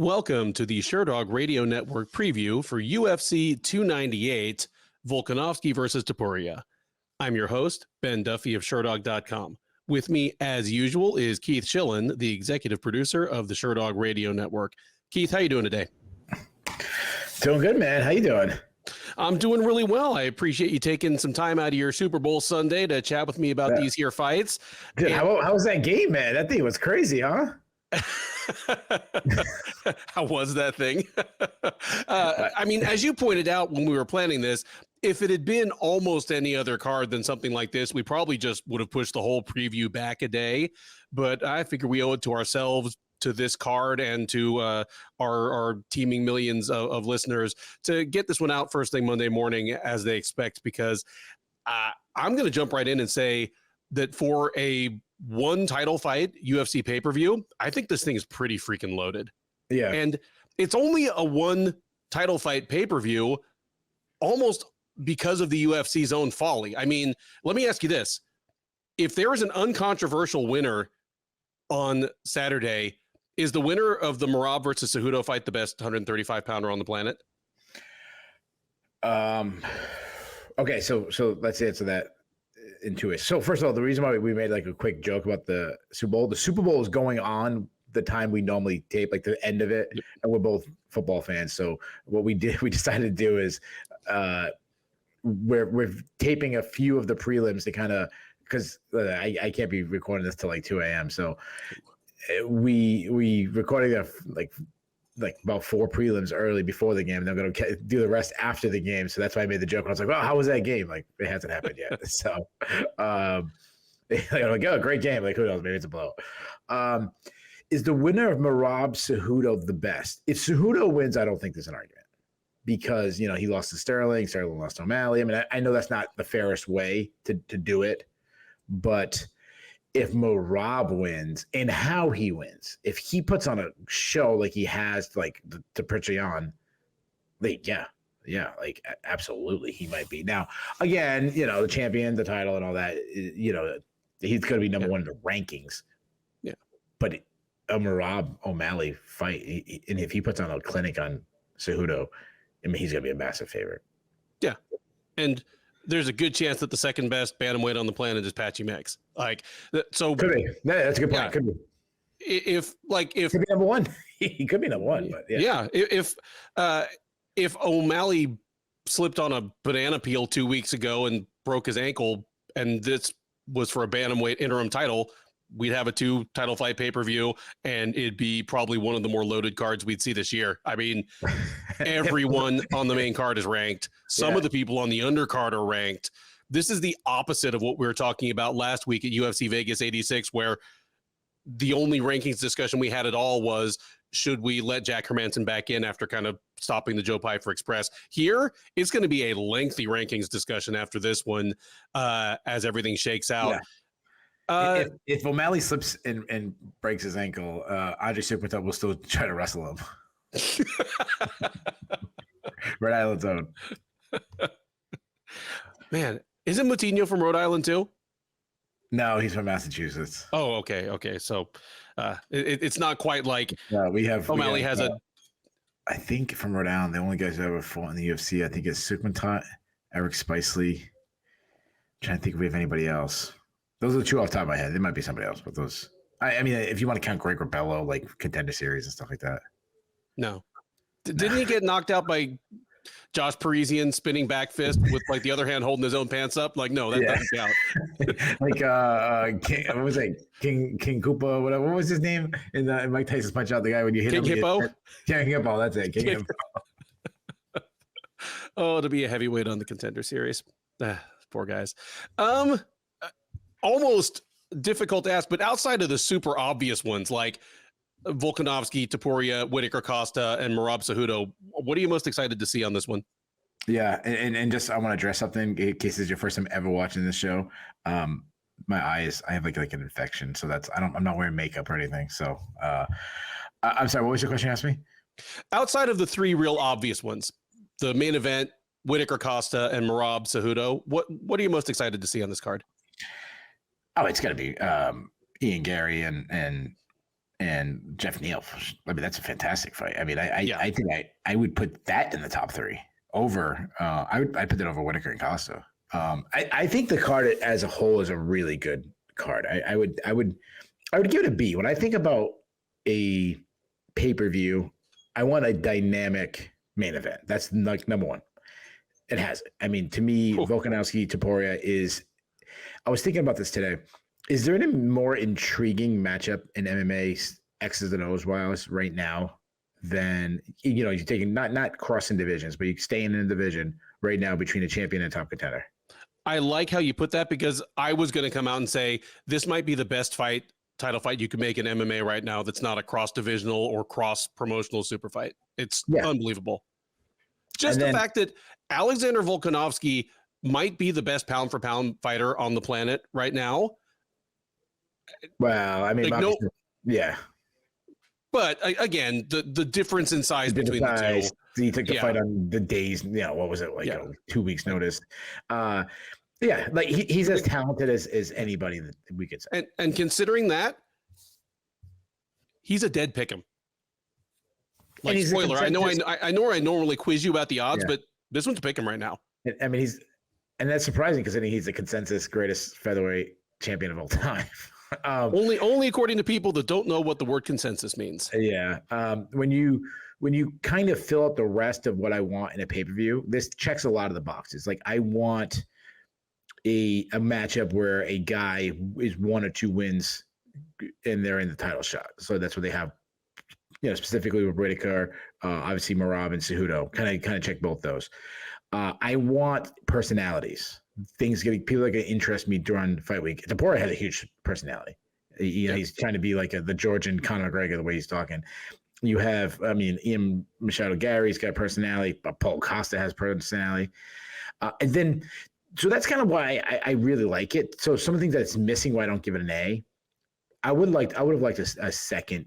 Welcome to the Sherdog Radio Network preview for UFC 298, Volkanovski versus Topuria. I'm your host, Ben Duffy of Sherdog.com. With me, as usual, is Keith Shillan, the executive producer of the Sherdog Radio Network. Keith, how you doing today? Doing good, man. How you doing? I'm doing really well. I appreciate you taking some time out of your Super Bowl Sunday to chat with me about these here fights. Dude, how was that game, man? That thing was crazy, huh? How was that thing? I mean, as you pointed out when we were planning this, if it had been almost any other card than something like this, we probably just would have pushed the whole preview back a day. But I figure we owe it to ourselves, to this card, and to our teeming millions of listeners to get this one out first thing Monday morning as they expect, because I'm going to jump right in and say that for a one title fight UFC pay-per-view, I think this thing is pretty freaking loaded. Yeah. And it's only a one title fight pay-per-view almost because of the UFC's own folly. I mean, let me ask you this. If there is an uncontroversial winner on Saturday, is the winner of the Merab versus Cejudo fight the best 135-pounder on the planet? Okay, so let's answer that into it. So first of all, the reason why we made like a quick joke about the Super Bowl is going on the time we normally tape, like the end of it, and we're both football fans. So what we decided to do is we're taping a few of the prelims to kind of, because I can't be recording this till like 2 a.m. So we recorded like about 4 prelims early before the game, and I'm going to do the rest after the game. So that's why I made the joke. I was like, well, how was that game? Like, it hasn't happened yet. So I'm like, oh, great game. Like, who knows? Maybe it's a blow. Is the winner of Merab Cejudo the best? If Cejudo wins, I don't think there's an argument, because, you know, he lost to Sterling lost to O'Malley. I mean, I know that's not the fairest way to do it, but if Merab wins and how he wins, if he puts on a show like he has, like to Prichyon, like, yeah, like absolutely he might be. Now, again, you know, the champion, the title and all that, you know, he's going to be number one in the rankings. Yeah. But a Merab O'Malley fight, and if he puts on a clinic on Cejudo, I mean, he's going to be a massive favorite. Yeah. And there's a good chance that the second best bantamweight on the planet is Patchy Mix. Like, so could be. Yeah, that's a good point. Yeah. Could be. If could be number one. He could be number one, but yeah. If O'Malley slipped on a banana peel 2 weeks ago and broke his ankle, and this was for a bantamweight interim title, we'd have a 2 title fight pay-per-view, and it'd be probably one of the more loaded cards we'd see this year. I mean, everyone on the main card is ranked. Some of the people on the undercard are ranked. This is the opposite of what we were talking about last week at UFC Vegas 86, where the only rankings discussion we had at all was, should we let Jack Hermanson back in after kind of stopping the Joe Pyfer Express? Here, it's going to be a lengthy rankings discussion after this one, as everything shakes out. Yeah. If O'Malley slips and breaks his ankle, Andre Supertub will still try to wrestle him. Rhode Island's own. Man, isn't Moutinho from Rhode Island too? No, he's from Massachusetts. Oh, okay. So it's not quite like O'Malley has a. I think from Rhode Island, the only guys who ever fought in the UFC, I think, is Sukmantot, Eric Spicely. I'm trying to think if we have anybody else. Those are the 2 off the top of my head. There might be somebody else, but those. I mean, if you want to count Greg Rebello, like Contender Series and stuff like that. No. Didn't he get knocked out by Josh Parisian spinning back fist with like the other hand holding his own pants up? Like, no, that doesn't count. Like King, what was it? King Koopa, whatever. What was his name in Mike Tyson's Punch Out? The guy when you hit King him. Hippo? King Hippo, that's it. King Hippo. Oh, to be a heavyweight on the Contender Series. Poor guys. Almost difficult to ask, but outside of the super obvious ones like Volkanovski, Topuria, Whitaker, Costa, and Merab Cejudo, what are you most excited to see on this one? Yeah, and just I want to address something in case it's your first time ever watching this show. My eyes, I have like an infection, so I'm not wearing makeup or anything. So I'm sorry, what was your question you asked me? Outside of the 3 real obvious ones, the main event, Whitaker, Costa, and Merab Cejudo, what are you most excited to see on this card? Oh, it's got to be Ian Gary and and Jeff Neal. I mean, that's a fantastic fight. I mean, Yeah. I think I would put that in the top 3 over. I'd put that over Whitaker and Costa. I think the card as a whole is a really good card. I would give it a B. When I think about a pay-per-view, I want a dynamic main event. That's like number one. It has it. I mean, to me, Volkanovski Topuria is. I was thinking about this today. Is there any more intriguing matchup in MMA X's and O's wise right now than you're taking not crossing divisions, but you're staying in a division right now between a champion and a top contender? I like how you put that because I was going to come out and say this might be the best title fight you can make in MMA right now that's not a cross divisional or cross promotional super fight. It's unbelievable. Just the fact that Alexander Volkanovski might be the best pound for pound fighter on the planet right now. Well, I mean, like, yeah. But again, the difference in size between the two. He took the fight on the days, what was it, 2 weeks notice? Like he's as talented as anybody that we could say. And considering that, he's a dead pick'em. Like, spoiler, I know I normally quiz you about the odds, but this one's a pick'em right now. I mean, and that's surprising because he's the consensus greatest featherweight champion of all time. Only according to people that don't know what the word consensus means. Yeah. When you kind of fill out the rest of what I want in a pay-per-view, this checks a lot of the boxes. Like, I want a matchup where a guy is 1 or 2 wins and they're in the title shot. So that's what they have, specifically with Whitaker, obviously Merab and Cejudo. Kind of check both those. I want personalities. People that interest me during fight week. Topuria had a huge personality. He's trying to be like the Georgian Conor McGregor, the way he's talking. You have, Ian Machado Gary's got personality. Paul Costa has personality. And then, so that's kind of why I really like it. So some of the things that's missing why I don't give it an A, I would have liked a second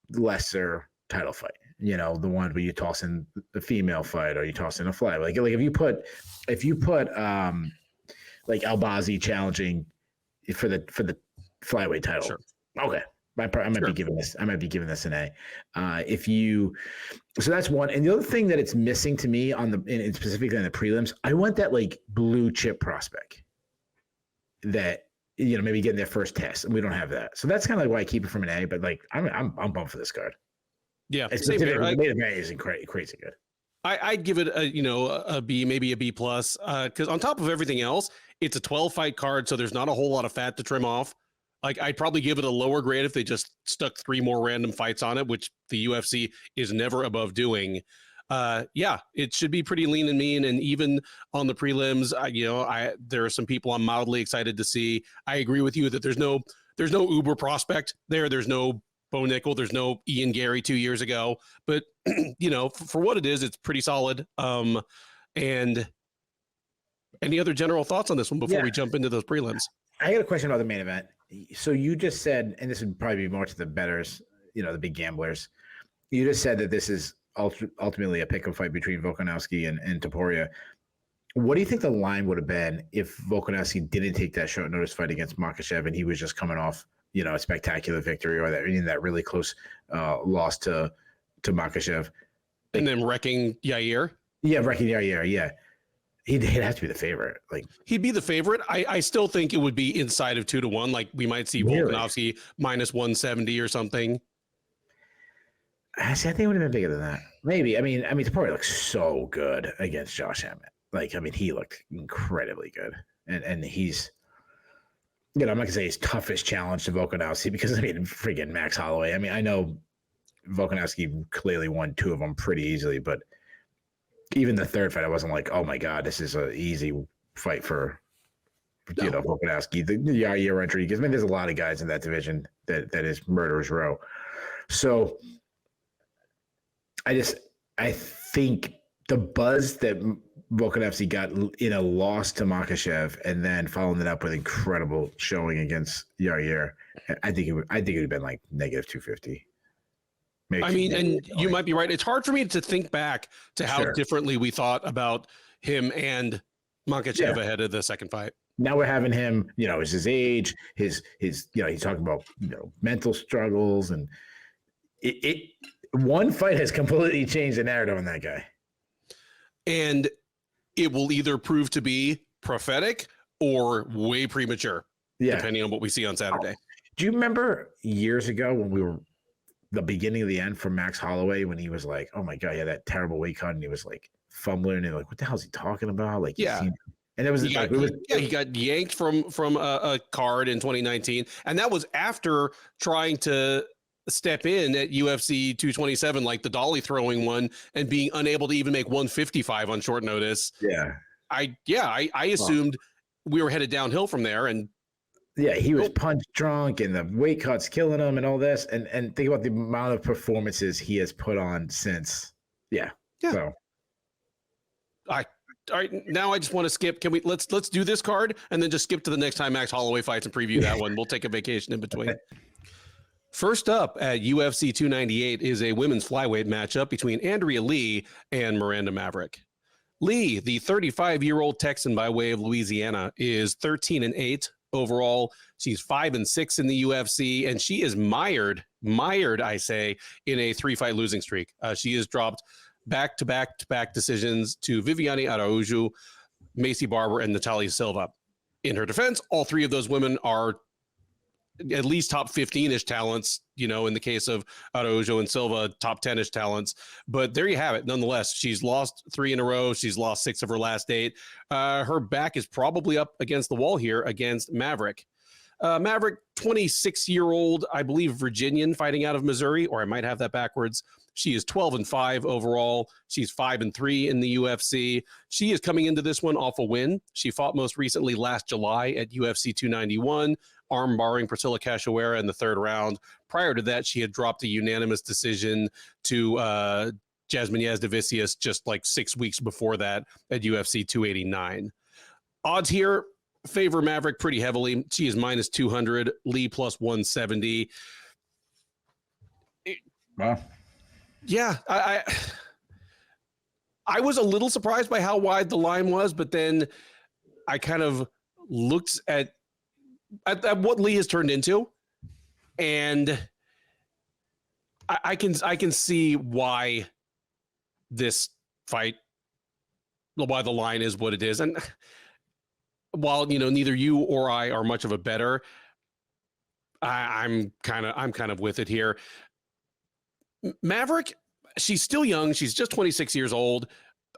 lesser title fight. The one where you toss in the female fight or you toss in a fly. Like if you put like Albazi challenging for the flyweight title. Sure. Okay. I might be giving this an A. So that's one. And the other thing that it's missing to me and specifically on the prelims, I want that like blue chip prospect that, maybe getting their first test, and we don't have that. So that's kind of like why I keep it from an A, but like, I'm pumped for this card. Yeah. Same here. The main event is crazy good. I'd give it a B, maybe a B plus, because on top of everything else, it's a 12-fight card, so there's not a whole lot of fat to trim off. Like, I'd probably give it a lower grade if they just stuck 3 more random fights on it, which the UFC is never above doing. It should be pretty lean and mean, and even on the prelims, there are some people I'm mildly excited to see. I agree with you that there's no uber prospect there. There's no Bo Nickal. There's no Ian Gary 2 years ago, but for what it is, it's pretty solid. And any other general thoughts on this one before we jump into those prelims? I got a question about the main event. So you just said, and this would probably be more to the bettors, the big gamblers. You just said that this is ultimately a pick-up fight between Volkanovski and Topuria. What do you think the line would have been if Volkanovski didn't take that short notice fight against Makhachev and he was just coming off, a spectacular victory or that really close loss to Makhachev? And then wrecking Yair? Yeah, wrecking Yair, yeah. He'd have to be the favorite. Like, he'd be the favorite. I still think it would be inside of 2-1. Like, we might see Volkanovski minus 170 or something. I think it would have been bigger than that. Maybe. I mean, Topuria looks so good against Josh Emmett. Like, he looked incredibly good. And he's, I'm not gonna say his toughest challenge to Volkanovski because freaking Max Holloway. I know Volkanovski clearly won 2 of them pretty easily, but even the third fight, I wasn't like, oh my God, this is an easy fight for Volkanovski. The Yair entry, because there's a lot of guys in that division that is murderer's row. So I think the buzz that Volkanovski got in a loss to Makhachev and then following it up with incredible showing against Yair, I think it would have been like negative 250. Maybe and you might be right. It's hard for me to think back to how differently we thought about him and Makhachev ahead of the second fight. Now we're having him, it's his age, his he's talking about, mental struggles and one fight has completely changed the narrative on that guy. And it will either prove to be prophetic or way premature, depending on what we see on Saturday. Do you remember years ago when we were the beginning of the end from Max Holloway, when he was like, oh my God, yeah, that terrible weight cut, and he was like fumbling and like, what the hell is he talking about? Like, and it was he got yanked from a card in 2019, and that was after trying to step in at UFC 227, like the dolly throwing one, and being unable to even make 155 on short notice. I assumed we were headed downhill from there, and he was punch drunk, and the weight cut's killing him, and all this, and think about the amount of performances he has put on since. So all right, now I just want to skip. Can we let's do this card and then just skip to the next time Max Holloway fights and preview that one. We'll take a vacation in between. First up at UFC 298 is a women's flyweight matchup between Andrea Lee and Miranda Maverick. Lee, the 35-year-old Texan by way of Louisiana, is 13-8 overall. She's 5-6 in the UFC, and she is mired, I say, in a 3-fight losing streak. She has dropped back-to-back decisions to Viviane Araújo, Macy Barber, and Natalia Silva. In her defense, all three of those women are at least top 15-ish talents, in the case of Araújo and Silva, top 10-ish talents. But there you have it. Nonetheless, she's lost 3 in a row. She's lost 6 of her last 8. Her back is probably up against the wall here against Maverick. Maverick, 26-year-old, I believe, Virginian, fighting out of Missouri, or I might have that backwards. She is 12-5 overall. She's 5-3 in the UFC. She is coming into this one off a win. She fought most recently last July at UFC 291, arm barring Priscilla Cachoeira in the 3rd round. Prior to that, she had dropped a unanimous decision to Jasmine Jasdavicius just like 6 weeks before that at UFC 289. Odds here favor Maverick pretty heavily. She is minus 200, Lee plus 170. Wow. Yeah, I was a little surprised by how wide the line was, but then I kind of looked at what Lee has turned into, and I can see why this fight, why the line is what it is. And while neither you or I are much of a bettor, I'm kind of with it here. Maverick, she's still young. She's just 26 years old.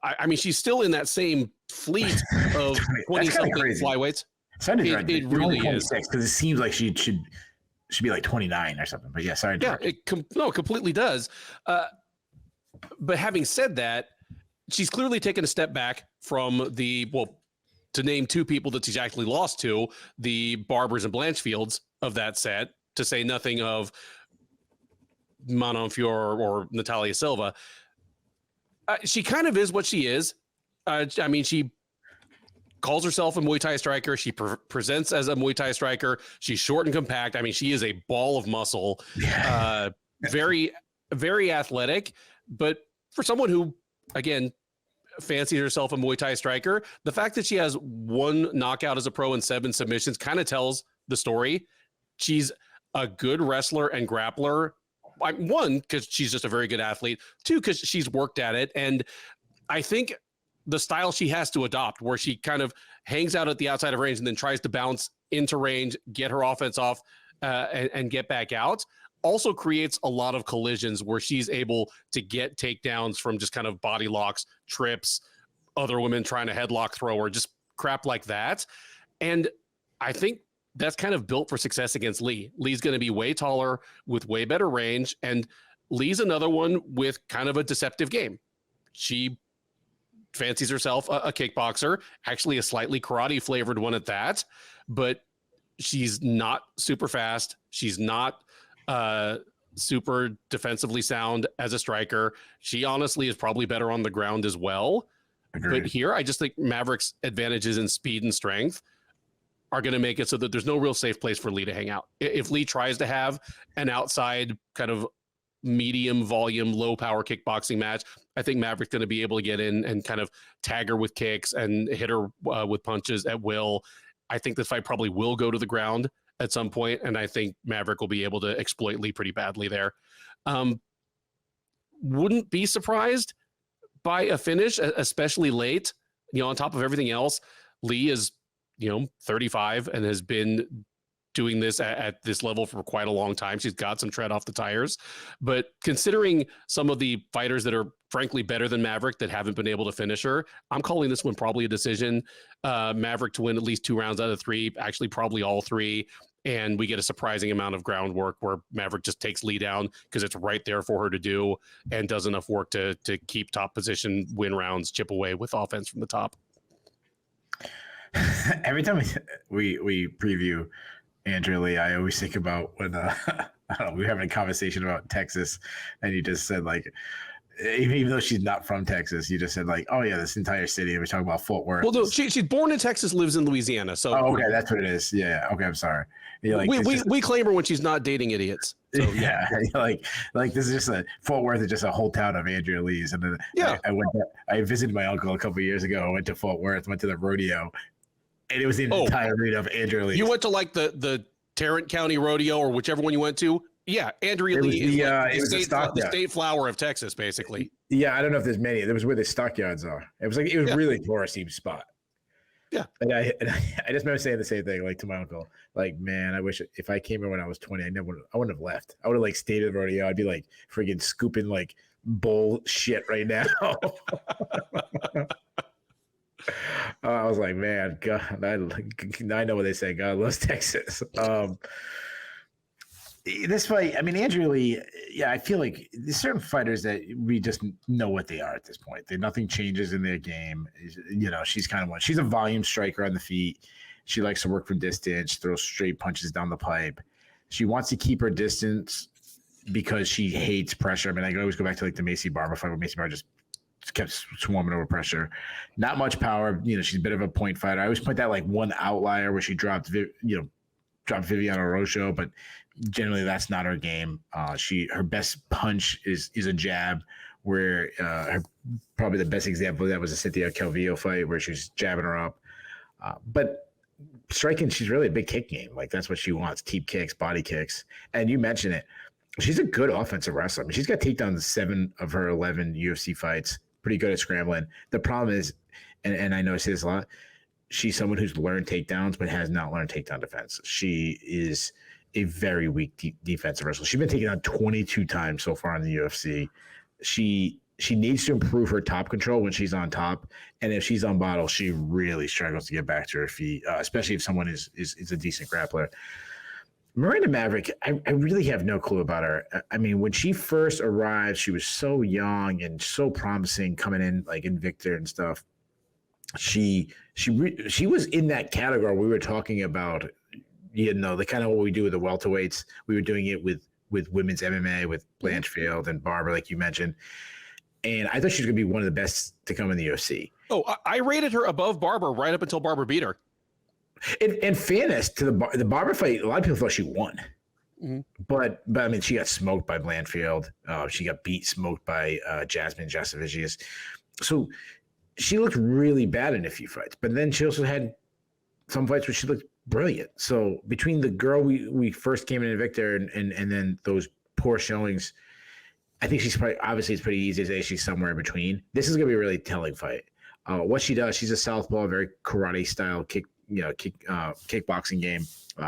I mean, she's still in that same fleet of 20-something flyweights. It really is, because it seems like she should be like 29 or something. But yeah, sorry. Yeah, it completely does. But having said that, she's clearly taken a step back from to name 2 people that she's actually lost to, the Barbers and Blanchfields of that set, to say nothing of Manon Fior or Natalia Silva. She kind of is what she is. I mean, she calls herself a Muay Thai striker. She presents as a Muay Thai striker. She's short and compact. I mean, she is a ball of muscle. Very, very athletic. But for someone who, again, fancies herself a Muay Thai striker, the fact that she has 1 knockout as a pro and 7 submissions kind of tells the story. She's a good wrestler and grappler. 1, because she's just a very good athlete. 2, because she's worked at it. And I think the style she has to adopt, where she kind of hangs out at the outside of range and then tries to bounce into range, get her offense off, and get back out, also creates a lot of collisions where she's able to get takedowns from just kind of body locks, trips, other women trying to headlock throw her, just crap like that. And I think that's kind of built for success against Lee. Lee's going to be way taller with way better range. And Lee's another one with kind of a deceptive game. She fancies herself a kickboxer, actually a slightly karate flavored one at that, but she's not super fast. She's not super defensively sound as a striker. She honestly is probably better on the ground as well. Agreed. But here, I just think Maverick's advantages in speed and strength are going to make it so that there's no real safe place for Lee to hang out. If Lee tries to have an outside kind of medium volume, low power kickboxing match, I think Maverick's going to be able to get in and kind of tag her with kicks and hit her with punches at will. I think this fight probably will go to the ground at some point, and I think Maverick will be able to exploit Lee pretty badly there. Wouldn't be surprised by a finish, especially late. On top of everything else, Lee is 35 and has been doing this at this level for quite a long time. She's got some tread off the tires, but considering some of the fighters that are frankly better than Maverick that haven't been able to finish her, I'm calling this one probably a decision. Maverick to win at least 2 rounds out of 3, actually probably all 3. And we get a surprising amount of groundwork where Maverick just takes Lee down because it's right there for her to do and does enough work to keep top position, win rounds, chip away with offense from the top. Every time we preview Andrea Lee, I always think about when I don't know, we were having a conversation about Texas, and you just said like, even though she's not from Texas, you just said like, oh yeah, this entire city. And we're talking about Fort Worth. Well, no, she's born in Texas, lives in Louisiana. So okay, that's what it is. Yeah. Okay, I'm sorry. Like, we claim her when she's not dating idiots. So, yeah, like this is just Fort Worth is just a whole town of Andrea Lees. And then I visited my uncle a couple of years ago. I went to Fort Worth, went to the rodeo, and it was the entire arena of Andrea Lees. You went to like the Tarrant County Rodeo or whichever one you went to. Yeah, Andrea Lee is the state flower of Texas, basically. Yeah, I don't know if there's many. There was where the stockyards are. It was really touristy spot. Yeah, and I just remember saying the same thing, like to my uncle, like, man, I wish if I came here when I was 20, I wouldn't have left. I would have like stayed at the rodeo. I'd be like freaking scooping like bullshit right now. I was like, man, God, I know what they say. God loves Texas. This fight, I mean, Andrea Lee, yeah, I feel like there's certain fighters that we just know what they are at this point. Nothing changes in their game. She's kind of one. She's a volume striker on the feet. She likes to work from distance, throw straight punches down the pipe. She wants to keep her distance because she hates pressure. I mean, I can always go back to like the Macy Barber fight where Macy Barber just kept swarming over pressure. Not much power. She's a bit of a point fighter. I always point that like one outlier where she dropped Viviana Rojo, but generally that's not her game. Her best punch is a jab, where probably the best example of that was the Cynthia Calvillo fight where she was jabbing her up. But striking, she's really a big kick game. Like that's what she wants: teep kicks, body kicks. And you mentioned it. She's a good offensive wrestler. I mean, she's got takedowns in 7 of her 11 UFC fights. Pretty good at scrambling. The problem is, and I know I say this a lot, she's someone who's learned takedowns but has not learned takedown defense. She is a very weak defensive wrestler. She's been taken out 22 times so far in the UFC. She needs to improve her top control when she's on top, and if she's on bottle, she really struggles to get back to her feet, especially if someone is a decent grappler. Miranda Maverick, I really have no clue about her. I mean, when she first arrived, she was so young and so promising coming in like Invicta and stuff. She was in that category we were talking about, the kind of what we do with the welterweights. We were doing it with women's MMA with Blanchfield and Barber, like you mentioned. And I thought she was going to be one of the best to come in the UFC. Oh, I rated her above Barber right up until Barber beat her. In fairness to the Barber fight, a lot of people thought she won. Mm-hmm. But I mean, she got smoked by Blanchfield. She got smoked by Jasmine Jasovicius. So she looked really bad in a few fights. But then she also had some fights where she looked brilliant. So between the girl we first came in Invicta and then those poor showings, I think she's probably, obviously it's pretty easy to say she's somewhere in between. This is going to be a really telling fight. What she does, she's a southpaw, very karate style kickboxing game.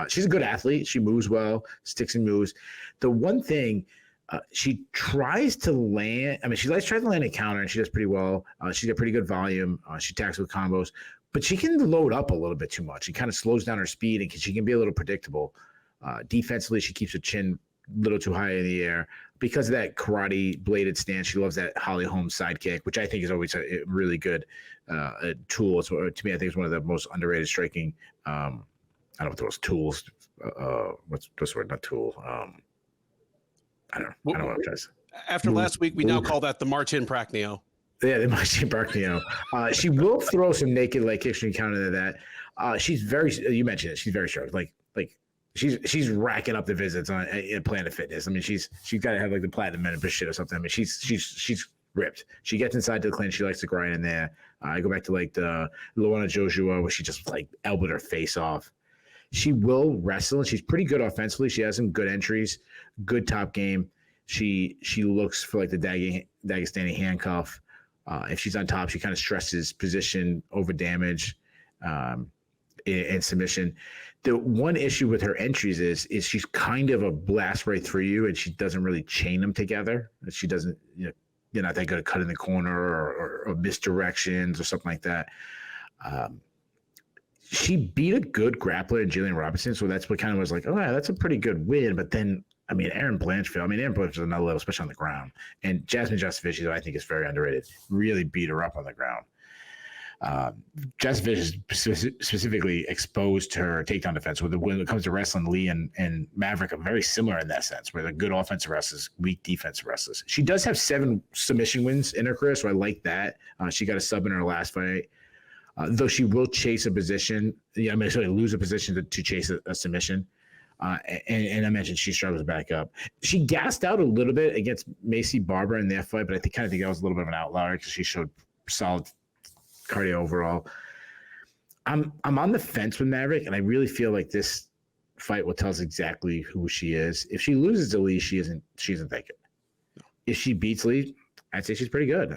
She's a good athlete. She moves well, sticks and moves. The one thing she tries to land, I mean, she tries to land a counter and she does pretty well. She's got pretty good volume. She attacks with combos, but she can load up a little bit too much. She kind of slows down her speed and she can be a little predictable. Defensively, she keeps her chin a little too high in the air. Because of that karate bladed stance, she loves that Holly Holm sidekick, which I think is always a really good tool. So to me, I think it's one of the most underrated striking. I don't know what those tools. What's this word? Not tool. I don't know. I don't know what I'm trying to say. After last week, we now call that the March in Pracneo. Yeah, the March in Pracneo. She will throw some naked leg kicks when you counter that. She's very. You mentioned it. She's very sharp. Like. She's racking up the visits on Planet Fitness. I mean, she's got to have like the platinum membership shit or something. I mean, she's ripped. She gets inside the clinch. She likes to grind in there. I go back to like the Luana Joshua where she just like elbowed her face off. She will wrestle and she's pretty good offensively. She has some good entries, good top game. She looks for like the Dagestani handcuff. If she's on top, she kind of stresses position over damage and submission. The one issue with her entries is she's kind of a blast right through you, and she doesn't really chain them together. She doesn't, you're not that good at cutting the corner or misdirections or something like that. She beat a good grappler in Jillian Robinson, so that's what kind of was like, oh, yeah, that's a pretty good win. But then, Erin Blanchfield is another level, especially on the ground. And Jasmine Justovic, who I think is very underrated, really beat her up on the ground. Justovic is specifically exposed to her takedown defense. When it comes to wrestling, Lee and Maverick are very similar in that sense, where they're good offensive wrestlers, weak defensive wrestlers. She does have 7 submission wins in her career, so I like that. She got a sub in her last fight. Though she will chase a position, lose a position to chase a submission. And I mentioned she struggles back up. She gassed out a little bit against Macy Barber in their fight, but I think that was a little bit of an outlier because she showed solid cardio overall. I'm on the fence with Maverick, and I really feel like this fight will tell us exactly who she is. If she loses to Lee, she isn't that good. If she beats Lee, I'd say she's pretty good.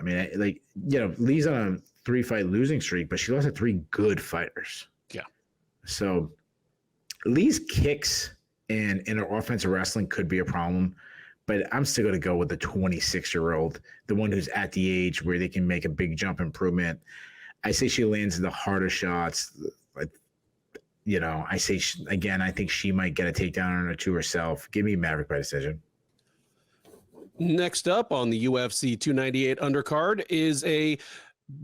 Lee's on a 3-fight losing streak, but she lost to 3 good fighters. Yeah. So Lee's kicks and her offensive wrestling could be a problem, but I'm still going to go with the 26-year-old, the one who's at the age where they can make a big jump improvement. I say she lands the harder shots. I say, I think she might get a takedown on her to herself. Give me Maverick by decision. Next up on the UFC 298 undercard is a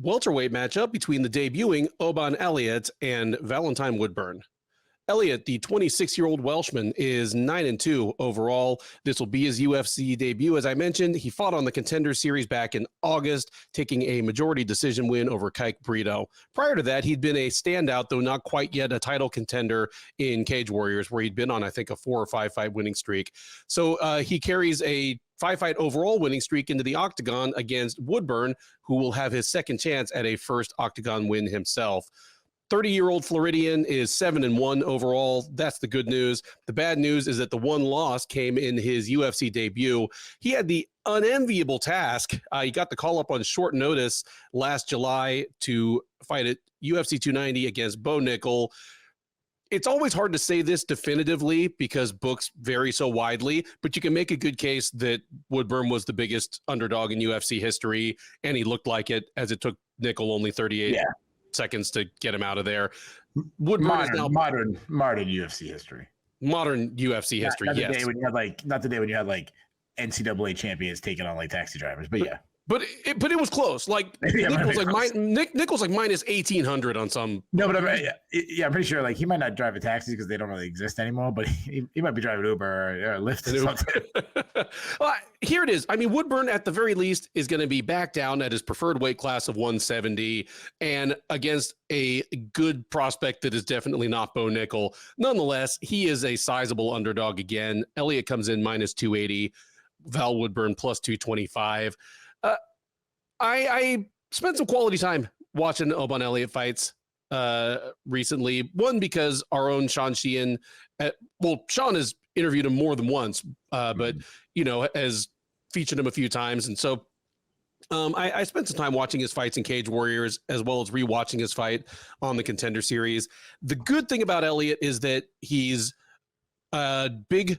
welterweight matchup between the debuting Oban Elliott and Valentine Woodburn. Elliott, the 26-year-old Welshman, is 9-2 overall. This will be his UFC debut. As I mentioned, he fought on the Contender Series back in August, taking a majority decision win over Kike Brito. Prior to that, he'd been a standout, though not quite yet a title contender in Cage Warriors, where he'd been on, I think, a 4 or 5 fight winning streak. So he carries a 5-fight overall winning streak into the octagon against Woodburn, who will have his second chance at a first octagon win himself. 30-year-old Floridian is 7-1 overall. That's the good news. The bad news is that the one loss came in his UFC debut. He had the unenviable task. He got the call up on short notice last July to fight at UFC 290 against Bo Nickal. It's always hard to say this definitively because books vary so widely, but you can make a good case that Woodburn was the biggest underdog in UFC history, and he looked like it, as it took Nickal only 38 seconds to get him out of there. Woodburn is now modern UFC history. Modern UFC history, not yes. Not the day when you had NCAA champions taking on taxi drivers, but yeah. But it was close. Nickal's like minus 1,800 on some. No, but I'm pretty sure he might not drive a taxi because they don't really exist anymore. But he might be driving Uber or Lyft or something. Here it is. Woodburn at the very least is going to be back down at his preferred weight class of 170 and against a good prospect that is definitely not Bo Nickal. Nonetheless, he is a sizable underdog again. Elliott comes in minus 280. Val Woodburn plus 225. I spent some quality time watching Oban Elliott fights recently. One, because our own Sean Sheehan, Sean has interviewed him more than once, but has featured him a few times, and so I spent some time watching his fights in Cage Warriors as well as rewatching his fight on the Contender Series. The good thing about Elliott is that he's a big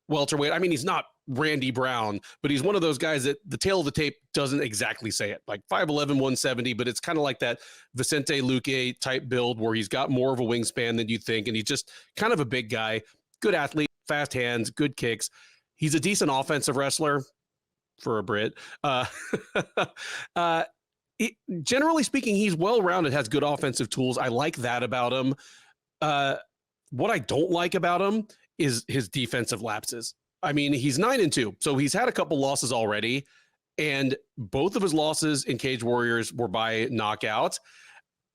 welterweight. He's not Randy Brown, but he's one of those guys that the tail of the tape doesn't exactly say it. 5'11", 170, but it's kind of like that Vicente Luque type build where he's got more of a wingspan than you think, and he's just kind of a big guy, good athlete, fast hands, good kicks. He's a decent offensive wrestler for a Brit. Generally speaking, he's well-rounded, has good offensive tools. I like that about him. What I don't like about him is his defensive lapses. He's 9-2, so he's had a couple losses already, and both of his losses in Cage Warriors were by knockout.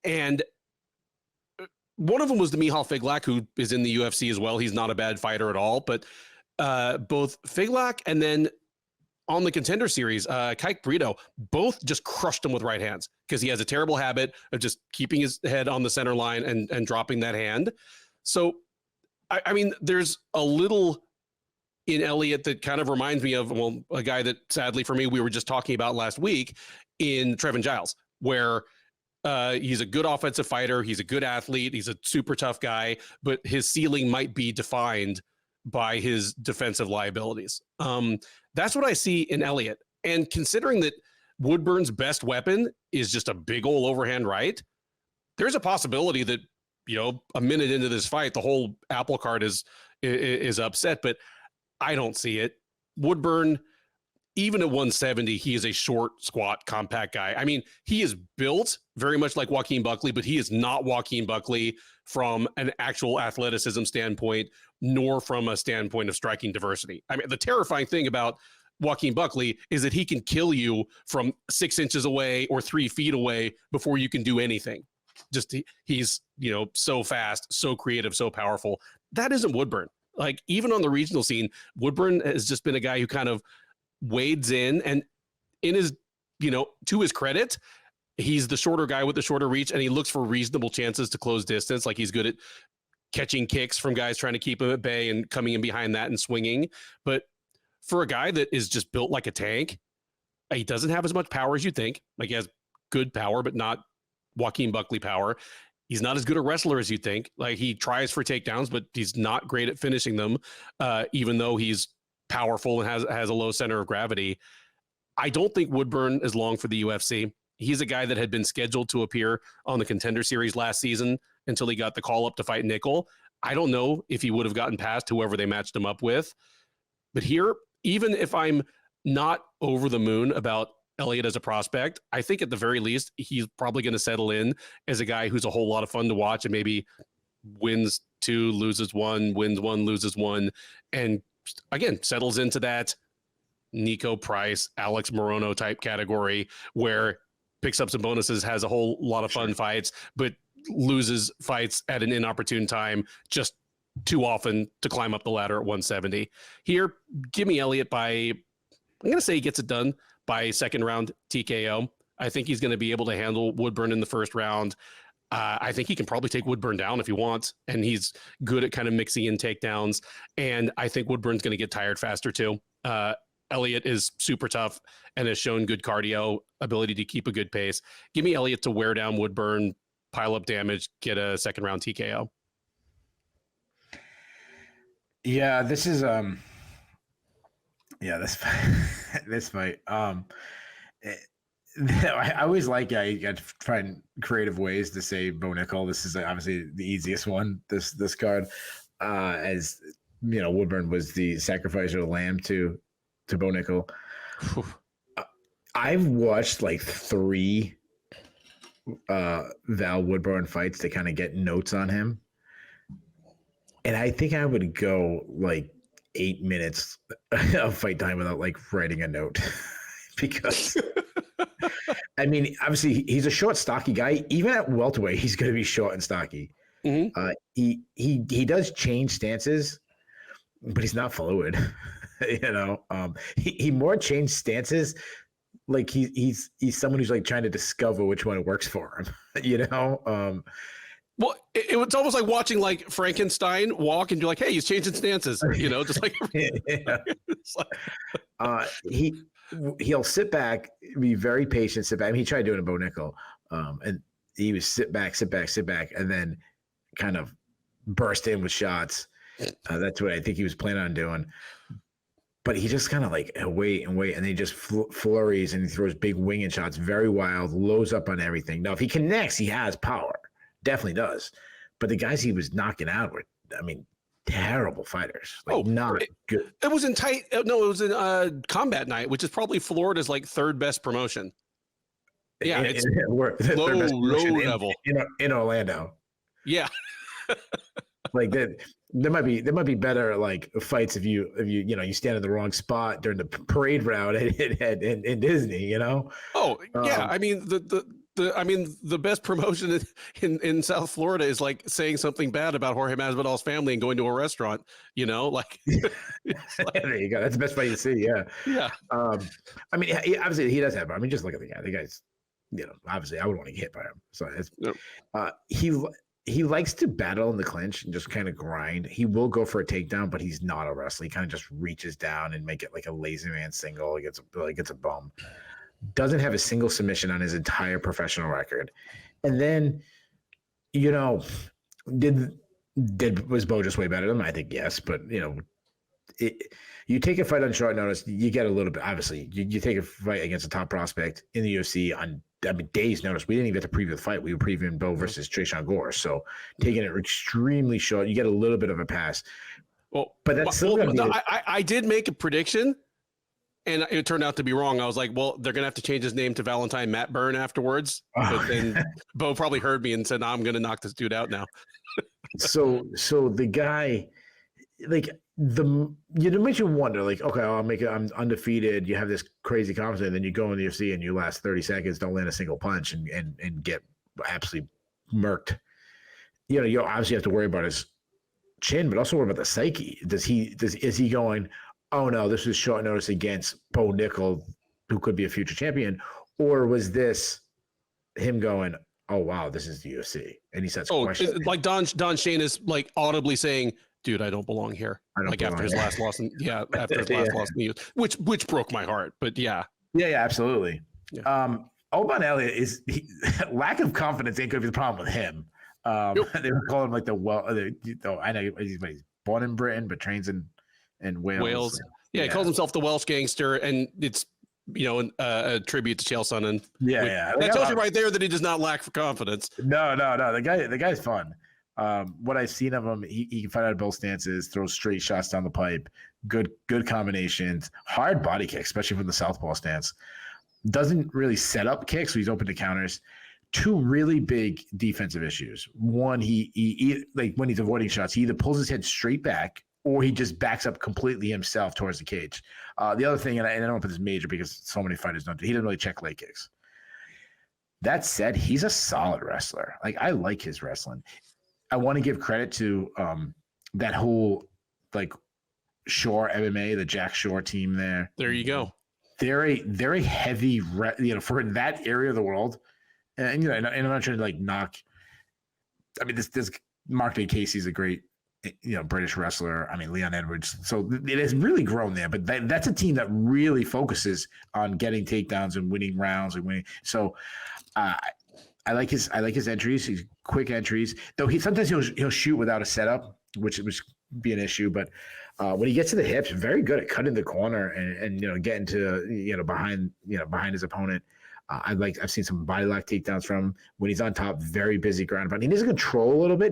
And one of them was to Michal Figlak, who is in the UFC as well. He's not a bad fighter at all, but both Figlak and then on the Contender Series, Kike Brito, both just crushed him with right hands because he has a terrible habit of just keeping his head on the center line and dropping that hand. So, there's a little in Elliott that kind of reminds me of, well, a guy that sadly for me, we were just talking about last week in Trevin Giles, where he's a good offensive fighter. He's a good athlete. He's a super tough guy, but his ceiling might be defined by his defensive liabilities. That's what I see in Elliott. And considering that Woodburn's best weapon is just a big old overhand right, there's a possibility that, a minute into this fight, the whole apple cart is upset, but I don't see it. Woodburn, even at 170, he is a short, squat, compact guy. I mean, he is built very much like Joaquin Buckley, but he is not Joaquin Buckley from an actual athleticism standpoint, nor from a standpoint of striking diversity. I mean, the terrifying thing about Joaquin Buckley is that he can kill you from 6 inches away or 3 feet away before you can do anything. Just he's, so fast, so creative, so powerful. That isn't Woodburn. Like, even on the regional scene, Woodburn has just been a guy who kind of wades in, and in his, to his credit, he's the shorter guy with the shorter reach, and he looks for reasonable chances to close distance. Like, he's good at catching kicks from guys trying to keep him at bay and coming in behind that and swinging. But for a guy that is just built like a tank, he doesn't have as much power as you think. Like, he has good power, but not Joaquin Buckley power. He's not as good a wrestler as you think. Like, he tries for takedowns, but he's not great at finishing them, even though he's powerful and has a low center of gravity. I don't think Woodburn is long for the UFC. He's a guy that had been scheduled to appear on the Contender Series last season until he got the call up to fight Nickal. I don't know if he would have gotten past whoever they matched him up with. But here, even if I'm not over the moon about Elliott as a prospect, I think at the very least, he's probably going to settle in as a guy who's a whole lot of fun to watch and maybe wins 2, loses 1, wins 1, loses 1, and again, settles into that Nico Price, Alex Morono type category where picks up some bonuses, has a whole lot of fun fights, but loses fights at an inopportune time just too often to climb up the ladder at 170. Here, give me Elliott by, I'm going to say he gets it done by second round TKO. I think he's going to be able to handle Woodburn in the first round. I think he can probably take Woodburn down if he wants, and he's good at kind of mixing in takedowns. And I think Woodburn's going to get tired faster too. Elliott is super tough and has shown good cardio, ability to keep a good pace. Give me Elliott to wear down Woodburn, pile up damage, get a second round TKO. Yeah, this is this fight. I always like you got to find creative ways to say Bo Nickal. This is obviously the easiest one. This card, as Woodburn was the sacrifice or the lamb to Bo Nickal. I've watched like 3 Val Woodburn fights to kind of get notes on him, and I think I would go like 8 minutes of fight time without like writing a note because I mean, obviously he's a short, stocky guy. Even at welterweight, he's going to be short and stocky. Mm-hmm. He does change stances, but he's not fluid. He more changed stances. Like he's someone who's like trying to discover which one works for him. Well, it's almost like watching like Frankenstein walk and you're like, hey, he's changing stances, just like, he'll sit back, be very patient, sit back. I mean, he tried doing a Bo Nickal, and he was sit back, and then kind of burst in with shots. That's what I think he was planning on doing. But he just kind of like wait, and then he just flurries and he throws big winging shots, very wild, loads up on everything. Now, if he connects, he has power. Definitely does. But the guys he was knocking out were, I mean, terrible fighters. Like, not good. It was in Combat Night, which is probably Florida's like 3rd best promotion. Yeah, it's low level in Orlando. Yeah. Like that. There might be better like fights if you stand in the wrong spot during the parade route in Disney. Oh yeah, I mean the best promotion in South Florida is like saying something bad about Jorge Masvidal's family and going to a restaurant. Like, there you go. That's the best fight you see. Yeah. Yeah. I mean, obviously he does have. I mean, just look at the guy. The guy's, obviously I would want to get hit by him. So it's, he likes to battle in the clinch and just kind of grind. He will go for a takedown, but he's not a wrestler. He kind of just reaches down and make it like a lazy man single. He gets a bum. Doesn't have a single submission on his entire professional record. And then, you know, was Bo just way better than him? I think yes, but you know, you take a fight on short notice, you get a little bit. Obviously, you take a fight against a top prospect in the UFC on days' notice. We didn't even get to preview the fight. We were previewing Bo versus Tresean Gore, so taking it extremely short, you get a little bit of a pass. Well, but that's still I did make a prediction, and it turned out to be wrong. I was like, well, they're gonna have to change his name to Valentine Matt Byrne afterwards. But then Bo probably heard me and said, "No, I'm gonna knock this dude out now." So the guy, like makes you wonder, like, okay, I'm undefeated. You have this crazy confidence, and then you go in the UFC and you last 30 seconds, don't land a single punch, and get absolutely murked. You know, you obviously have to worry about his chin, but also worry about the psyche. Is he going, oh no, this was short notice against Bo Nickal, who could be a future champion, or was this him going, oh wow, this is the UFC, and he says, like Don Shane is like audibly saying, dude, I don't belong here. Like after his last loss, after his last loss in the UFC, which broke my heart. But yeah, absolutely. Yeah. Oban Elliott lack of confidence ain't gonna be the problem with him. They would call him like I know he's born in Britain but trains in Wales. Yeah, he calls himself the Welsh gangster, and it's a tribute to Chael Sonnen. That tells you right there that he does not lack for confidence. No. The guy's fun. What I've seen of him, he can fight out of both stances, throws straight shots down the pipe, good combinations, hard body kicks, especially from the southpaw stance. Doesn't really set up kicks, so he's open to counters. Two really big defensive issues. One, he like when he's avoiding shots, he either pulls his head straight back or he just backs up completely himself towards the cage. The other thing, and I don't know if it's major because so many fighters don't do, he doesn't really check leg kicks. That said, he's a solid wrestler. Like, I like his wrestling. I want to give credit to that whole like Shore MMA, the Jack Shore team there. There you go. They're a heavy, for that area of the world. And and I'm not trying to like knock. I mean, this Mark Day Casey's a great, British wrestler. I mean, Leon Edwards. So it has really grown there. But that's a team that really focuses on getting takedowns and winning rounds and winning. So I like his entries. He's quick entries. Though sometimes he'll shoot without a setup, which be an issue. But when he gets to the hips, very good at cutting the corner and getting to behind his opponent. I've seen some body lock takedowns from him when he's on top. Very busy ground pound. He doesn't control a little bit.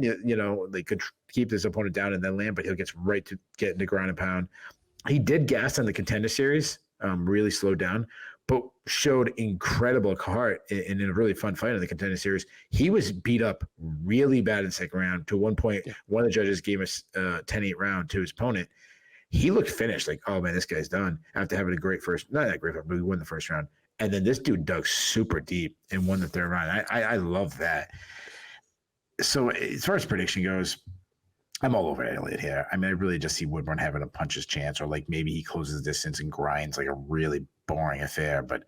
They could keep this opponent down and then land, but he'll get right to get into ground and pound. He did gas on the Contender Series, really slowed down, but showed incredible heart in a really fun fight in the Contender Series. He was beat up really bad in the second round. To one point, one of the judges gave us 10-8 round to his opponent. He looked finished, like, oh man, this guy's done after having a great first, not that great, but we won the first round. And then this dude dug super deep and won the third round. I love that. So as far as prediction goes, I'm all over Elliott here. I mean, I really just see Woodburn having a puncher's chance, or like maybe he closes distance and grinds like a really boring affair. But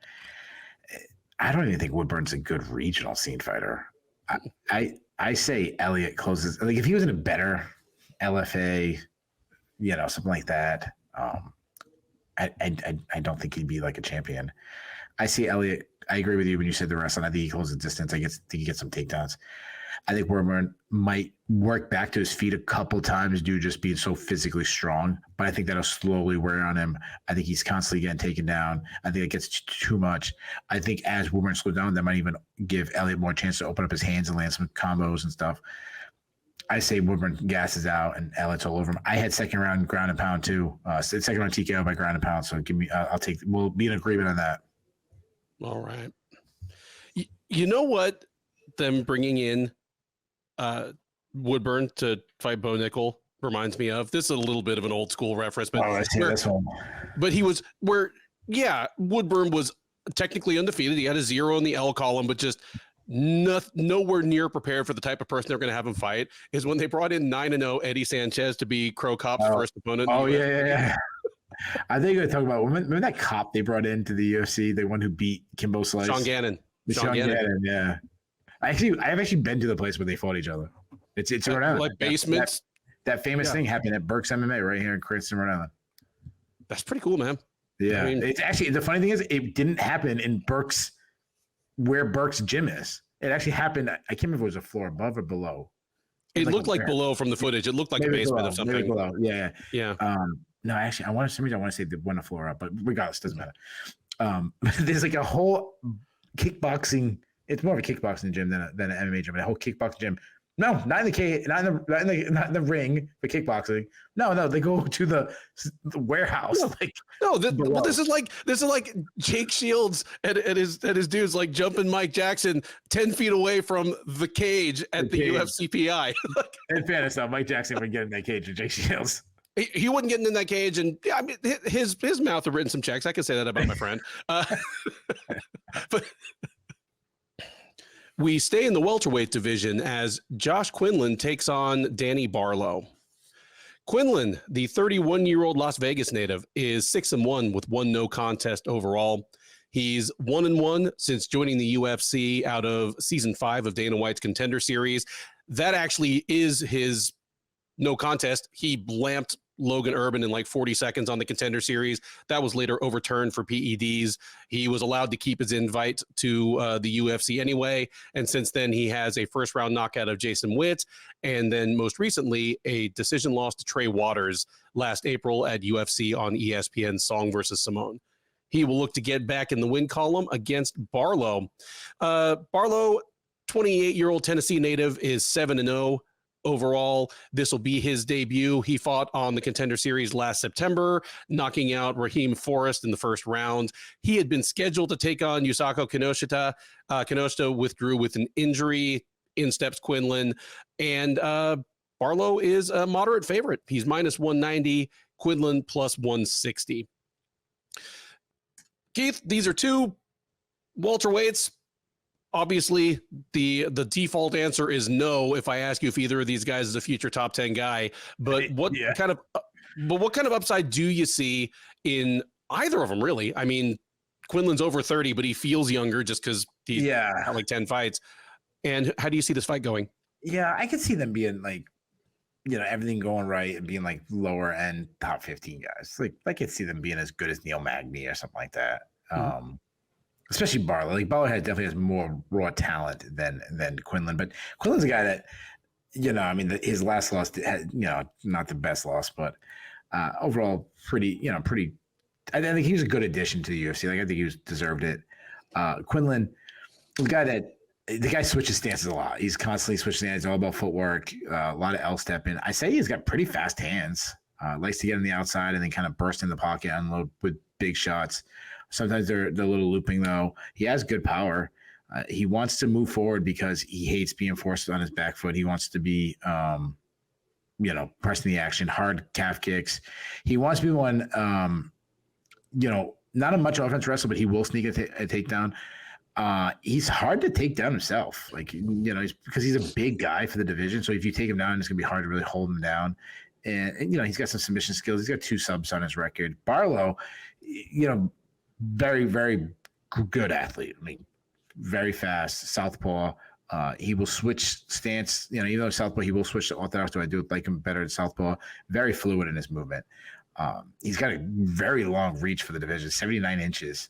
I don't even think Woodburn's a good regional scene fighter. I say Elliott closes. Like if he was in a better LFA, something like that. I don't think he'd be like a champion. I see Elliott. I agree with you when you said the wrestling. I think he closes distance. I think he gets some takedowns. I think Woodburn might work back to his feet a couple times due to just being so physically strong, but I think that'll slowly wear on him. I think he's constantly getting taken down. I think it gets too much. I think as Woodburn slows down, that might even give Elliott more chance to open up his hands and land some combos and stuff. I say Woodburn gasses out and Elliott's all over him. I had second round ground and pound too. Second round TKO by ground and pound. So we'll be in agreement on that. All right. You know what? Them bringing in Woodburn to fight Bo Nickal reminds me of. This is a little bit of an old school reference, but I see this one. But Woodburn was technically undefeated. He had a 0 in the L column, but just nowhere near prepared for the type of person they're going to have him fight. Is when they brought in 9-0 Eddie Sanchez to be Crow Cop's first opponent. Oh yeah. I think we're talking about remember that cop they brought into the UFC, the one who beat Kimbo Slice, Sean Gannon. Sean Gannon, yeah. I've actually been to the place where they fought each other. It's Rhode Island. Like basements. That famous thing happened at Burke's MMA right here in Cranston, Rhode Island. That's pretty cool, man. Yeah. I mean, it's actually, the funny thing is it didn't happen in Burke's, where Burke's gym is. It actually happened. I can't remember if it was a floor above or below. It looked like below from the footage. It looked like maybe a basement below, of something. Maybe below. Yeah. Yeah. No, actually, I want to say the one floor up, but regardless, doesn't matter. There's like a whole kickboxing. It's more of a kickboxing gym than an MMA gym. A whole kickboxing gym. No, not in the ring for kickboxing. No, they go to the warehouse. This is like Jake Shields and his dudes like jumping Mike Jackson 10 feet away from the cage at the UFC PI. In fairness, though, Mike Jackson would get in that cage with Jake Shields. He wasn't getting in that cage, and I mean, his mouth had written some checks. I can say that about my friend. But we stay in the welterweight division as Josh Quinlan takes on Danny Barlow. Quinlan, the 31-year-old Las Vegas native, is 6-1 with 1 no contest overall. He's 1-1 since joining the UFC out of season 5 of Dana White's Contender Series. That actually is his no contest. He lamped Logan Urban in like 40 seconds on the Contender Series. That was later overturned for PEDs. He was allowed to keep his invite to the UFC anyway. And since then, he has a first-round knockout of Jason Witt. And then most recently, a decision loss to Trey Waters last April at UFC on ESPN's Song versus Simone. He will look to get back in the win column against Barlow. Barlow, 28-year-old Tennessee native, is 7-0. Overall, this will be his debut. He fought on the Contender Series last September, knocking out Raheem Forrest in the first round. He had been scheduled to take on Yusako Kinoshita. Kinoshita withdrew with an injury. In steps Quinlan. And Barlow is a moderate favorite. He's minus 190, Quinlan plus 160. Keith, these are 2 welterweights. Obviously, the default answer is no if I ask you if either of these guys is a future top 10 guy. But what kind of upside do you see in either of them, really? I mean, Quinlan's over 30, but he feels younger just because he's had like 10 fights. And how do you see this fight going? Yeah, I could see them being like, everything going right and being like lower end top 15 guys. Like I could see them being as good as Neil Magny or something like that. Mm-hmm. Especially Barlow. Like Barlow definitely has more raw talent than Quinlan, but Quinlan's a guy that, his last loss had, not the best loss, but overall pretty. I think he was a good addition to the UFC. Like I think he deserved it. Quinlan, the guy switches stances a lot. He's constantly switching stances. It's all about footwork, a lot of L step in. I say he's got pretty fast hands. Likes to get on the outside and then kind of burst in the pocket, unload with big shots. Sometimes they're a little looping, though. He has good power. He wants to move forward because he hates being forced on his back foot. He wants to be, pressing the action, hard calf kicks. He wants to be one, not a much offense wrestler, but he will sneak a takedown. He's hard to take down himself. Like, because he's a big guy for the division. So if you take him down, it's going to be hard to really hold him down. And he's got some submission skills. He's got 2 subs on his record. Barlow, very, very good athlete. I mean, very fast, southpaw. He will switch stance. Even though southpaw, he will switch to orthodox. I do like him better at southpaw. Very fluid in his movement. He's got a very long reach for the division, 79 inches.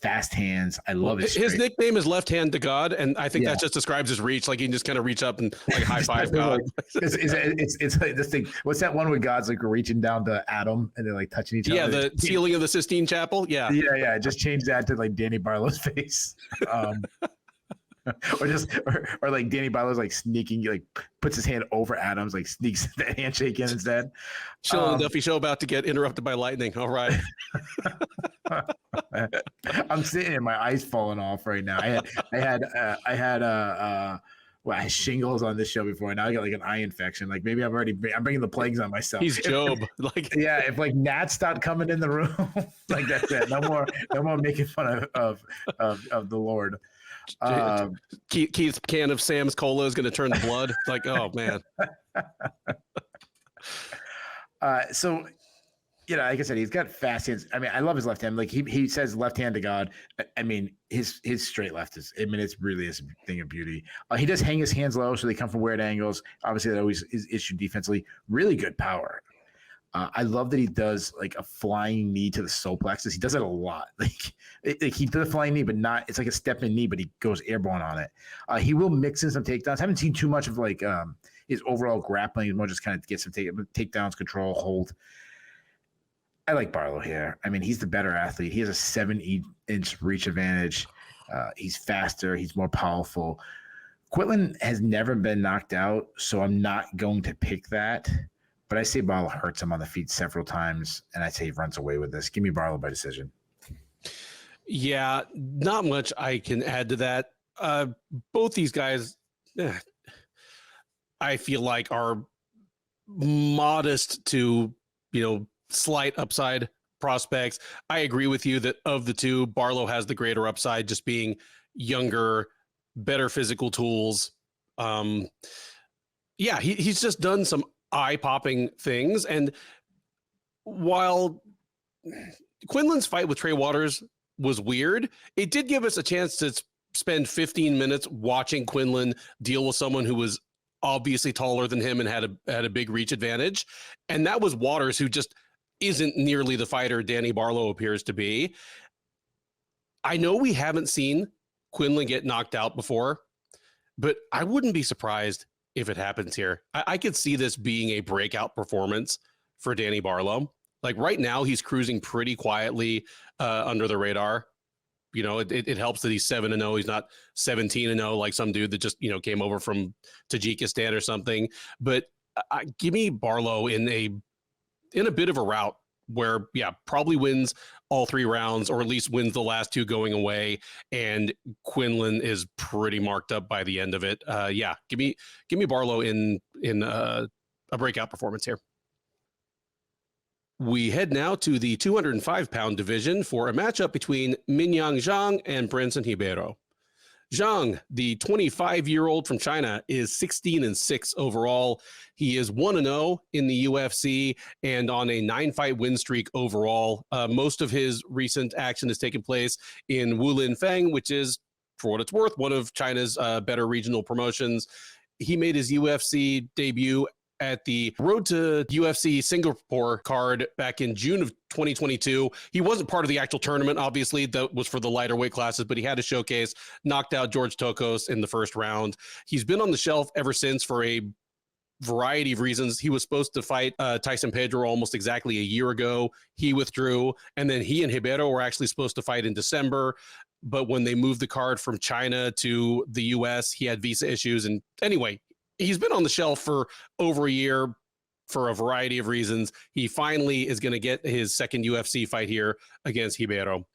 Fast hands. I love his nickname is Left Hand to God, and I think that just describes his reach. Like he can just kind of reach up and like high five God. It's like this thing. What's that one where God's like reaching down to Adam and they're like touching each other? Yeah, the ceiling of the Sistine Chapel. Yeah. Just change that to like Danny Barlow's face. Or like Danny Barlow's like sneaking, like puts his hand over Adam's, like sneaks that handshake in instead. Shillan and Duffy show about to get interrupted by lightning. All right. I'm sitting here, my eyes falling off right now. I had shingles on this show before, and now I got like an eye infection. Like maybe I'm bringing the plagues on myself. He's Job. If like gnats start coming in the room, like that's it. No more making fun of the Lord. Keith's can of Sam's Cola is going to turn to blood. Like, oh man. So like I said, he's got fast hands. I mean, I love his left hand. Like he says left hand to God. I mean, his straight left is, I mean, it's really is a thing of beauty. He does hang his hands low, so they come from weird angles. Obviously, that always is issue defensively. Really good power. I love that he does like a flying knee to the solar plexus. He does it a lot. Like he does a flying knee, but not, it's like a stepping knee, but he goes airborne on it. He will mix in some takedowns. I haven't seen too much of like his overall grappling. He's more just kind of get some takedowns, control, hold. I like Barlow here. I mean, he's the better athlete. He has a 7-inch reach advantage. He's faster. He's more powerful. Quinlan has never been knocked out, so I'm not going to pick that. But I say Barlow hurts him on the feet several times, and I say he runs away with this. Give me Barlow by decision. Yeah, not much I can add to that. Both these guys, I feel like are modest to, slight upside prospects. I agree with you that of the two, Barlow has the greater upside, just being younger, better physical tools. He's just done some eye-popping things. And while Quinlan's fight with Trey Waters was weird, it did give us a chance to spend 15 minutes watching Quinlan deal with someone who was obviously taller than him and had a big reach advantage. And that was Waters, who just isn't nearly the fighter Danny Barlow appears to be. I know we haven't seen Quinlan get knocked out before, but I wouldn't be surprised if it happens here. I could see this being a breakout performance for Danny Barlow. Like right now, he's cruising pretty quietly under the radar. It helps that he's 7-0. He's not 17-0 like some dude that just, came over from Tajikistan or something. But give me Barlow in a bit of a rout where, probably wins all 3 rounds, or at least wins the last 2 going away. And Quinlan is pretty marked up by the end of it. Give me Barlow in a breakout performance here. We head now to the 205-pound division for a matchup between Minyang Zhang and Brendson Ribeiro. Zhang, the 25-year-old from China, is 16-6 overall. He is 1-0 in the UFC and on a 9-fight win streak overall. Most of his recent action has taken place in Wulin Feng, which is, for what it's worth, one of China's better regional promotions. He made his UFC debut at the Road to UFC Singapore card back in June of 2022. He wasn't part of the actual tournament, obviously. That was for the lighter weight classes, but he had a showcase, knocked out George Tokos in the first round. He's been on the shelf ever since for a variety of reasons. He was supposed to fight Tyson Pedro almost exactly a year ago. He withdrew, and then he and Ribeiro were actually supposed to fight in December. But when they moved the card from China to the US, he had visa issues. And anyway, he's been on the shelf for over a year for a variety of reasons. He finally is going to get his second UFC fight here against Ribeiro.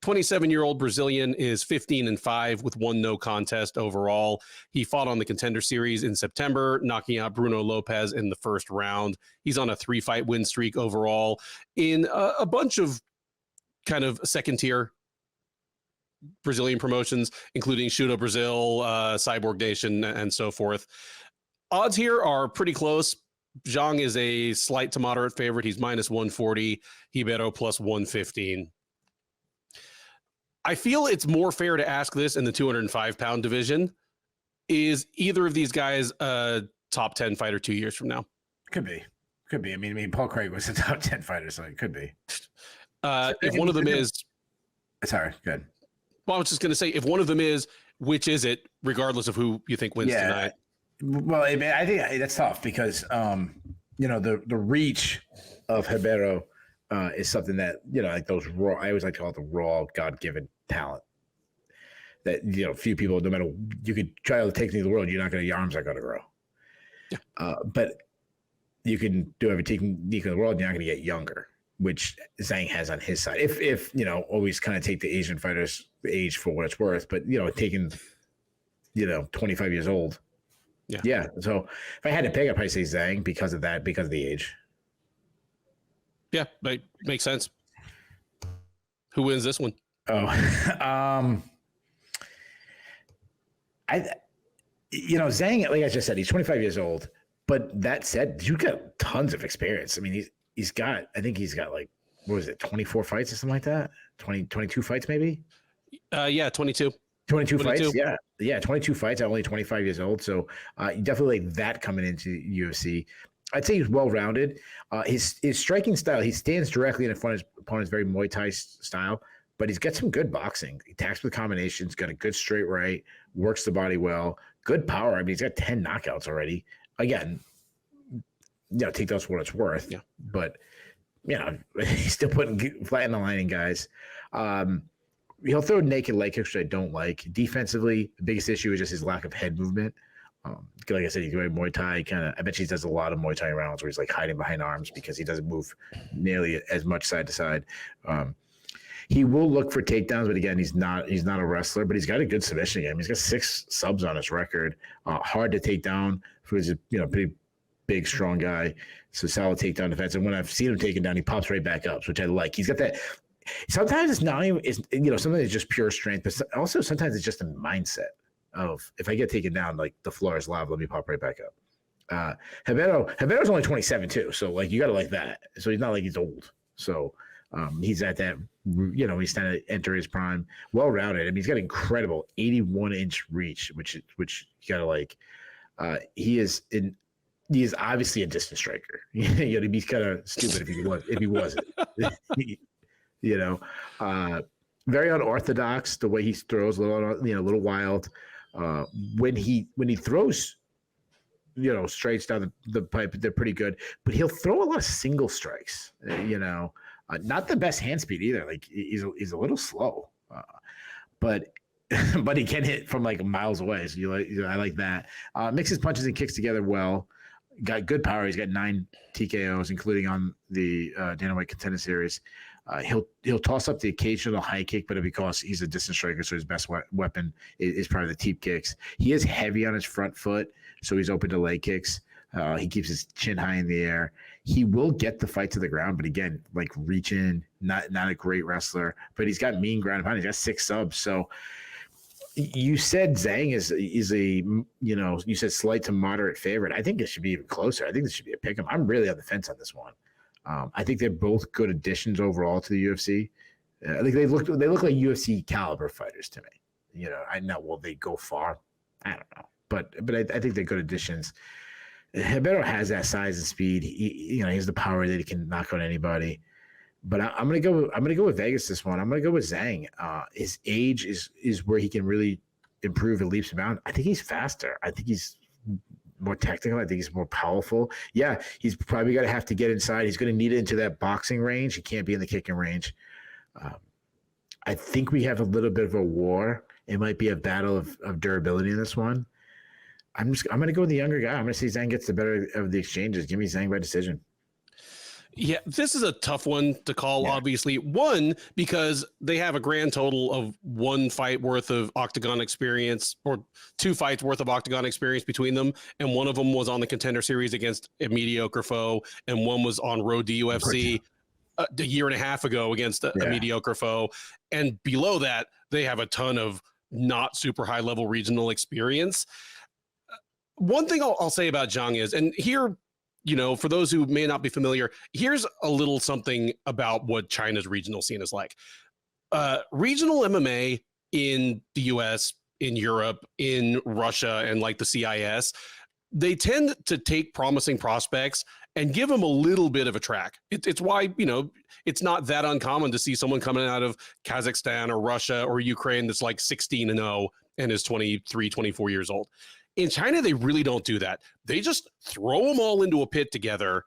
27-year-old Brazilian is 15-5 with 1 no contest overall. He fought on the Contender Series in September, knocking out Bruno Lopez in the first round. He's on a 3-fight win streak overall in a bunch of kind of second-tier Brazilian promotions, including Shooto Brazil, Cyborg Nation, and so forth. Odds here are pretty close. Zhang is a slight to moderate favorite. He's -140. Ribeiro +115. I feel it's more fair to ask this in the 205-pound division. Is either of these guys a top 10 fighter 2 years from now? Could be. I mean, Paul Craig was a top 10 fighter, so it could be. If one of them is... Sorry, good. Well, I was just going to say, if one of them is, which is it, regardless of who you think wins tonight? Well, I mean, I think that's tough because, the reach of Ribeiro is something that, like those raw, I always like to call it the raw God-given talent that, few people, no matter, you could try all the technique in the world, your arms aren't going to grow. Yeah. But you can do every technique in the world, you're not going to get younger, which Zhang has on his side. If always kind of take the Asian fighters' age for what it's worth, but, taking, 25 years old. Yeah. So if I had to pick, I'd probably say Zhang because of that, because of the age. Yeah, that makes sense. Who wins this one? Zhang, like I just said, he's 25 years old. But that said, you got tons of experience. I mean, I think he's got like, what was it, 24 fights or something like that? 22 fights maybe? Yeah, 22. 22 fights? Yeah. Yeah, 22 fights at only 25 years old. So definitely like that coming into UFC. I'd say he's well-rounded. His striking style, he stands directly in front of his opponent's very Muay Thai style, but he's got some good boxing. He attacks with combinations, got a good straight right, works the body well, good power. I mean, he's got 10 knockouts already. Again, take those for what it's worth. Yeah. But, he's still putting flat in the lining guys. He'll throw naked leg kicks, which I don't like. Defensively, the biggest issue is just his lack of head movement. Like I said, he's doing Muay Thai. I bet he does a lot of Muay Thai rounds where he's like hiding behind arms because he doesn't move nearly as much side to side. He will look for takedowns, but again, he's not a wrestler. But he's got a good submission game. He's got 6 subs on his record. Hard to take down for his pretty big, strong guy. So solid takedown defense. And when I've seen him taken down, he pops right back up, which I like. He's got that. Sometimes it's not even, sometimes it's just pure strength, but also sometimes it's just a mindset of, if I get taken down, like the floor is lava, let me pop right back up. Ribeiro's only 27 too, so like you got to like that. So he's not like he's old. So he's at that, he's starting to enter his prime. Well-rounded. I mean, he's got incredible 81-inch reach, which you got to like. He is obviously a distance striker. He'd be kind of stupid if he wasn't. Very unorthodox the way he throws, a little wild. When he throws, strikes down the pipe, they're pretty good. But he'll throw a lot of single strikes. Not the best hand speed either. Like he's a little slow, but he can hit from like miles away. So I like that. Mixes punches and kicks together well. Got good power. He's got 9 TKOs, including on the Dana White Contender Series. He'll toss up the occasional high kick, but because he's a distance striker, so his best weapon is probably the teep kicks. He is heavy on his front foot, so he's open to leg kicks. He keeps his chin high in the air. He will get the fight to the ground, but again, like reaching, not a great wrestler, but he's got mean ground and pound. He's got 6 subs. So you said Zhang is a, you said slight to moderate favorite. I think it should be even closer. I think this should be a pick 'em. I'm really on the fence on this one. I think they're both good additions overall to the UFC. I think they look like UFC caliber fighters to me. I know, will they go far? I don't know, but I think they're good additions. Ribeiro has that size and speed. He has the power that he can knock out anybody. But I'm gonna go with Vegas this one. I'm gonna go with Zhang. His age is where he can really improve in leaps and bounds. I think he's faster. I think he's more technical. I think he's more powerful. Yeah, he's probably going to have to get inside. He's going to need it into that boxing range. He can't be in the kicking range. I think we have a little bit of a war. It might be a battle of durability in this one. I'm going to go with the younger guy. I'm going to say Zhang gets the better of the exchanges. Give me Zhang by decision. Yeah, this is a tough one to call, obviously. One, because they have a grand total of 1 fight worth of octagon experience, or 2 fights worth of octagon experience between them. And one of them was on the Contender Series against a mediocre foe, and one was on road to UFC a year and a half ago against a mediocre foe. And below that, they have a ton of not super high level regional experience. One thing I'll say about Zhang is, and here, for those who may not be familiar, here's a little something about what China's regional scene is like. Regional MMA in the US, in Europe, in Russia, and like the CIS, they tend to take promising prospects and give them a little bit of a track. It's why, it's not that uncommon to see someone coming out of Kazakhstan or Russia or Ukraine that's like 16-0 and is 23, 24 years old. In China, they really don't do that. They just throw them all into a pit together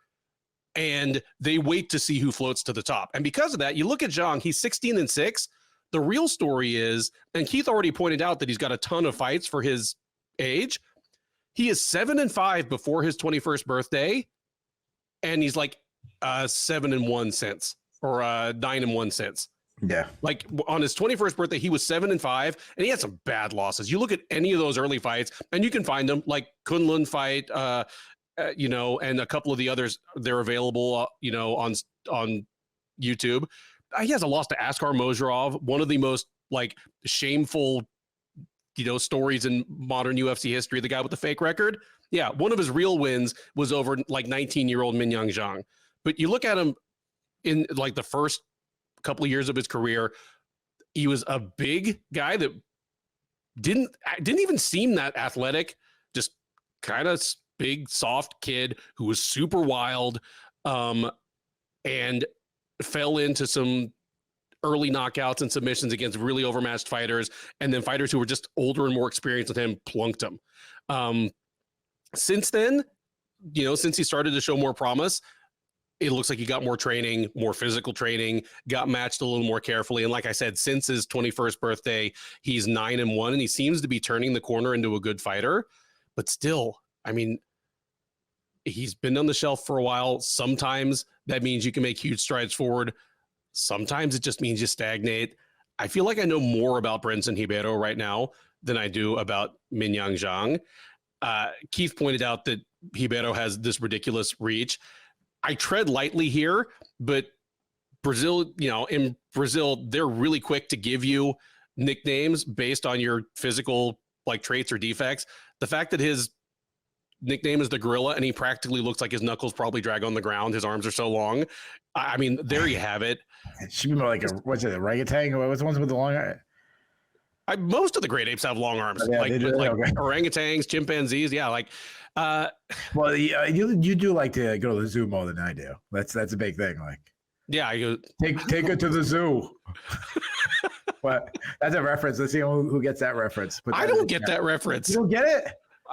and they wait to see who floats to the top. And because of that, you look at Zhang, he's 16-6. The real story is, and Keith already pointed out that he's got a ton of fights for his age. He is 7-5 before his 21st birthday. And he's like 7-1 since, or 9-1 since. Yeah. Like on his 21st birthday, he was 7-5, and he had some bad losses. You look at any of those early fights, and you can find them, like Quinlan fight, and a couple of the others. They're available, on YouTube. He has a loss to Askar Mozharov, one of the most like shameful, stories in modern UFC history. The guy with the fake record. Yeah, one of his real wins was over like 19-year-old Minyang Zhang. But you look at him in like the first couple of years of his career, he was a big guy that didn't even seem that athletic, just kind of big, soft kid who was super wild, and fell into some early knockouts and submissions against really overmatched fighters, and then fighters who were just older and more experienced with him plunked him. Since then, since he started to show more promise, it looks like he got more training, more physical training, got matched a little more carefully. And like I said, since his 21st birthday, he's 9-1, and he seems to be turning the corner into a good fighter. But still, I mean, he's been on the shelf for a while. Sometimes that means you can make huge strides forward. Sometimes it just means you stagnate. I feel like I know more about Brendson Ribeiro right now than I do about Minyang Zhang. Keith pointed out that Ribeiro has this ridiculous reach. I tread lightly here, but Brazil, in Brazil, they're really quick to give you nicknames based on your physical like traits or defects. The fact that his nickname is the gorilla and he practically looks like his knuckles probably drag on the ground. His arms are so long. I mean, there you have it. It should be more like what's it, a orangutan? What's the ones with the long arm? Most of the great apes have long arms, Yeah, like okay. orangutans, chimpanzees. Yeah, like. Well, you do like to go to the zoo more than I do. That's a big thing. Like, yeah, I go take it to the zoo. But that's a reference. Let's see who gets that reference. I don't get that reference. You don't get it?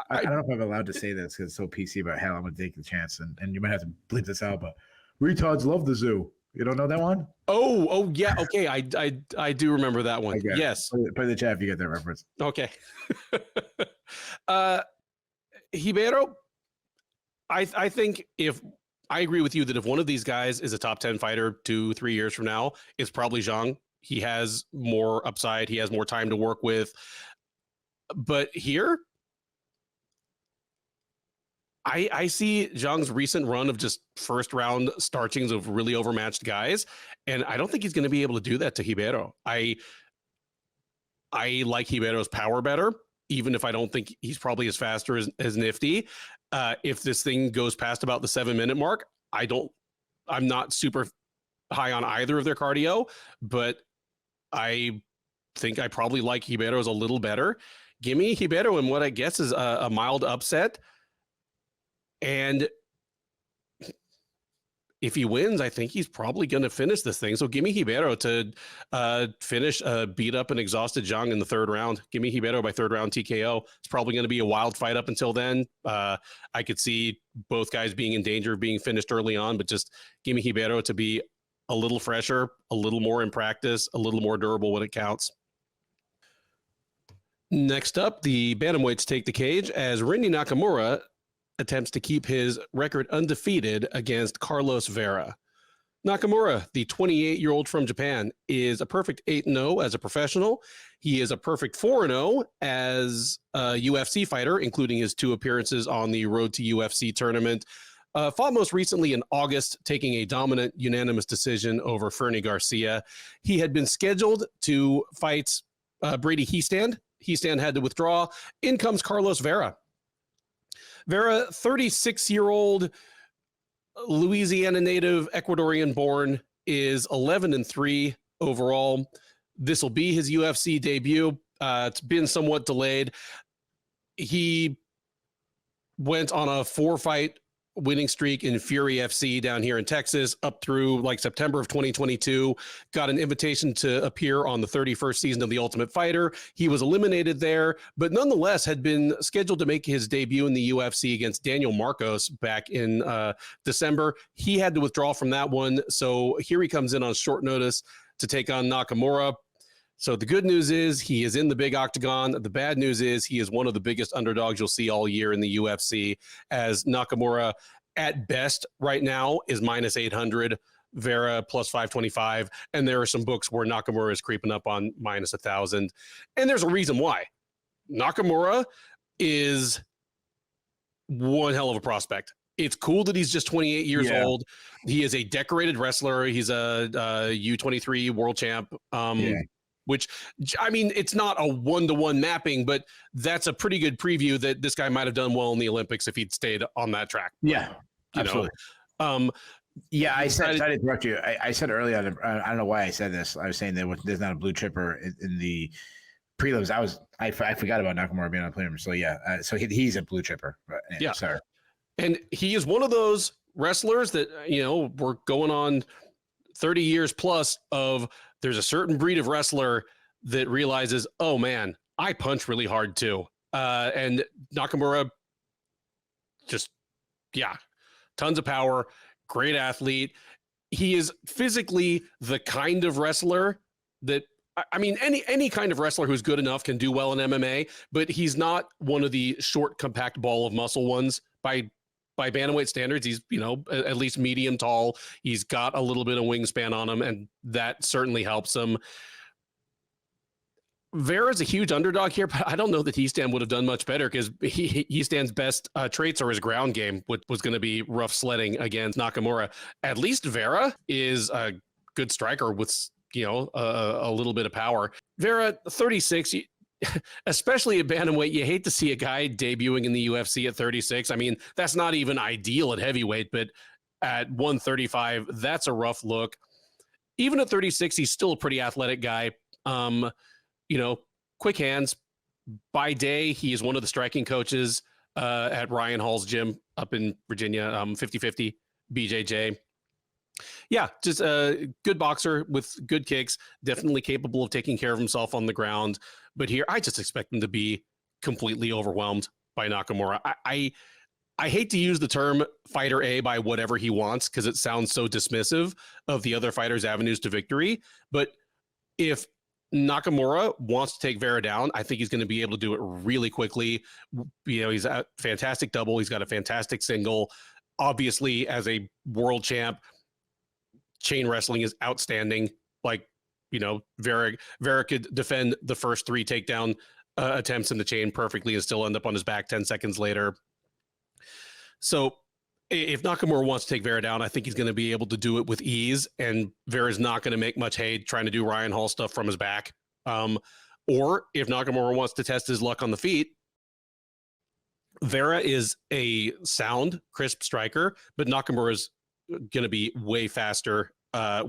I don't know if I'm allowed to say this because it's so PC, but hell, I'm gonna take the chance, and you might have to bleep this out. But retards love the zoo. You don't know that one? Oh yeah. Okay, I do remember that one. Okay. Yes. Put in the chat if you get that reference. Okay. Ribeiro, I think I agree with you that if one of these guys is a top 10 fighter 2-3 years from now, it's probably Zhang. He has more upside. He has more time to work with. But here, I see Zhang's recent run of just first round starchings of really overmatched guys, and I don't think he's going to be able to do that to Ribeiro. I like Ribeiro's power better, even if I don't think he's probably as fast or as nifty. If this thing goes past about the 7-minute mark, I'm not super high on either of their cardio, but I think I probably like Ribeiro's a little better. Give me Ribeiro in what I guess is a mild upset. And if he wins, I think he's probably going to finish this thing. So give me Ribeiro to finish beat up and exhausted Zhang in the third round. Give me Ribeiro by third round TKO. It's probably going to be a wild fight up until then. I could see both guys being in danger of being finished early on, but just give me Ribeiro to be a little fresher, a little more in practice, a little more durable when it counts. Next up, the bantamweights take the cage as Rinya Nakamura attempts to keep his record undefeated against Carlos Vera. Nakamura, the 28-year-old from Japan, is a perfect 8-0 as a professional. He is a perfect 4-0 as a UFC fighter, including his 2 appearances on the Road to UFC tournament. Fought most recently in August, taking a dominant unanimous decision over Fernie Garcia. He had been scheduled to fight Brady Hiestand. Hiestand had to withdraw. In comes Carlos Vera. Vera, 36-year-old Louisiana native, Ecuadorian born, is 11-3 overall. This will be his UFC debut. It's been somewhat delayed. He went on a 4-fight winning streak in Fury FC down here in Texas up through like September of 2022, got an invitation to appear on the 31st season of The Ultimate Fighter. He was eliminated there, but nonetheless had been scheduled to make his debut in the UFC against Daniel Marcos back in December. He had to withdraw from that one. So here he comes in on short notice to take on Nakamura. So the good news is he is in the big octagon. The bad news is he is one of the biggest underdogs you'll see all year in the UFC, as Nakamura at best right now is -800, Vera plus 525. And there are some books where Nakamura is creeping up on -1,000. And there's a reason why. Nakamura is one hell of a prospect. It's cool that he's just 28 years old. He is a decorated wrestler. He's a U23 world champ. Which, I mean, it's not a one-to-one mapping, but that's a pretty good preview that this guy might have done well in the Olympics if he'd stayed on that track. Yeah, absolutely. Yeah, I decided- said, sorry to interrupt you. I said earlier, I don't know why I said this. I was saying there's not a blue chipper in the prelims. I forgot about Nakamura being on the prelim. So yeah, so he's a blue chipper. But, Yeah. sorry. And he is one of those wrestlers that, we're going on 30 years plus of there's a certain breed of wrestler that realizes, oh man, I punch really hard too. And Nakamura just, tons of power, great athlete. He is physically the kind of wrestler that, I mean, any kind of wrestler who's good enough can do well in MMA, but he's not one of the short, compact ball of muscle ones by bantamweight standards. He's, at least medium tall. He's got a little bit of wingspan on him, and that certainly helps him. Vera's a huge underdog here, but I don't know that Eastham would have done much better because Eastham's best traits are his ground game, which was going to be rough sledding against Nakamura. At least Vera is a good striker with, a little bit of power. Vera, 36, especially at bantamweight, you hate to see a guy debuting in the UFC at 36. I mean, that's not even ideal at heavyweight, but at 135, that's a rough look. Even at 36, he's still a pretty athletic guy. Quick hands. By day, he is one of the striking coaches at Ryan Hall's gym up in Virginia, 50-50 BJJ. Yeah, just a good boxer with good kicks, definitely capable of taking care of himself on the ground. But here, I just expect him to be completely overwhelmed by Nakamura. I hate to use the term fighter A by whatever he wants because it sounds so dismissive of the other fighters' avenues to victory. But if Nakamura wants to take Vera down, I think he's going to be able to do it really quickly. He's a fantastic double. He's got a fantastic single. Obviously, as a world champ, chain wrestling is outstanding. Vera could defend the first 3 takedown attempts in the chain perfectly and still end up on his back 10 seconds later. So if Nakamura wants to take Vera down, I think he's going to be able to do it with ease, and Vera's not going to make much hay trying to do Ryan Hall stuff from his back. Or if Nakamura wants to test his luck on the feet, Vera is a sound, crisp striker, but Nakamura is going to be way faster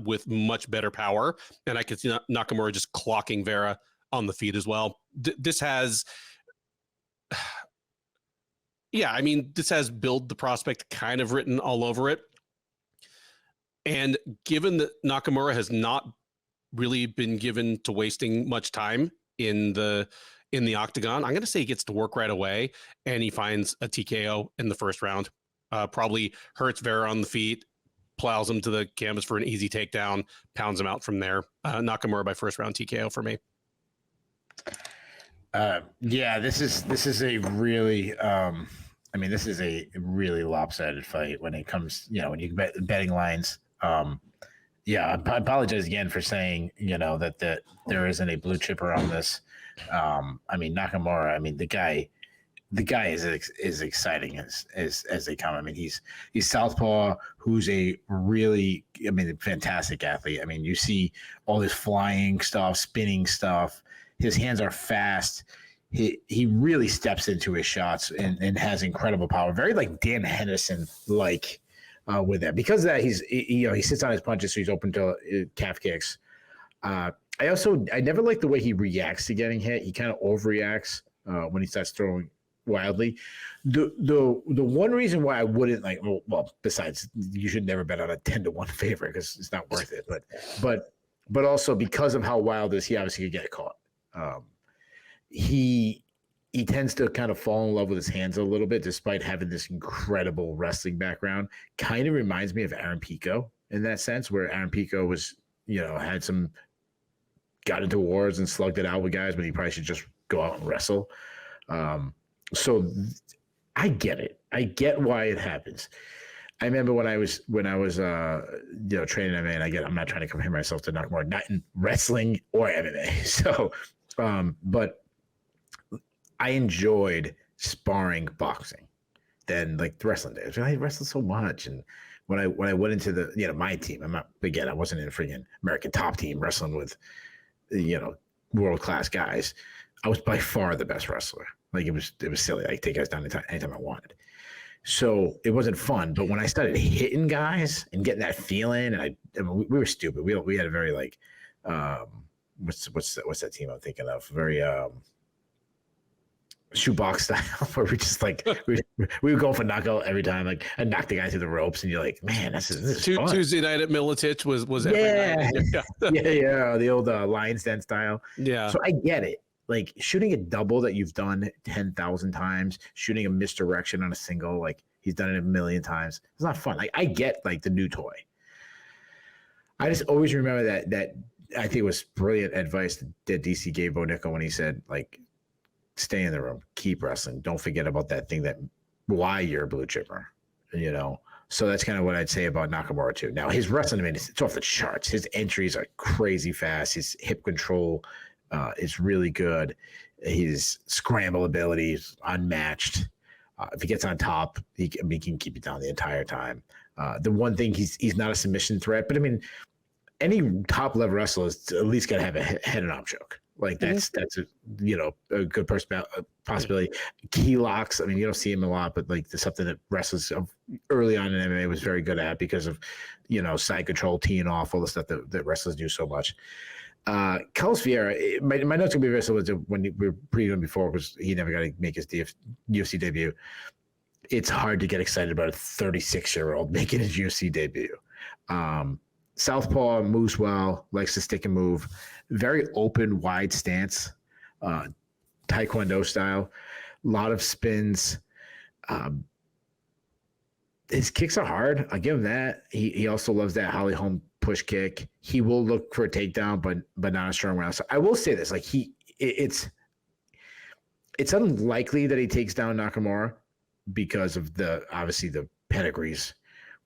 with much better power. And I could see Nakamura just clocking Vera on the feet as well. This has... this has build the prospect kind of written all over it. And given that Nakamura has not really been given to wasting much time in the octagon, I'm going to say he gets to work right away and he finds a TKO in the first round. Probably hurts Vera on the feet, plows him to the canvas for an easy takedown, pounds him out from there. Nakamura by first round TKO for me. This is a really this is a really lopsided fight when it comes, when you betting lines. I apologize again for saying, that there isn't a blue chipper on this. Nakamura, the guy is exciting as they come. He's southpaw, who's a really, fantastic athlete. You see all this flying stuff, spinning stuff. His hands are fast. He really steps into his shots and has incredible power. Very like Dan Henderson with that. Because of that, he sits on his punches, so he's open to calf kicks. I never like the way he reacts to getting hit. He kind of overreacts when he starts throwing wildly. The one reason why I wouldn't besides you should never bet on a 10-1 favorite because it's not worth it. But also because of how wild is he obviously could get caught. He tends to kind of fall in love with his hands a little bit, despite having this incredible wrestling background. Kind of reminds me of Aaron Pico in that sense, where Aaron Pico was, got into wars and slugged it out with guys when he probably should just go out and wrestle. So I get it. I get why it happens. I remember when I was training MMA, and I'm not trying to compare myself to Nakamura, not in wrestling or MMA. So, but I enjoyed sparring boxing than the wrestling days. I wrestled so much, and when I went into the my team, I wasn't in a freaking American Top Team wrestling with world class guys. I was by far the best wrestler. It was silly. I could take guys down anytime I wanted. So it wasn't fun. But when I started hitting guys and getting that feeling, and I mean, we were stupid. We had a very like, what's that team I'm thinking of? Very shoebox style, where we just like we would go for knockout every time, like, and knock the guy through the ropes, and you're like, man, this is fun. Tuesday night at Militich was yeah, the old Lions Den style. Yeah. So I get it. Like shooting a double that you've done 10,000 times, shooting a misdirection on a single, like he's done it a million times. It's not fun. Like I get like the new toy. I just always remember that I think it was brilliant advice that DC gave Bo Nickal when he said, like, stay in the room, keep wrestling. Don't forget about that thing why you're a blue chipper, you know? So that's kind of what I'd say about Nakamura too. Now his wrestling, I mean, it's off the charts. His entries are crazy fast. His hip control is really good. His scramble ability is unmatched. If he gets on top, he can keep you down the entire time. The one thing, he's not a submission threat, but I mean, any top level wrestler is at least got to have a head and arm choke. Like that's a good possibility. Key locks. I mean, you don't see him a lot, but like there's something that wrestlers early on in MMA was very good at because of side control, teeing off, all the stuff that wrestlers do so much. Carlos Vieira, my notes gonna be very similar to when we were previewing before because he never got to make his UFC debut. It's hard to get excited about a 36-year-old making his UFC debut. Southpaw moves well, likes to stick and move. Very open, wide stance, Taekwondo style. A lot of spins. His kicks are hard. I give him that. He also loves that Holly Holm push kick. He will look for a takedown, but not a strong round. So I will say this: like it's unlikely that he takes down Nakamura because of obviously the pedigrees.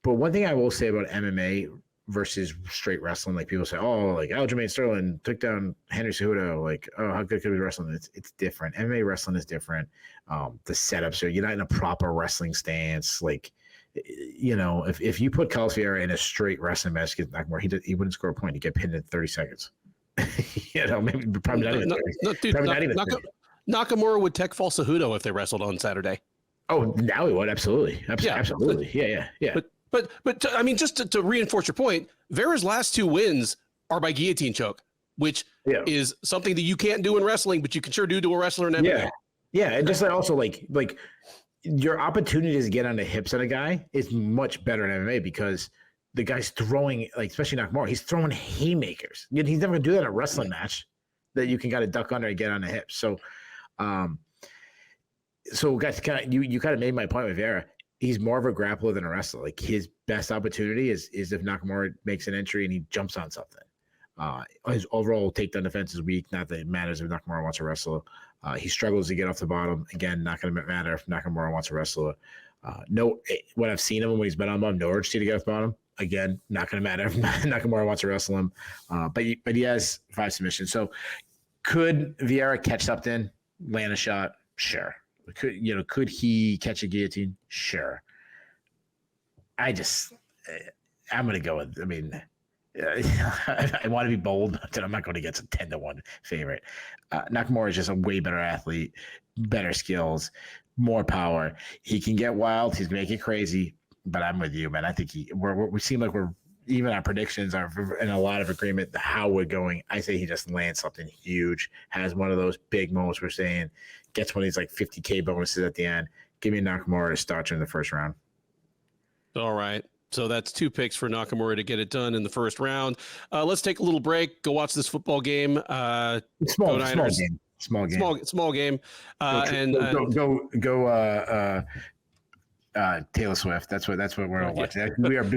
But one thing I will say about MMA versus straight wrestling, like people say, oh, like Aljamain Sterling took down Henry Cejudo, like, oh, how good could be wrestling? It's different. MMA wrestling is different. The setups are, you're not in a proper wrestling stance. Like, if you put Carlos Vieira in a straight wrestling match against Nakamura, he wouldn't score a point. He'd get pinned in 30 seconds. Maybe probably not even 30. Not even 30. Nakamura would tech fall Cejudo if they wrestled on Saturday. Oh, now he would. Absolutely. Absolutely. Yeah. But I mean, just to reinforce your point, Vera's last 2 wins are by guillotine choke, which is something that you can't do in wrestling, but you can sure do to a wrestler in MMA. Yeah, and just also like your opportunity to get on the hips on a guy is much better in MMA because the guy's throwing, like especially Nakamura, he's throwing haymakers. He's never gonna do that in a wrestling match that you can kind of duck under and get on the hips. So, guys, you kind of made my point with Vera. He's more of a grappler than a wrestler. Like his best opportunity is if Nakamura makes an entry and he jumps on something. His overall takedown defense is weak. Not that it matters if Nakamura wants to wrestle. He struggles to get off the bottom. Again, not going to matter if Nakamura wants to wrestle. When I've seen him when he's been on bottom, no urgency to get off the bottom. Again, not going to matter if Nakamura wants to wrestle him. But he has 5 submissions. So could Vieira catch something, land a shot? Sure. Could he catch a guillotine? Sure. I'm going to go with, I mean, I want to be bold, but I'm not going to get some 10-1 favorite. Nakamura is just a way better athlete, better skills, more power. He can get wild. He's going to make it crazy, but I'm with you, man. I think we seem like even our predictions are in a lot of agreement how we're going. I say he just lands something huge, has one of those big moments we're saying, gets one of these like 50K bonuses at the end. Give me Nakamura to start you in the first round. All right. So that's 2 picks for Nakamura to get it done in the first round. Let's take a little break. Go watch this football game. Small game. Small game. Go Taylor Swift. That's what we're all watching. We don't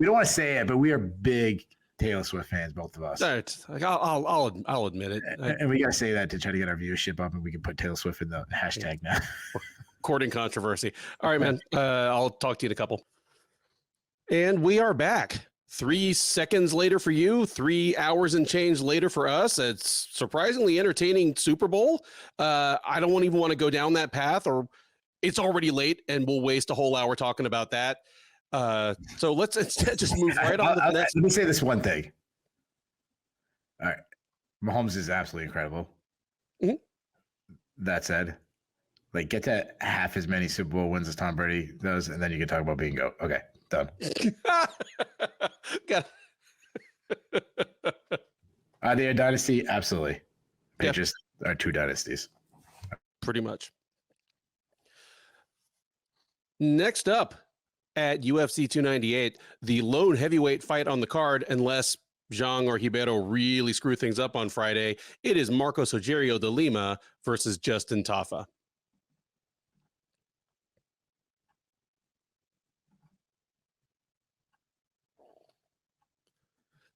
want to say it, but we are big Taylor Swift fans, both of us. I'll admit it. And we gotta say that to try to get our viewership up, and we can put Taylor Swift in the hashtag now. Courting controversy. All right, man. I'll talk to you in a couple. And we are back. 3 seconds later for you, 3 hours and change later for us. It's surprisingly entertaining Super Bowl. I don't even want to go down that path, or it's already late and we'll waste a whole hour talking about that. So let's instead just move right on to the next. Let me say this one thing. All right. Mahomes is absolutely incredible. Mm-hmm. That said, Like, get to half as many Super Bowl wins as Tom Brady does, and then you can talk about being GOAT. Okay, done. Got Are they a dynasty? Absolutely. Yeah. Patriots are two dynasties. Pretty much. Next up at UFC 298, the lone heavyweight fight on the card, unless Zhang or Ribeiro really screw things up on Friday, it is Marcos Rogerio de Lima versus Justin Tafa.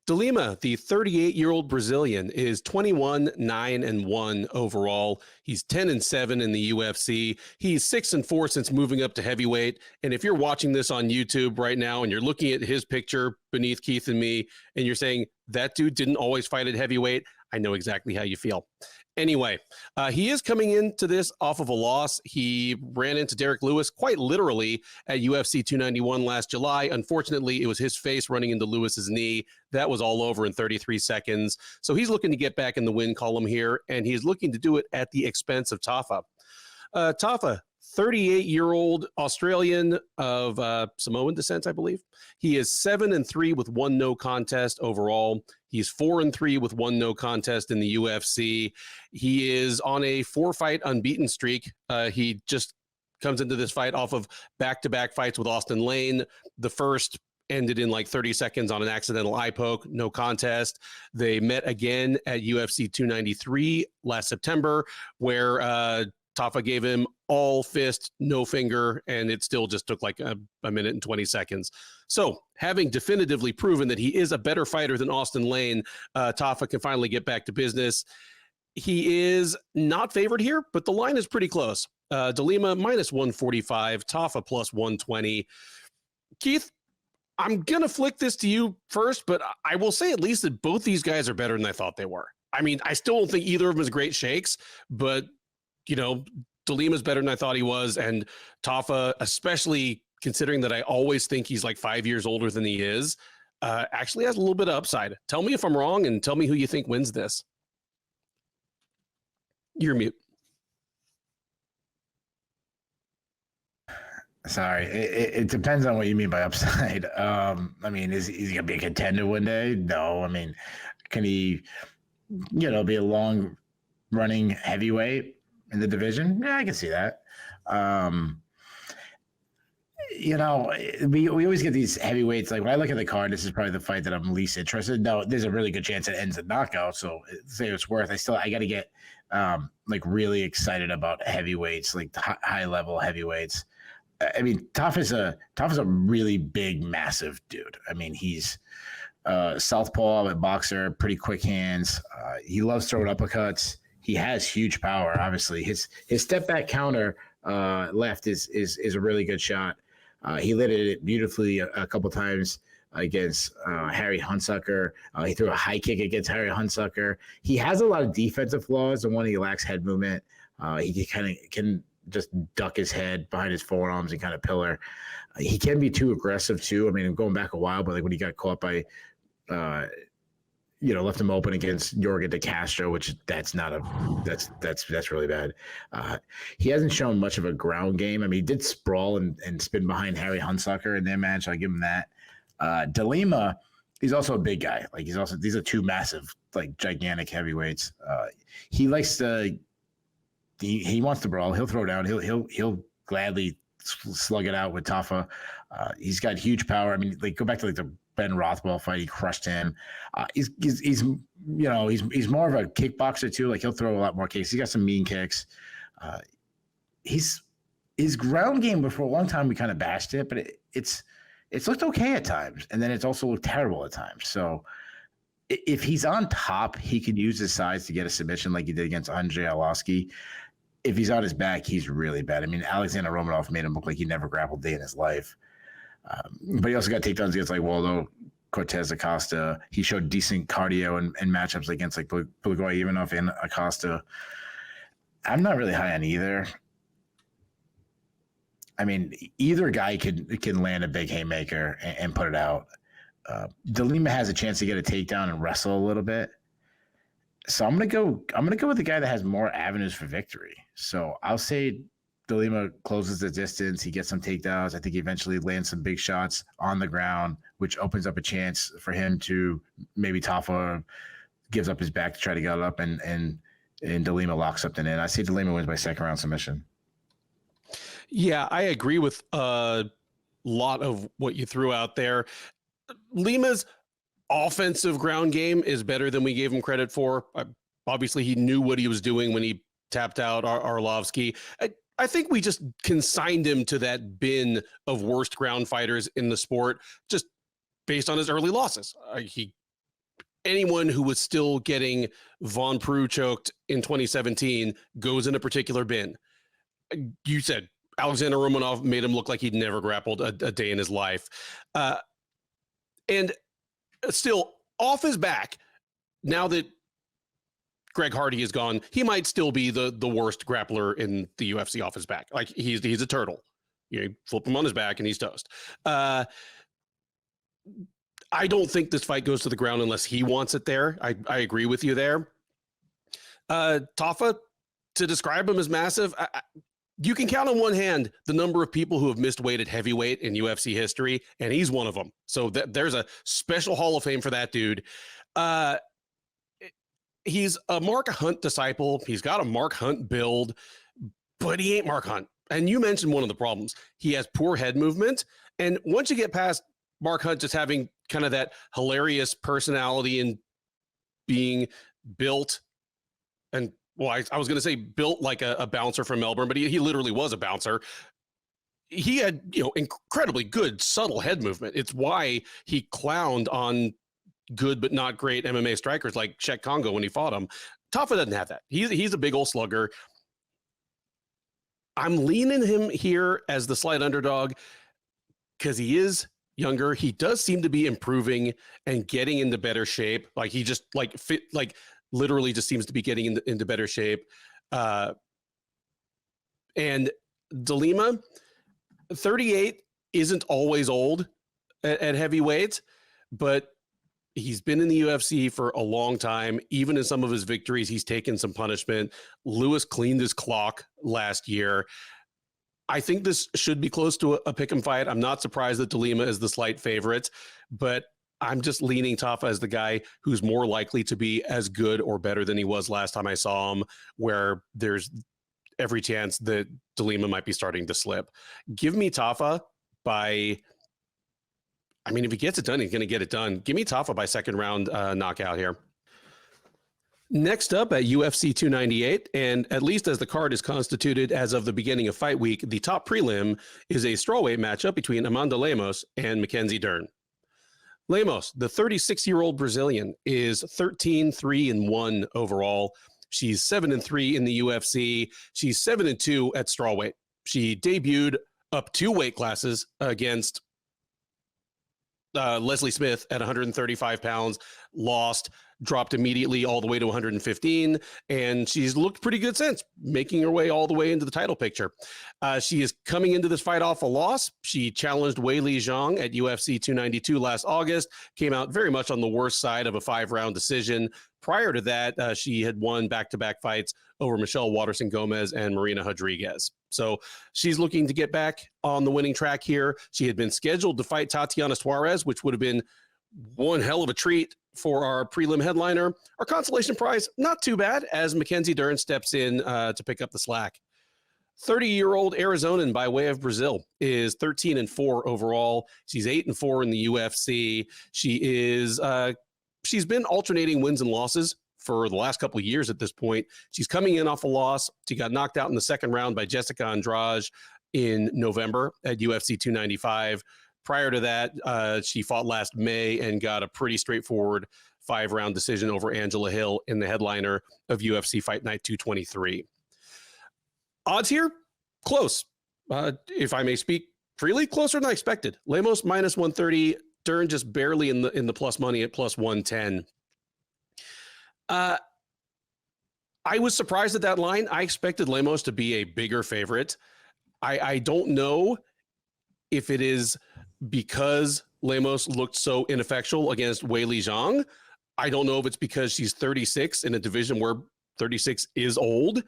De Lima, the 38-year-old Brazilian, is 21-9-1 overall. He's 10-7 in the UFC. He's 6-4 since moving up to heavyweight. And if you're watching this on YouTube right now and you're looking at his picture beneath Keith and me, and you're saying that dude didn't always fight at heavyweight, I know exactly how you feel. Anyway, he is coming into this off of a loss. He ran into Derek Lewis quite literally at UFC 291 last July. Unfortunately, it was his face running into Lewis's knee. That was all over in 33 seconds. So he's looking to get back in the win column here, and he's looking to do it at the expense of Tafa. Tafa, 38-year-old Australian of Samoan descent, I believe. He is 7-3 with 1 no contest overall. He's 4-3 with 1 no contest in the UFC. He is on a 4-fight unbeaten streak. He just comes into this fight off of back-to-back fights with Austin Lane. The first ended in like 30 seconds on an accidental eye poke, no contest. They met again at UFC 293 last September, where Tafa gave him all fist, no finger, and it still just took like a minute and 20 seconds. So having definitively proven that he is a better fighter than Austin Lane, Tafa can finally get back to business. He is not favored here, but the line is pretty close. De Lima minus 145, Tafa plus 120. Keith, I'm going to flick this to you first, but I will say at least that both these guys are better than I thought they were. I mean, I still don't think either of them is great shakes, but, you know, De Lima's better than I thought he was, and Tafa, especially considering that I always think he's like 5 years older than he is, actually has a little bit of upside. Tell me if I'm wrong, and tell me who you think wins this. You're mute. Sorry, it depends on what you mean by upside. I mean, is he gonna be a contender one day? No. I mean, can he, be a long running heavyweight in the division? Yeah, I can see that. We always get these heavyweights. Like when I look at the card, this is probably the fight that I'm least interested in. No, there's a really good chance it ends in knockout. So say it's worth. I got to get really excited about heavyweights, like the high level heavyweights. I mean, Tafa's a really big, massive dude. I mean, he's southpaw, a boxer, pretty quick hands. He loves throwing uppercuts. He has huge power. Obviously, his step back counter left is a really good shot. He lit it beautifully a couple times against Harry Hunsucker. He threw a high kick against Harry Hunsucker. He has a lot of defensive flaws. The one, he lacks head movement. He can just duck his head behind his forearms and kind of pillar. He can be too aggressive too. I mean, I'm going back a while, but like when he got caught by, left him open against Jorge De Castro, which that's really bad. He hasn't shown much of a ground game. I mean, he did sprawl and spin behind Harry Hunsucker in their match. I'll give him that. De Lima, he's also a big guy. Like these are two massive, like gigantic heavyweights. He likes to, he wants to brawl. He'll throw down. He'll gladly slug it out with Tafa. He's got huge power. I mean, like go back to like the Ben Rothwell fight. He crushed him. He's more of a kickboxer too. Like he'll throw a lot more kicks. He got some mean kicks. His ground game before a long time we kind of bashed it, but it's looked okay at times, and then it's also looked terrible at times. So if he's on top, he could use his size to get a submission like he did against Andrea Arlovski. If he's on his back, he's really bad. I mean, Alexander Romanov made him look like he never grappled a day in his life. But he also got takedowns against like Waldo Cortez Acosta. He showed decent cardio and matchups against like Blagoy Ivanov and Acosta. I'm not really high on either. I mean, either guy can land a big haymaker and put it out. De Lima has a chance to get a takedown and wrestle a little bit. So I'm gonna go with the guy that has more avenues for victory. So I'll say Lima closes the distance. He gets some takedowns. I think he eventually lands some big shots on the ground, which opens up a chance for him to maybe Tafa gives up his back to try to get up, and De Lima locks something in. I see De Lima wins by second round submission. Yeah, I agree with a lot of what you threw out there. Lima's offensive ground game is better than we gave him credit for. Obviously, he knew what he was doing when he tapped out Arlovsky. I think we just consigned him to that bin of worst ground fighters in the sport, just based on his early losses. Anyone who was still getting Von Preux choked in 2017 goes in a particular bin. You said Alexander Romanov made him look like he'd never grappled a day in his life. And still, off his back, now that Greg Hardy is gone, he might still be the worst grappler in the UFC off his back. Like, he's a turtle. You flip him on his back and he's toast. I don't think this fight goes to the ground unless he wants it there. I agree with you there. Tafa, to describe him as massive, you can count on one hand the number of people who have missed weight at heavyweight in UFC history, and he's one of them. So there's a special Hall of Fame for that dude. He's a Mark Hunt disciple. He's got a Mark Hunt build, but he ain't Mark Hunt. And you mentioned one of the problems. He has poor head movement. And once you get past Mark Hunt just having kind of that hilarious personality and being built, and well, I was going to say built like a bouncer from Melbourne, but he literally was a bouncer. He had, incredibly good, subtle head movement. It's why he clowned on good but not great MMA strikers like Czech Congo when he fought him. Tafa doesn't have that. He's a big old slugger. I'm leaning him here as the slight underdog because he is younger. He does seem to be improving and getting into better shape. Like, he just literally just seems to be getting into better shape. And De Lima, 38 isn't always old at heavyweight, but he's been in the UFC for a long time. Even in some of his victories, he's taken some punishment. Lewis cleaned his clock last year. I think this should be close to a pick'em fight. I'm not surprised that De Lima is the slight favorite, but I'm just leaning Tafa as the guy who's more likely to be as good or better than he was last time I saw him, where there's every chance that De Lima might be starting to slip. Give me Tafa by... I mean, if he gets it done, he's going to get it done. Give me Tafa by second round knockout here. Next up at UFC 298, and at least as the card is constituted as of the beginning of fight week, the top prelim is a strawweight matchup between Amanda Lemos and Mackenzie Dern. Lemos, the 36-year-old Brazilian, is 13-3-1 overall. She's 7-3 in the UFC. She's 7-2 at strawweight. She debuted up 2 weight classes against Leslie Smith at 135 pounds, lost, dropped immediately all the way to 115, and she's looked pretty good since, making her way all the way into the title picture. She is coming into this fight off a loss. She challenged Weili Zhang at UFC 292 last August, came out very much on the worst side of a 5-round decision. Prior to that, she had won back-to-back fights over Michelle Waterson-Gomez and Marina Rodriguez. So she's looking to get back on the winning track here. She had been scheduled to fight Tatiana Suarez, which would have been one hell of a treat for our prelim headliner. Our consolation prize, not too bad, as Mackenzie Dern steps in to pick up the slack. 30-year-old Arizonan by way of Brazil is 13-4 overall. She's 8-4 in the UFC. She's been alternating wins and losses for the last couple of years at this point. She's coming in off a loss. She got knocked out in the second round by Jessica Andrade in November at UFC 295. Prior to that, she fought last May and got a pretty straightforward 5-round decision over Angela Hill in the headliner of UFC Fight Night 223. Odds here, close. If I may speak freely, closer than I expected. Lemos minus 130, Dern just barely in the plus money at plus 110. I was surprised at that line. I expected Lemos to be a bigger favorite. I don't know if it is because Lemos looked so ineffectual against Weili Zhang. I don't know if it's because she's 36 in a division where 36 is old.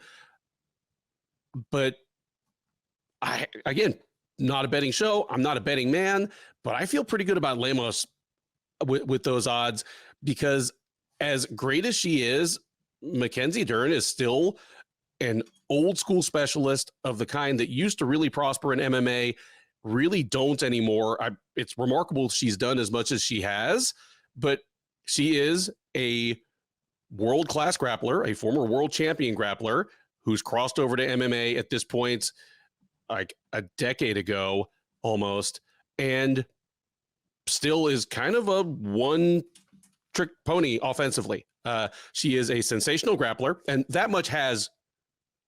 But Again, not a betting show. I'm not a betting man, but I feel pretty good about Lemos with those odds, because as great as she is, Mackenzie Dern is still an old school specialist of the kind that used to really prosper in MMA, really don't anymore. It's remarkable she's done as much as she has, but she is a world-class grappler, a former world champion grappler who's crossed over to MMA at this point, like a decade ago almost, and still is kind of a one-trick pony offensively. She is a sensational grappler, and that much has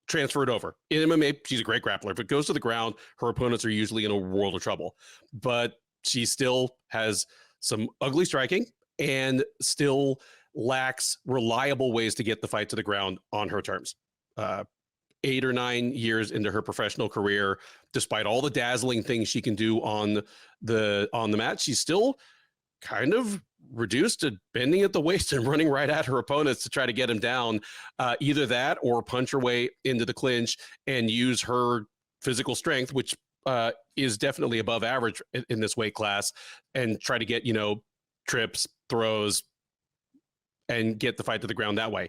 transferred over. In MMA, she's a great grappler. If it goes to the ground, her opponents are usually in a world of trouble. But she still has some ugly striking and still lacks reliable ways to get the fight to the ground on her terms. 8 or 9 years into her professional career, despite all the dazzling things she can do on the mat, she's still kind of reduced to bending at the waist and running right at her opponents to try to get him down. Either that or punch her way into the clinch and use her physical strength, which is definitely above average in this weight class, and try to get, trips, throws, and get the fight to the ground that way.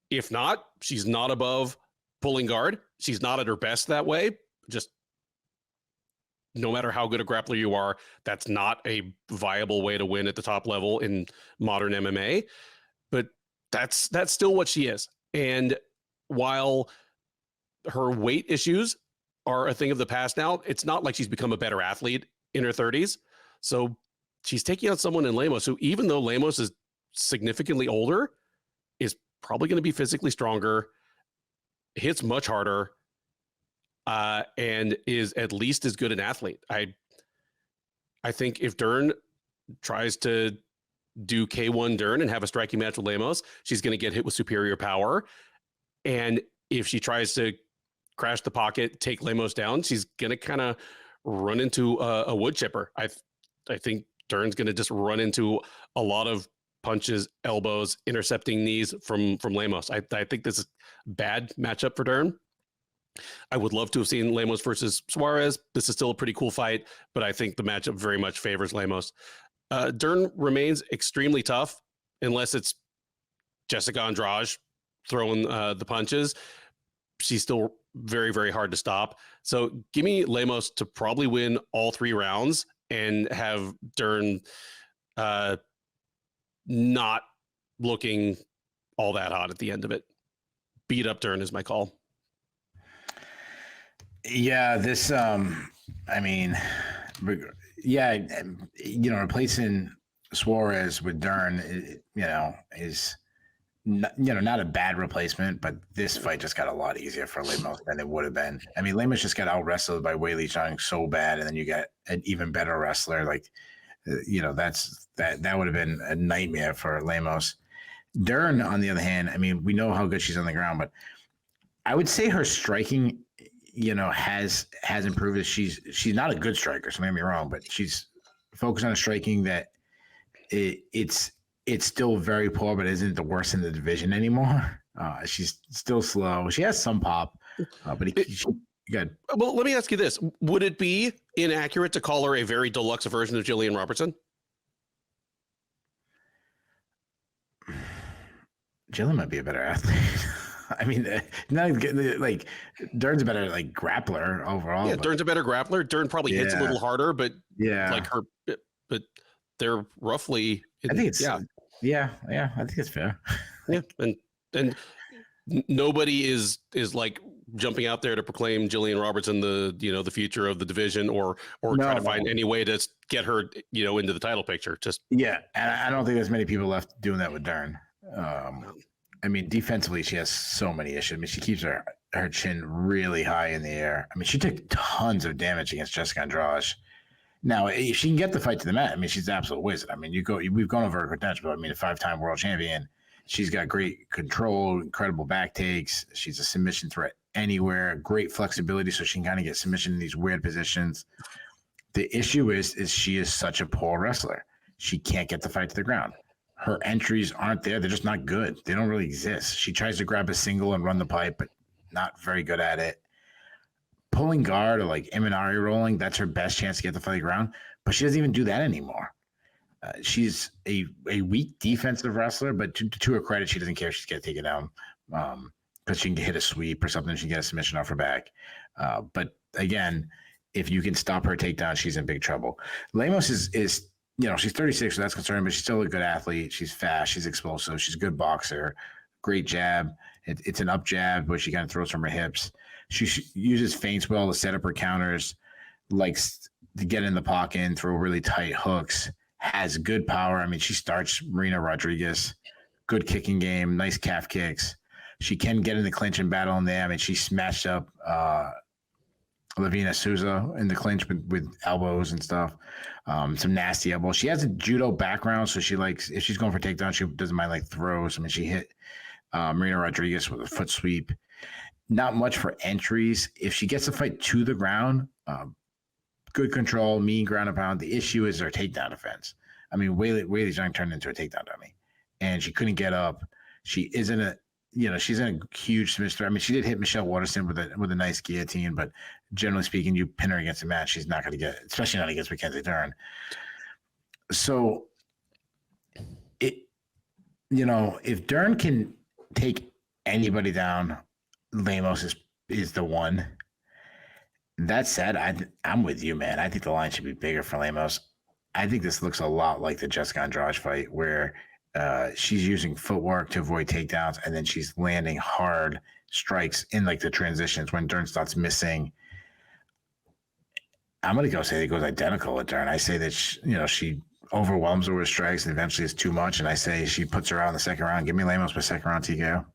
If not, she's not above pulling guard. She's not at her best that way. Just no matter how good a grappler you are, that's not a viable way to win at the top level in modern MMA. But that's still what she is. And while her weight issues are a thing of the past now, it's not like she's become a better athlete in her 30s. So she's taking on someone in Lemos who, even though Lemos is significantly older, is probably going to be physically stronger, hits much harder, and is at least as good an athlete. I think if Dern tries to do K1 Dern and have a striking match with Lemos, she's going to get hit with superior power. And if she tries to crash the pocket, take Lemos down, she's going to kind of run into a wood chipper. I think Dern's going to just run into a lot of punches, elbows, intercepting knees from Lemos. I think this is a bad matchup for Dern. I would love to have seen Lemos versus Suarez. This is still a pretty cool fight, but I think the matchup very much favors Lemos. Dern remains extremely tough unless it's Jessica Andrade throwing the punches. She's still very, very hard to stop. So give me Lemos to probably win all 3 rounds and have Dern not looking all that hot at the end of it. Beat up Dern is my call. Yeah, this, replacing Suarez with Dern, is not a bad replacement, but this fight just got a lot easier for Lemos than it would have been. I mean, Lemos just got out wrestled by Weili Zhang so bad, and then you got an even better wrestler. Like, that would have been a nightmare for Lemos. Dern, on the other hand, I mean, we know how good she's on the ground, but I would say her striking, has improved. She's not a good striker, so don't get me wrong, but she's focused on a striking that it's still very poor, but isn't the worst in the division anymore. She's still slow. She has some pop, but good. Well, let me ask you this. Would it be inaccurate to call her a very deluxe version of Jillian Robertson? Jillian might be a better athlete. I mean, not like Dern's a better grappler overall. Yeah, Dern's a better grappler. Dern probably hits a little harder, but but they're roughly. I think it's I think it's fair. Yeah, and nobody is like jumping out there to proclaim Jillian Robertson the future of the division or try to find any way to get her into the title picture. Just and I don't think there's many people left doing that with Dern. I mean, defensively, she has so many issues. I mean, she keeps her chin really high in the air. I mean, she took tons of damage against Jessica Andrade. Now, if she can get the fight to the mat, I mean, she's an absolute wizard. I mean, we've gone over her credentials, but I mean, a 5-time world champion. She's got great control, incredible back takes. She's a submission threat anywhere, great flexibility, so she can kind of get submission in these weird positions. The issue is she is such a poor wrestler. She can't get the fight to the ground. Her entries aren't there. They're just not good. They don't really exist. She tries to grab a single and run the pipe, but not very good at it. pulling guard or like Imanari rolling, that's her best chance to get the fight ground. But she doesn't even do that anymore. She's a weak defensive wrestler, but to her credit, she doesn't care if she's going to take it down because she can hit a sweep or something. She can get a submission off her back. But again, if you can stop her takedown, she's in big trouble. Lemos is she's 36, so that's concerning, but she's still a good athlete. She's fast. She's explosive. She's a good boxer. Great jab. It's an up jab, but she kind of throws from her hips. She uses feints well to set up her counters, likes to get in the pocket and throw really tight hooks, has good power. I mean, she starts Marina Rodriguez, good kicking game, nice calf kicks. She can get in the clinch and battle in there. I mean, she smashed up Lavina Souza in the clinch with elbows and stuff. Some nasty elbows. She has a judo background, so she likes, if she's going for takedown, she doesn't mind like throws. I mean, she hit Marina Rodriguez with a foot sweep. Not much for entries. If she gets the fight to the ground, good control, mean ground and pound. The issue is her takedown defense. I mean, Weili Zhang turned into a takedown dummy, and she couldn't get up. She isn't she's in a huge submission. I mean, she did hit Michelle Waterson with a nice guillotine, but generally speaking, you pin her against a match, she's not going to get it, especially not against Mackenzie Dern. So, if Dern can take anybody down, Lemos is the one. That said, I'm with you, man. I think the line should be bigger for Lemos. I think this looks a lot like the Jessica Andrade fight where she's using footwork to avoid takedowns, and then she's landing hard strikes in like the transitions when Dern starts missing. I'm going to go say it goes identical with Dern. I say that she overwhelms her with strikes and eventually it's too much, and I say she puts her out in the second round. Give me Lemos for second round TKO.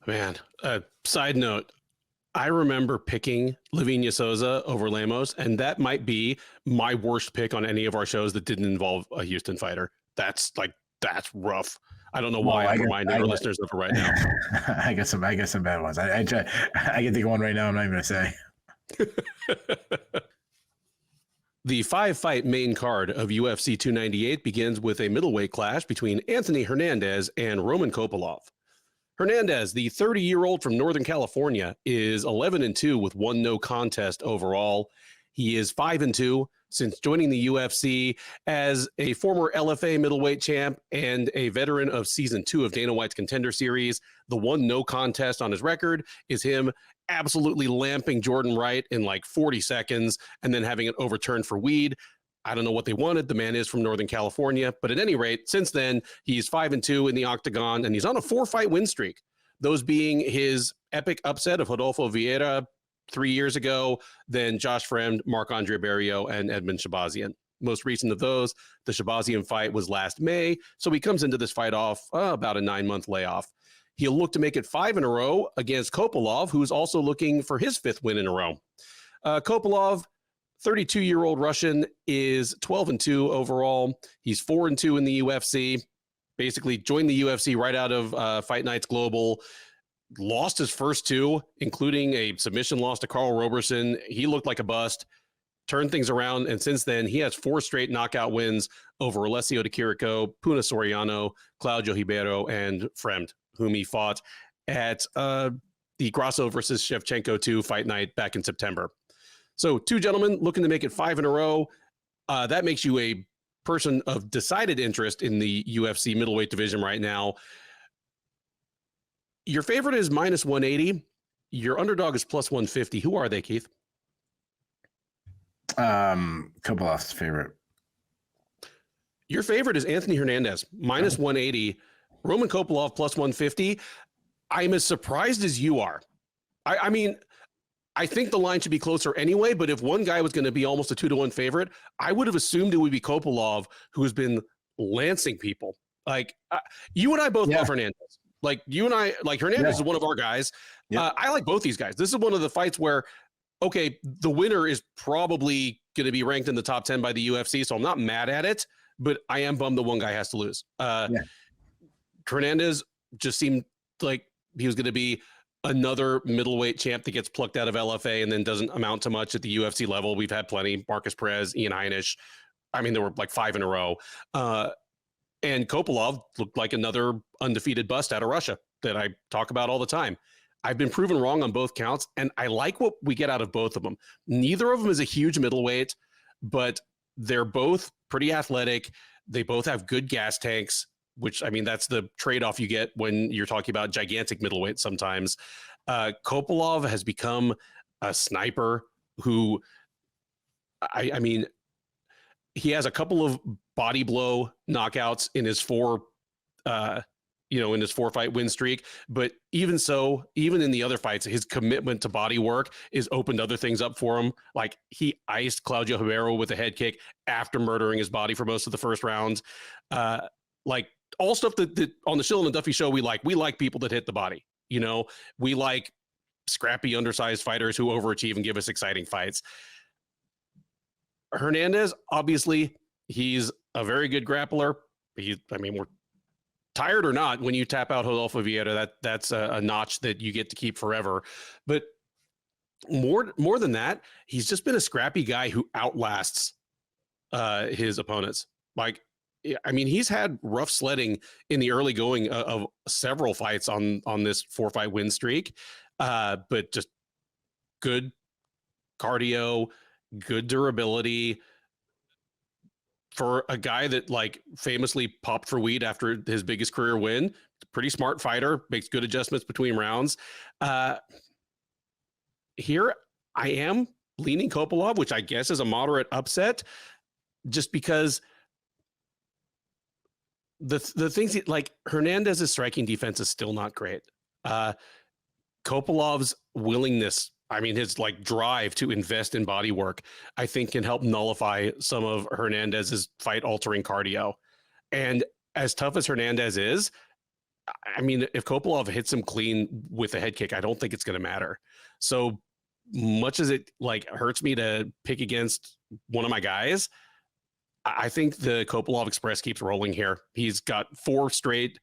Man, side note, I remember picking Lavinia Souza over Lemos, and that might be my worst pick on any of our shows that didn't involve a Houston fighter. That's rough. I don't know why I'm reminding our listeners of it right now. I got some bad ones. I can think of one right now. I'm not even going to say. The 5-fight main card of UFC 298 begins with a middleweight clash between Anthony Hernandez and Roman Kopylov. Hernandez, the 30-year-old from Northern California, is 11-2 with one no contest overall. He is 5-2 since joining the UFC as a former LFA middleweight champ and a veteran of season 2 of Dana White's Contender Series. The one no contest on his record is him absolutely lamping Jordan Wright in like 40 seconds and then having it overturned for weed. I don't know what they wanted. The man is from Northern California. But at any rate, since then, he's 5-2 in the octagon, and he's on a 4-fight win streak. Those being his epic upset of Rodolfo Vieira 3 years ago, then Josh Fremd, Marc-Andre Barrio, and Edmund Shabazian. Most recent of those, the Shabazian fight was last May, so he comes into this fight off about a 9-month layoff. He'll look to make it 5 in a row against Kopylov, who's also looking for his 5th win in a row. Kopylov, 32-year-old Russian, is 12-2 overall. He's 4-2 in the UFC. Basically joined the UFC right out of Fight Nights Global. Lost his first 2, including a submission loss to Carl Roberson. He looked like a bust. Turned things around, and since then, he has 4 straight knockout wins over Alessio Di Chirico, Puna Soriano, Claudio Ribeiro, and Fremd, whom he fought at the Grasso versus Shevchenko 2 fight night back in September. So 2 gentlemen looking to make it 5 in a row. That makes you a person of decided interest in the UFC middleweight division right now. Your favorite is minus 180. Your underdog is plus 150. Who are they, Keith? Kopylov's favorite. Your favorite is Anthony Hernandez, minus 180. Roman Kopylov, plus 150. I'm as surprised as you are. I mean, I think the line should be closer anyway, but if one guy was going to be almost a 2-1 favorite, I would have assumed it would be Kopylov, who has been lancing people. Like, you and I both love Hernandez. Like, you and I, like, Hernandez is one of our guys. I like both these guys. This is one of the fights where, okay, the winner is probably going to be ranked in the top 10 by the UFC, so I'm not mad at it, but I am bummed that one guy has to lose. Hernandez just seemed like he was going to be another middleweight champ that gets plucked out of LFA and then doesn't amount to much at the UFC level. We've had plenty. Marcus Perez, Ian Heinisch. I mean, there were like 5 in a row. And Kopylov looked like another undefeated bust out of Russia that I talk about all the time. I've been proven wrong on both counts, and I like what we get out of both of them. Neither of them is a huge middleweight, but they're both pretty athletic. They both have good gas tanks, which, I mean, that's the trade-off you get when you're talking about gigantic middleweight sometimes. Kopylov has become a sniper who, I mean, he has a couple of body blow knockouts in his in his 4-fight win streak. But even so, even in the other fights, his commitment to body work is opened other things up for him. Like he iced Claudio Ribeiro with a head kick after murdering his body for most of the first round. Like all stuff that on the Shillan and Duffy show, we like people that hit the body. We like scrappy, undersized fighters who overachieve and give us exciting fights. Hernandez, obviously, he's a very good grappler. We're tired or not, when you tap out Rodolfo Vieira, that's a notch that you get to keep forever. But more than that, he's just been a scrappy guy who outlasts his opponents. Like, I mean, he's had rough sledding in the early going of several fights on this 4-fight win streak, but just good cardio, good durability. For a guy that like famously popped for weed after his biggest career win, pretty smart fighter, makes good adjustments between rounds. Here I am leaning Kopylov, which I guess is a moderate upset, just because the things like Hernandez's striking defense is still not great. Kopylov's willingness, his like drive to invest in body work, I think can help nullify some of Hernandez's fight altering cardio. And as tough as Hernandez is, if Kopylov hits him clean with a head kick, I don't think it's going to matter. So much as it like hurts me to pick against one of my guys, I think the Kopylov Express keeps rolling here. He's got 4 straight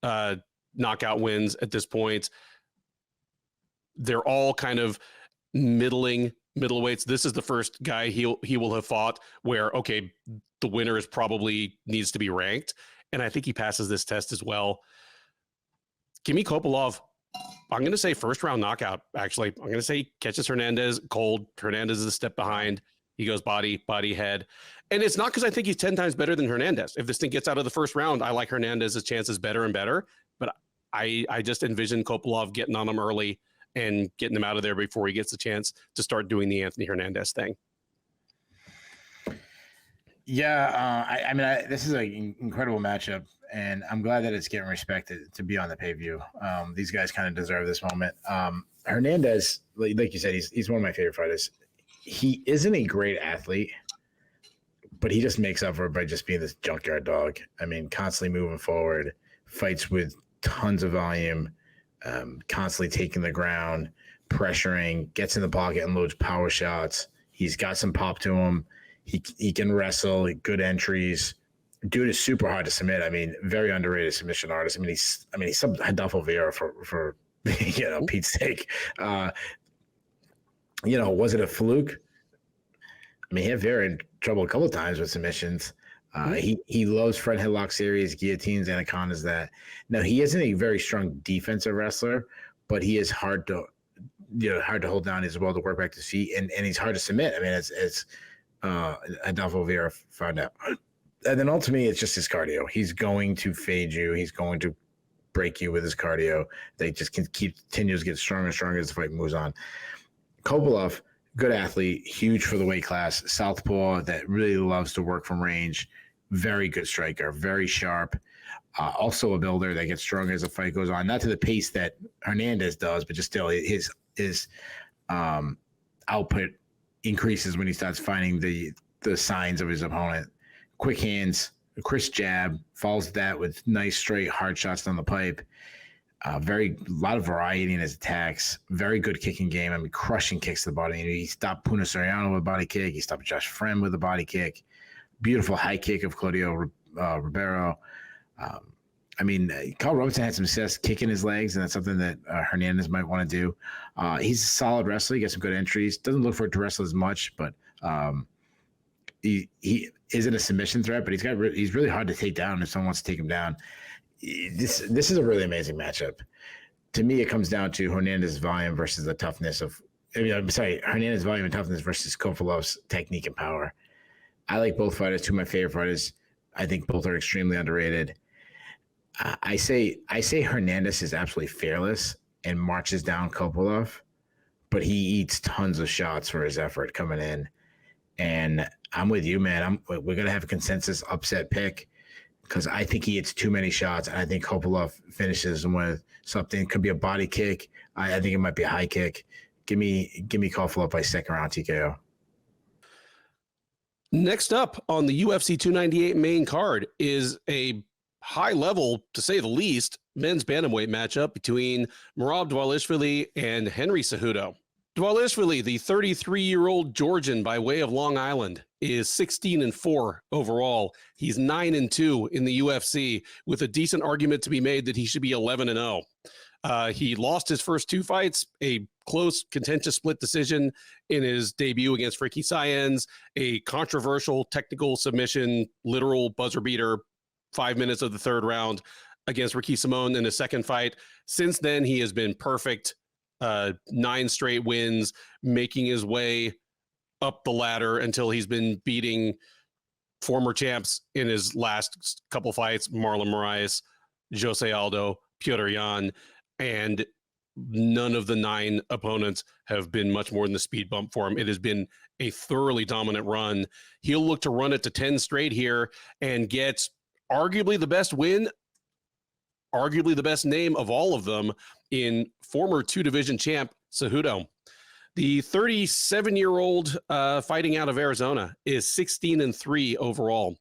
knockout wins at this point. They're all kind of middleweights. This is the first guy he will have fought where, okay, the winner is probably needs to be ranked. And I think he passes this test as well. Give me Kopylov. I'm going to say first round knockout, actually. I'm going to say catches Hernandez cold. Hernandez is a step behind. He goes body, head. And it's not because I think he's 10 times better than Hernandez. If this thing gets out of the first round, I like Hernandez's chances better and better. But I just envision Kopylov getting on him early and getting him out of there before he gets a chance to start doing the Anthony Hernandez thing. Yeah, this is an incredible matchup, and I'm glad that it's getting respected to be on the pay-per-view. These guys kind of deserve this moment. Hernandez, like you said, he's one of my favorite fighters. He isn't a great athlete, but he just makes up for it by just being this junkyard dog. Constantly moving forward, fights with tons of volume, constantly taking the ground, pressuring, gets in the pocket and loads power shots. He's got some pop to him. He can wrestle, good entries. Dude is super hard to submit. Very underrated submission artist. He subbed Rodolfo Vieira for Pete's sake. Was it a fluke? He had Vera in trouble a couple of times with submissions. He loves front headlock series, guillotines, anacondas. That now he isn't a very strong defensive wrestler, but he is hard to hold down as well to work back to his feet, and he's hard to submit. It's Rodolfo Vieira found out, and then ultimately it's just his cardio. He's going to fade you. He's going to break you with his cardio. They just continues to get stronger and stronger as the fight moves on. Kopylov, good athlete, huge for the weight class, southpaw that really loves to work from range, very good striker, very sharp, also a builder that gets stronger as the fight goes on, not to the pace that Hernandez does, but just still his output increases when he starts finding the signs of his opponent. Quick hands, a crisp jab, follows that with nice straight hard shots down the pipe. A lot of variety in his attacks. Very good kicking game. Crushing kicks to the body. He stopped Puna Soriano with a body kick. He stopped Josh Friend with a body kick. Beautiful high kick of Claudio Ribeiro. Carl Robinson had some success kicking his legs, and that's something that Hernandez might want to do. He's a solid wrestler. He got some good entries. Doesn't look for it to wrestle as much, but he isn't a submission threat. But he's really hard to take down if someone wants to take him down. This is a really amazing matchup. to me, it comes down to Hernandez's volume versus the toughness of. Hernandez's volume and toughness versus Kopilov's technique and power. I like both fighters. Two of my favorite fighters. I think both are extremely underrated. I say Hernandez is absolutely fearless and marches down Kopylov, but he eats tons of shots for his effort coming in. And I'm with you, man. We're gonna have a consensus upset pick because I think he hits too many shots. And I think Kopylov finishes him with something. Could be a body kick. I think it might be a high kick. Give me Kopylov by second round TKO. Next up on the UFC 298 main card is a high level, to say the least, men's bantamweight matchup between Merab Dvalishvili and Henry Cejudo. Dvalishvili, the 33-year-old Georgian by way of Long Island, is 16-4 overall. He's 9-2 in the UFC, with a decent argument to be made that he should be 11-0. He lost his first two fights, a close, contentious split decision in his debut against Ricky Saenz, a controversial technical submission, literal buzzer beater, 5 minutes of the third round against Ricky Simon in his second fight. Since then, he has been perfect. 9 straight wins, making his way up the ladder until he's been beating former champs in his last couple fights, Marlon Moraes, Jose Aldo, Petr Yan, and none of the 9 opponents have been much more than the speed bump for him. It has been a thoroughly dominant run. He'll look to run it to 10 straight here and get arguably the best win, arguably the best name of all of them in former 2-division champ Cejudo. The 37-year-old fighting out of Arizona is 16-3 overall.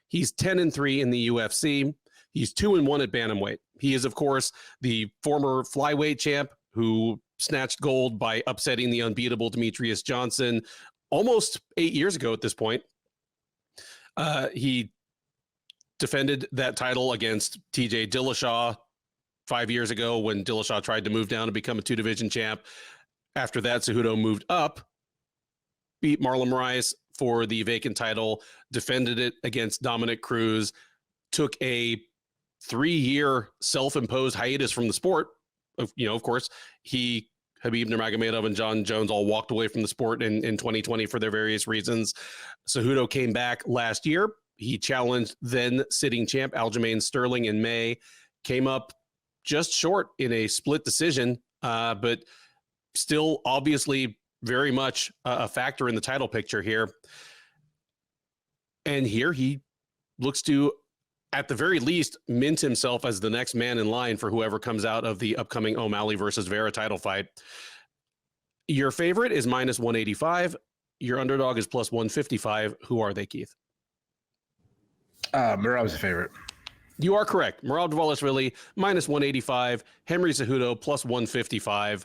He's 10-3 in the UFC. He's 2-1 at bantamweight. He is, of course, the former flyweight champ who snatched gold by upsetting the unbeatable Demetrius Johnson almost 8 years ago at this point. He defended that title against TJ Dillashaw 5 years ago when Dillashaw tried to move down and become a 2-division champ. After that, Cejudo moved up, beat Marlon Moraes for the vacant title, defended it against Dominic Cruz, took a 3-year self-imposed hiatus from the sport. Of course, Habib Nurmagomedov and John Jones all walked away from the sport in 2020 for their various reasons. Cejudo came back last year. He challenged then sitting champ Aljamain Sterling in May, came up just short in a split decision, but still obviously very much a factor in the title picture here. And here he looks to, at the very least, mint himself as the next man in line for whoever comes out of the upcoming O'Malley versus Vera title fight. Your favorite is -185. Your underdog is +155. Who are they, Keith? Merab's a favorite. You are correct. Merab Dvalishvili, -185. Henry Cejudo, +155.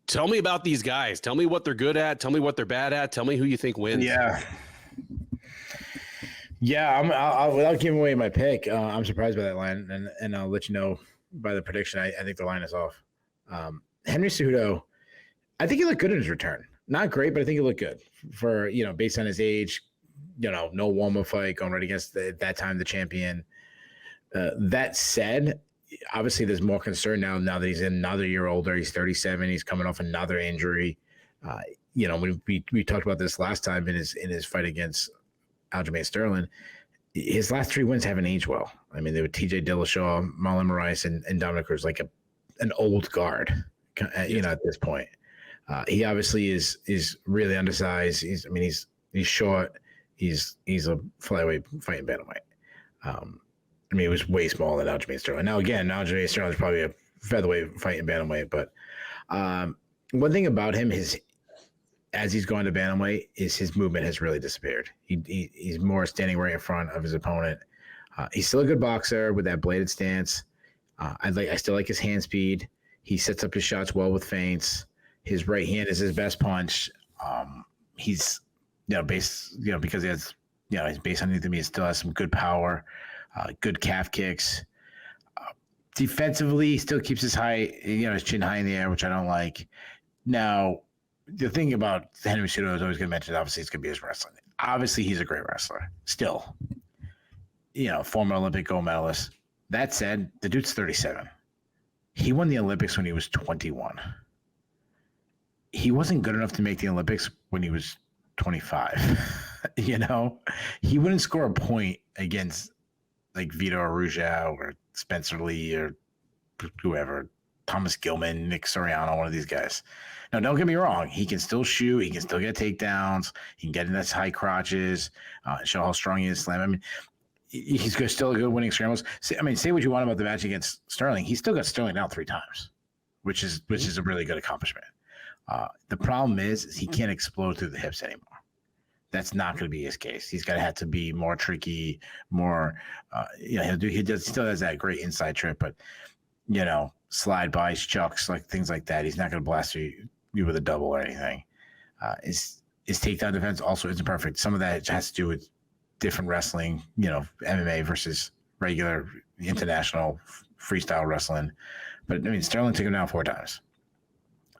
Tell me about these guys. Tell me what they're good at. Tell me what they're bad at. Tell me who you think wins. Yeah. Without giving away my pick, I'm surprised by that line, and I'll let you know by the prediction. I think the line is off. Henry Cejudo, I think he looked good in his return. Not great, but I think he looked good for, based on his age. No warm-up fight going right against that time the champion. That said, obviously there's more concern now that he's another year older. He's 37. He's coming off another injury. We talked about this last time in his fight against Aljamain Sterling. His last 3 wins haven't aged well. I mean, they were TJ Dillashaw, Marlon Moraes, and Dominic Cruz, like an old guard, at this point. He obviously is really undersized. He's short. He's a flyweight fighting bantamweight. He was way smaller than Aljamain Sterling. Now, again, Aljamain Sterling is probably a featherweight fighting bantamweight. But one thing about him is, as he's gone to bantamweight, is his movement has really disappeared. He's more standing right in front of his opponent. He's still a good boxer with that bladed stance. I still like his hand speed. He sets up his shots well with feints. His right hand is his best punch. He's because he has, he's based underneath him. He still has some good power, good calf kicks. Defensively, he still keeps his his chin high in the air, which I don't like. Now, the thing about Henry Cejudo is always going to mention, obviously, it's going to be his wrestling. Obviously, he's a great wrestler. Still, former Olympic gold medalist. That said, the dude's 37. He won the Olympics when he was 21. He wasn't good enough to make the Olympics when he was 25. You know, he wouldn't score a point against like Vito Arujau or Spencer Lee or whoever, Thomas Gilman, Nick Soriano, one of these guys. Now, don't get me wrong. He can still shoot. He can still get takedowns. He can get in those high crotches, show how strong he is slam. I mean, he's still a good winning scrambles. Say what you want about the match against Sterling. He still got Sterling out 3 times, which is a really good accomplishment. The problem is he can't explode through the hips anymore. That's not going to be his case. He's going to have to be more tricky, more. He still has that great inside trip, but slide bys, chucks, like things like that. He's not going to blast you with a double or anything. His takedown defense also isn't perfect. Some of that has to do with different wrestling, MMA versus regular international freestyle wrestling. But Sterling took him down 4 times.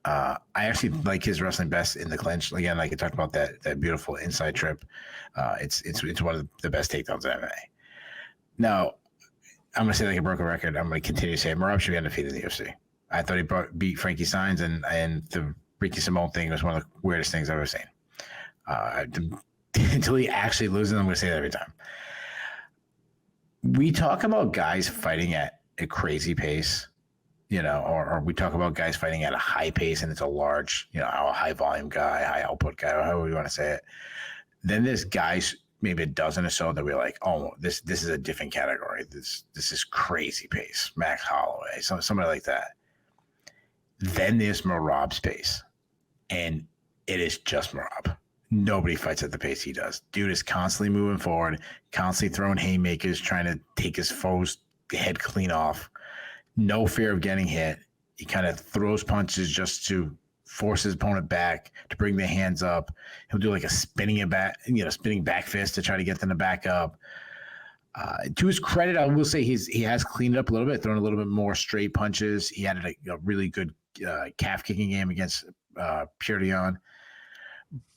I actually like his wrestling best in the clinch. Again, like I talked about that beautiful inside trip. It's one of the best takedowns in MMA. Now, I'm going to say like a broken record. I'm going to continue to say Merab should be undefeated in the UFC. I thought he beat Frankie Saenz, and the Ricky Simone thing was one of the weirdest things I've ever seen. Until he actually loses, I'm going to say that every time. We talk about guys fighting at a crazy pace, or we talk about guys fighting at a high pace and it's a large, a high volume guy, high output guy, or however you want to say it. Then there's guys, maybe a dozen or so, that we're like, oh, this is a different category. This is crazy pace. Max Holloway, somebody like that. Then there's Merab's pace, and it is just Merab. Nobody fights at the pace he does. Dude is constantly moving forward, constantly throwing haymakers, trying to take his foe's head clean off. No fear of getting hit. He kind of throws punches just to force his opponent back, to bring their hands up. He'll do like a spinning back fist to try to get them to back up. To his credit, I will say he has cleaned it up a little bit, thrown a little bit more straight punches. He had a really good calf kicking game against Pierre Dion.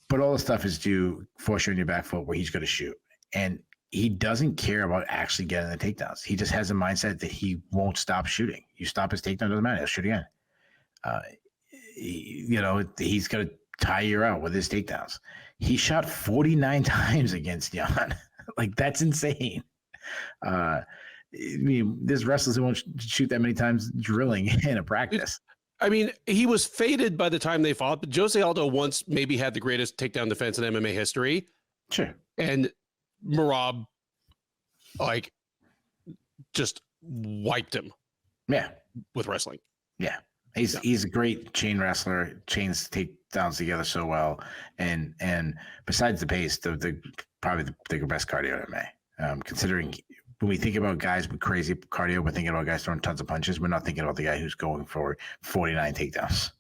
But all the stuff is to force you on your back foot where he's going to shoot. And he doesn't care about actually getting the takedowns. He just has a mindset that he won't stop shooting. You stop his takedown, doesn't matter. He'll shoot again. He's going to tie you out with his takedowns. He shot 49 times against Jan. Like, that's insane. There's wrestlers who won't shoot that many times drilling in a practice. He was faded by the time they fought, but Jose Aldo once maybe had the greatest takedown defense in MMA history. Sure. And Merab, just wiped him. Yeah. With wrestling. Yeah. He's a great chain wrestler, chains takedowns together so well. And besides the pace, probably the best cardio in MMA. Considering when we think about guys with crazy cardio, we're thinking about guys throwing tons of punches. We're not thinking about the guy who's going for 49 takedowns.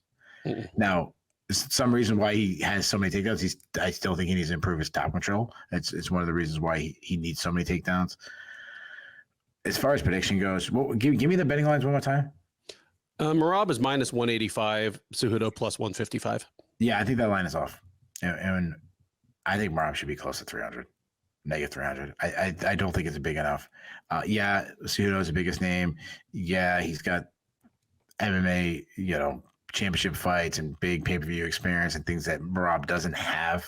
Mm-hmm. Now, some reason why he has so many takedowns, I still think he needs to improve his top control. It's one of the reasons why he needs so many takedowns. As far as prediction goes, give me the betting lines one more time. Merab is -185, Cejudo +155. Yeah, I think that line is off. And I think Merab should be close to 300. -300. I don't think it's big enough. Cejudo is the biggest name. Yeah, he's got MMA, championship fights and big pay-per-view experience and things that Merab doesn't have.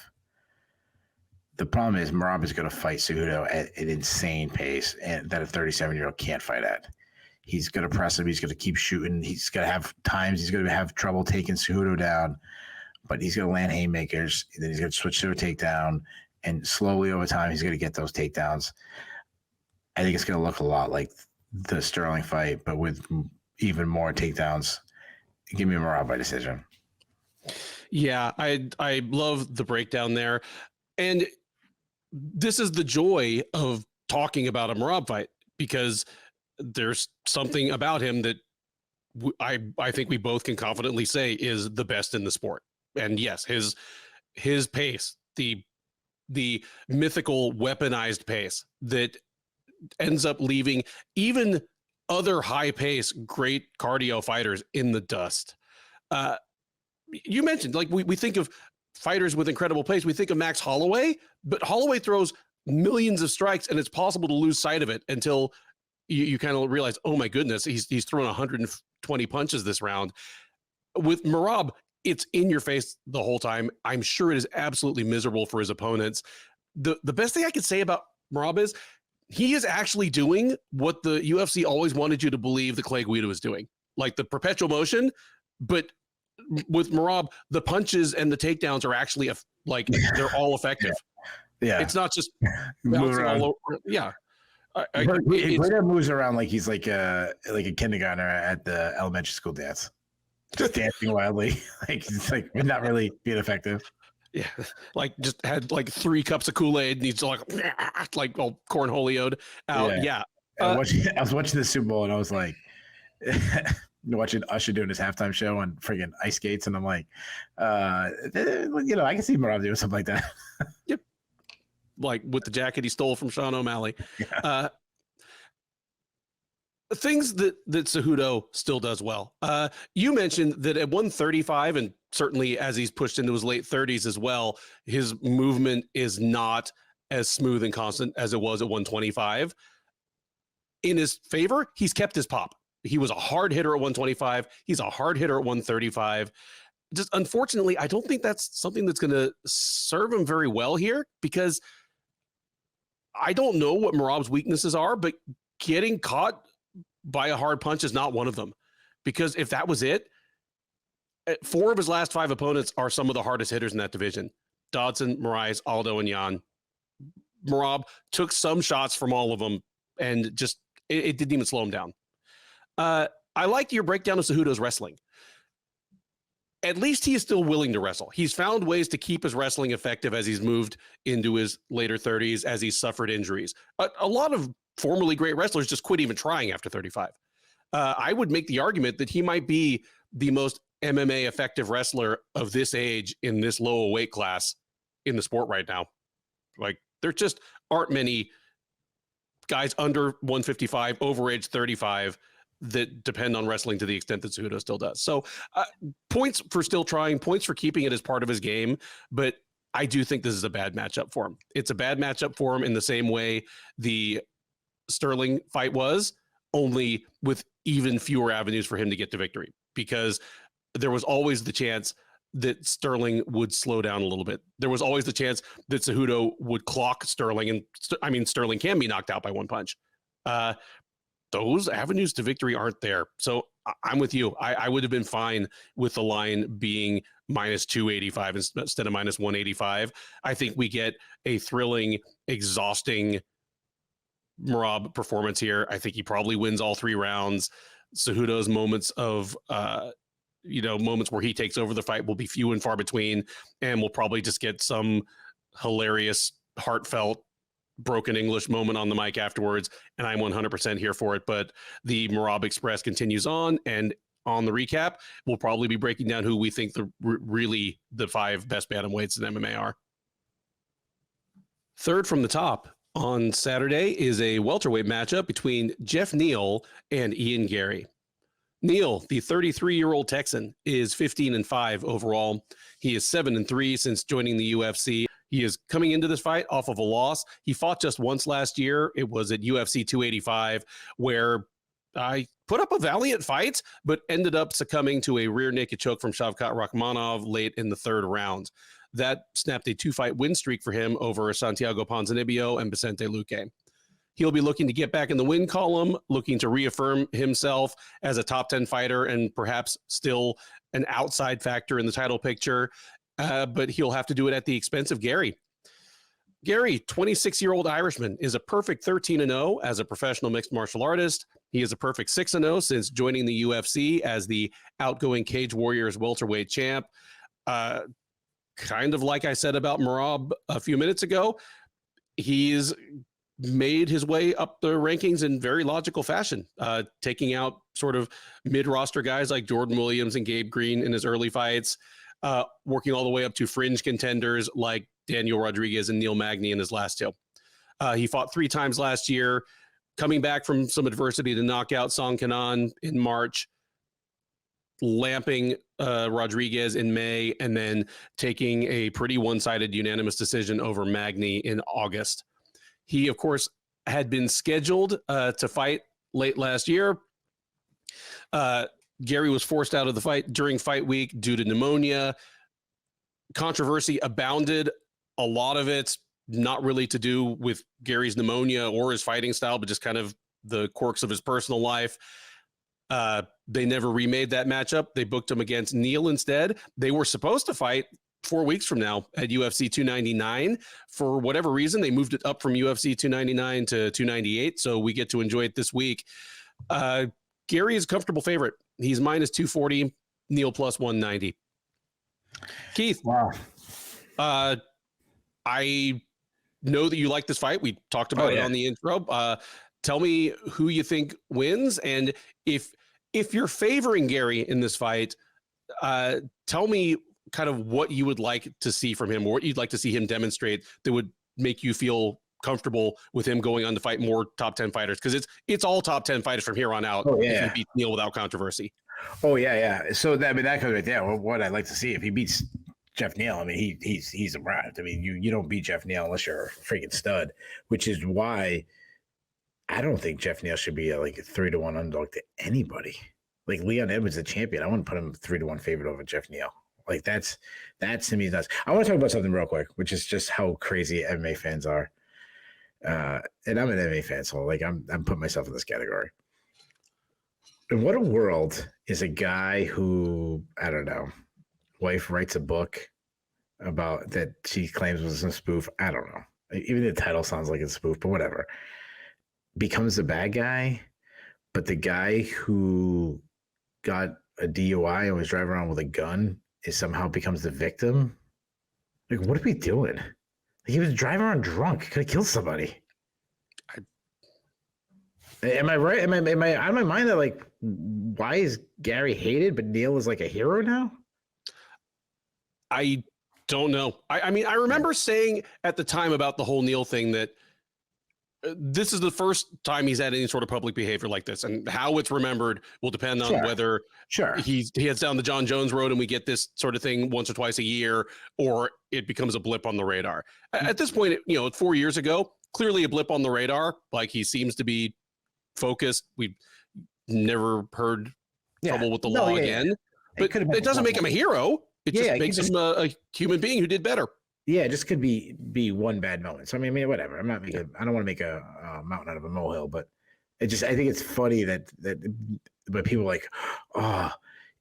The problem is Merab is going to fight Cejudo at an insane pace, and that a 37-year-old can't fight at. He's going to press him. He's going to keep shooting. He's going to have times he's going to have trouble taking Cejudo down, but he's going to land haymakers. And then he's going to switch to a takedown. And slowly over time, he's going to get those takedowns. I think it's going to look a lot like the Sterling fight, but with even more takedowns. Give me Merab by decision. Yeah, I love the breakdown there. And this is the joy of talking about a Merab fight, because there's something about him that I think we both can confidently say is the best in the sport. And yes, his pace, the mythical weaponized pace that ends up leaving even other high pace, great cardio fighters in the dust. You mentioned, we think of fighters with incredible pace. We think of Max Holloway, but Holloway throws millions of strikes, and it's possible to lose sight of it until you kind of realize, oh my goodness, he's thrown 20 punches this round. With Merab, it's in your face the whole time. I'm sure it is absolutely miserable for his opponents. The best thing I could say about Merab is he is actually doing what the UFC always wanted you to believe the Clay Guida was doing, like the perpetual motion. But with Merab, the punches and the takedowns are actually like they're all effective. Yeah, it's not just bouncing all over. Yeah, Guida moves around like he's like a kindergartner at the elementary school dance, just dancing wildly. Like he's like not really being effective. Yeah, like just had like 3 cups of Kool-Aid and he's like all cornholioed out. Yeah. I was watching the Super Bowl and I was like watching Usher doing his halftime show on friggin' ice skates, and I'm like, I can see Miranda doing something like that. Yep. Like with the jacket he stole from Sean O'Malley. Yeah. Things that Cejudo still does well. You mentioned that at 135, and certainly as he's pushed into his late 30s as well, his movement is not as smooth and constant as it was at 125. In his favor, he's kept his pop. He was a hard hitter at 125. He's a hard hitter at 135. Just unfortunately, I don't think that's something that's going to serve him very well here, because I don't know what Merab's weaknesses are, but getting caught by a hard punch is not one of them. Because if that was it, 4 of his last 5 opponents are some of the hardest hitters in that division. Dodson, Moraes, Aldo, and Jan. Merab took some shots from all of them, and just it didn't even slow him down. I like your breakdown of Cejudo's wrestling. At least he is still willing to wrestle. He's found ways to keep his wrestling effective as he's moved into his later 30s, as he's suffered injuries. A lot of formerly great wrestlers just quit even trying after 35. I would make the argument that he might be the most MMA effective wrestler of this age in this low weight class in the sport right now. Like, there just aren't many guys under 155, over age 35, that depend on wrestling to the extent that Cejudo still does. So points for still trying, points for keeping it as part of his game. But I do think this is a bad matchup for him. It's a bad matchup for him in the same way the Sterling fight was, only with even fewer avenues for him to get to victory, because there was always the chance that Sterling would slow down a little bit. There was always the chance that Cejudo would clock Sterling, and Sterling can be knocked out by one punch. Those avenues to victory aren't there. So I'm with you. I would have been fine with the line being minus 285 instead of minus 185. I think we get a thrilling, exhausting Merab performance here. I think he probably wins all 3 rounds. Cejudo's moments of, moments where he takes over the fight will be few and far between, and we'll probably just get some hilarious, heartfelt, broken English moment on the mic afterwards, and I'm 100% here for it. But the Merab Express continues on, and on the recap, we'll probably be breaking down who we think really the 5 best bantamweights in MMA are. Third from the top on Saturday is a welterweight matchup between Jeff Neal and Ian Gary. Neal, the 33-year-old Texan, is 15-5 overall. He is 7-3 since joining the UFC. He is coming into this fight off of a loss. He fought just once last year. It was at UFC 285, where I put up a valiant fight, but ended up succumbing to a rear naked choke from Shavkat Rakhmonov late in the 3rd round. That snapped a 2-fight win streak for him over Santiago Ponzinibbio and Vicente Luque. He'll be looking to get back in the win column, looking to reaffirm himself as a top 10 fighter and perhaps still an outside factor in the title picture. But he'll have to do it at the expense of Gary. Gary, 26-year-old Irishman, is a perfect 13-0 as a professional mixed martial artist. He is a perfect 6-0 since joining the UFC as the outgoing Cage Warriors welterweight champ. Kind of like I said about Merab a few minutes ago, he's made his way up the rankings in very logical fashion, taking out sort of mid-roster guys like Jordan Williams and Gabe Green in his early fights, working all the way up to fringe contenders like Daniel Rodriguez and Neil Magny in his last 2. He fought 3 times last year, coming back from some adversity to knock out Song Kanan in March, lamping Rodriguez in May, and then taking a pretty one-sided unanimous decision over Magny in August. He, of course, had been scheduled to fight late last year. Gary was forced out of the fight during fight week due to pneumonia. Controversy abounded. A lot of it's not really to do with Gary's pneumonia or his fighting style, but just kind of the quirks of his personal life. They never remade that matchup. They booked him against Neal instead. They were supposed to fight 4 weeks from now at UFC 299. For whatever reason, they moved it up from UFC 299 to 298, so we get to enjoy it this week. Gary is a comfortable favorite. He's minus 240, Neal plus 190. Keith, Wow. I know that you like this fight. We talked about it on the intro. Tell me who you think wins, and if you're favoring Gary in this fight, tell me kind of what you would like to see from him, or what you'd like to see him demonstrate that would make you feel comfortable with him going on to fight more top 10 fighters, because it's all top 10 fighters from here on out. If he beats Neal without controversy. So that comes right there. What I'd like to see if he beats Jeff Neal, I mean, he's arrived. I mean, you don't beat Jeff Neal unless you're a freaking stud, which is why I don't think Jeff Neal should be like a 3-1 underdog to anybody. Like Leon Edwards, the champion, I wouldn't put him 3-1 favorite over Jeff Neal. Like that's to me nuts. I want to talk about something real quick, which is just how crazy MMA fans are. And I'm an MMA fan, so like I'm putting myself in this category. In what a world is a guy who, I don't know, wife writes a book about that she claims was a spoof. I don't know. Even the title sounds like it's a spoof, but whatever. Becomes the bad guy, but the guy who got a DUI and was driving around with a gun is somehow becomes the victim. Like, what are we doing? Like, he was driving around drunk. Could have killed somebody. Am I right? Am I out of my mind that, like, why is Gary hated, but Neal is like a hero now? I don't know. I mean, I remember saying at the time about the whole Neal thing that this is the first time he's had any sort of public behavior like this, and how it's remembered will depend on whether he heads down the John Jones road and we get this sort of thing once or twice a year, or it becomes a blip on the radar. At this point, 4 years ago, clearly a blip on the radar. Like, he seems to be focused. We've never heard trouble with the law again, but it doesn't make him a hero. It just makes him a human being who did better. Yeah, it just could be one bad moment. So I mean, whatever. I don't want to make a mountain out of a molehill, but I think it's funny that but people are like, oh,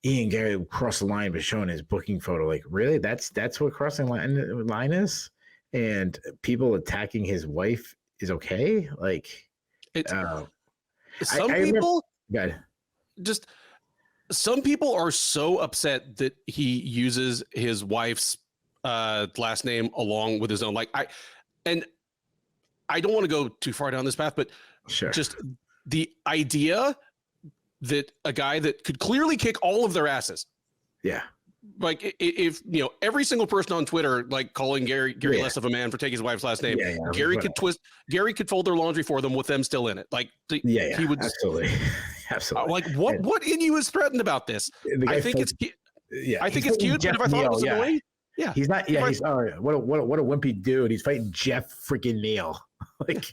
Ian Gary crossed the line by showing his booking photo. Like, really? That's what crossing line is? And people attacking his wife is okay? Like, some people are so upset that he uses his wife's last name along with his own. Like, I don't want to go too far down this path, but just the idea that a guy that could clearly kick all of their asses. Yeah. Like, if every single person on Twitter, like, calling Gary less of a man for taking his wife's last name, Gary could fold their laundry for them with them still in it. Like, he would absolutely. Like, what in you is threatened about this? I think it's cute. Yeah, I think it's cute, but if I thought it was annoying, he's not. Yeah, he's all right. What a wimpy dude. He's fighting Jeff freaking Neal. The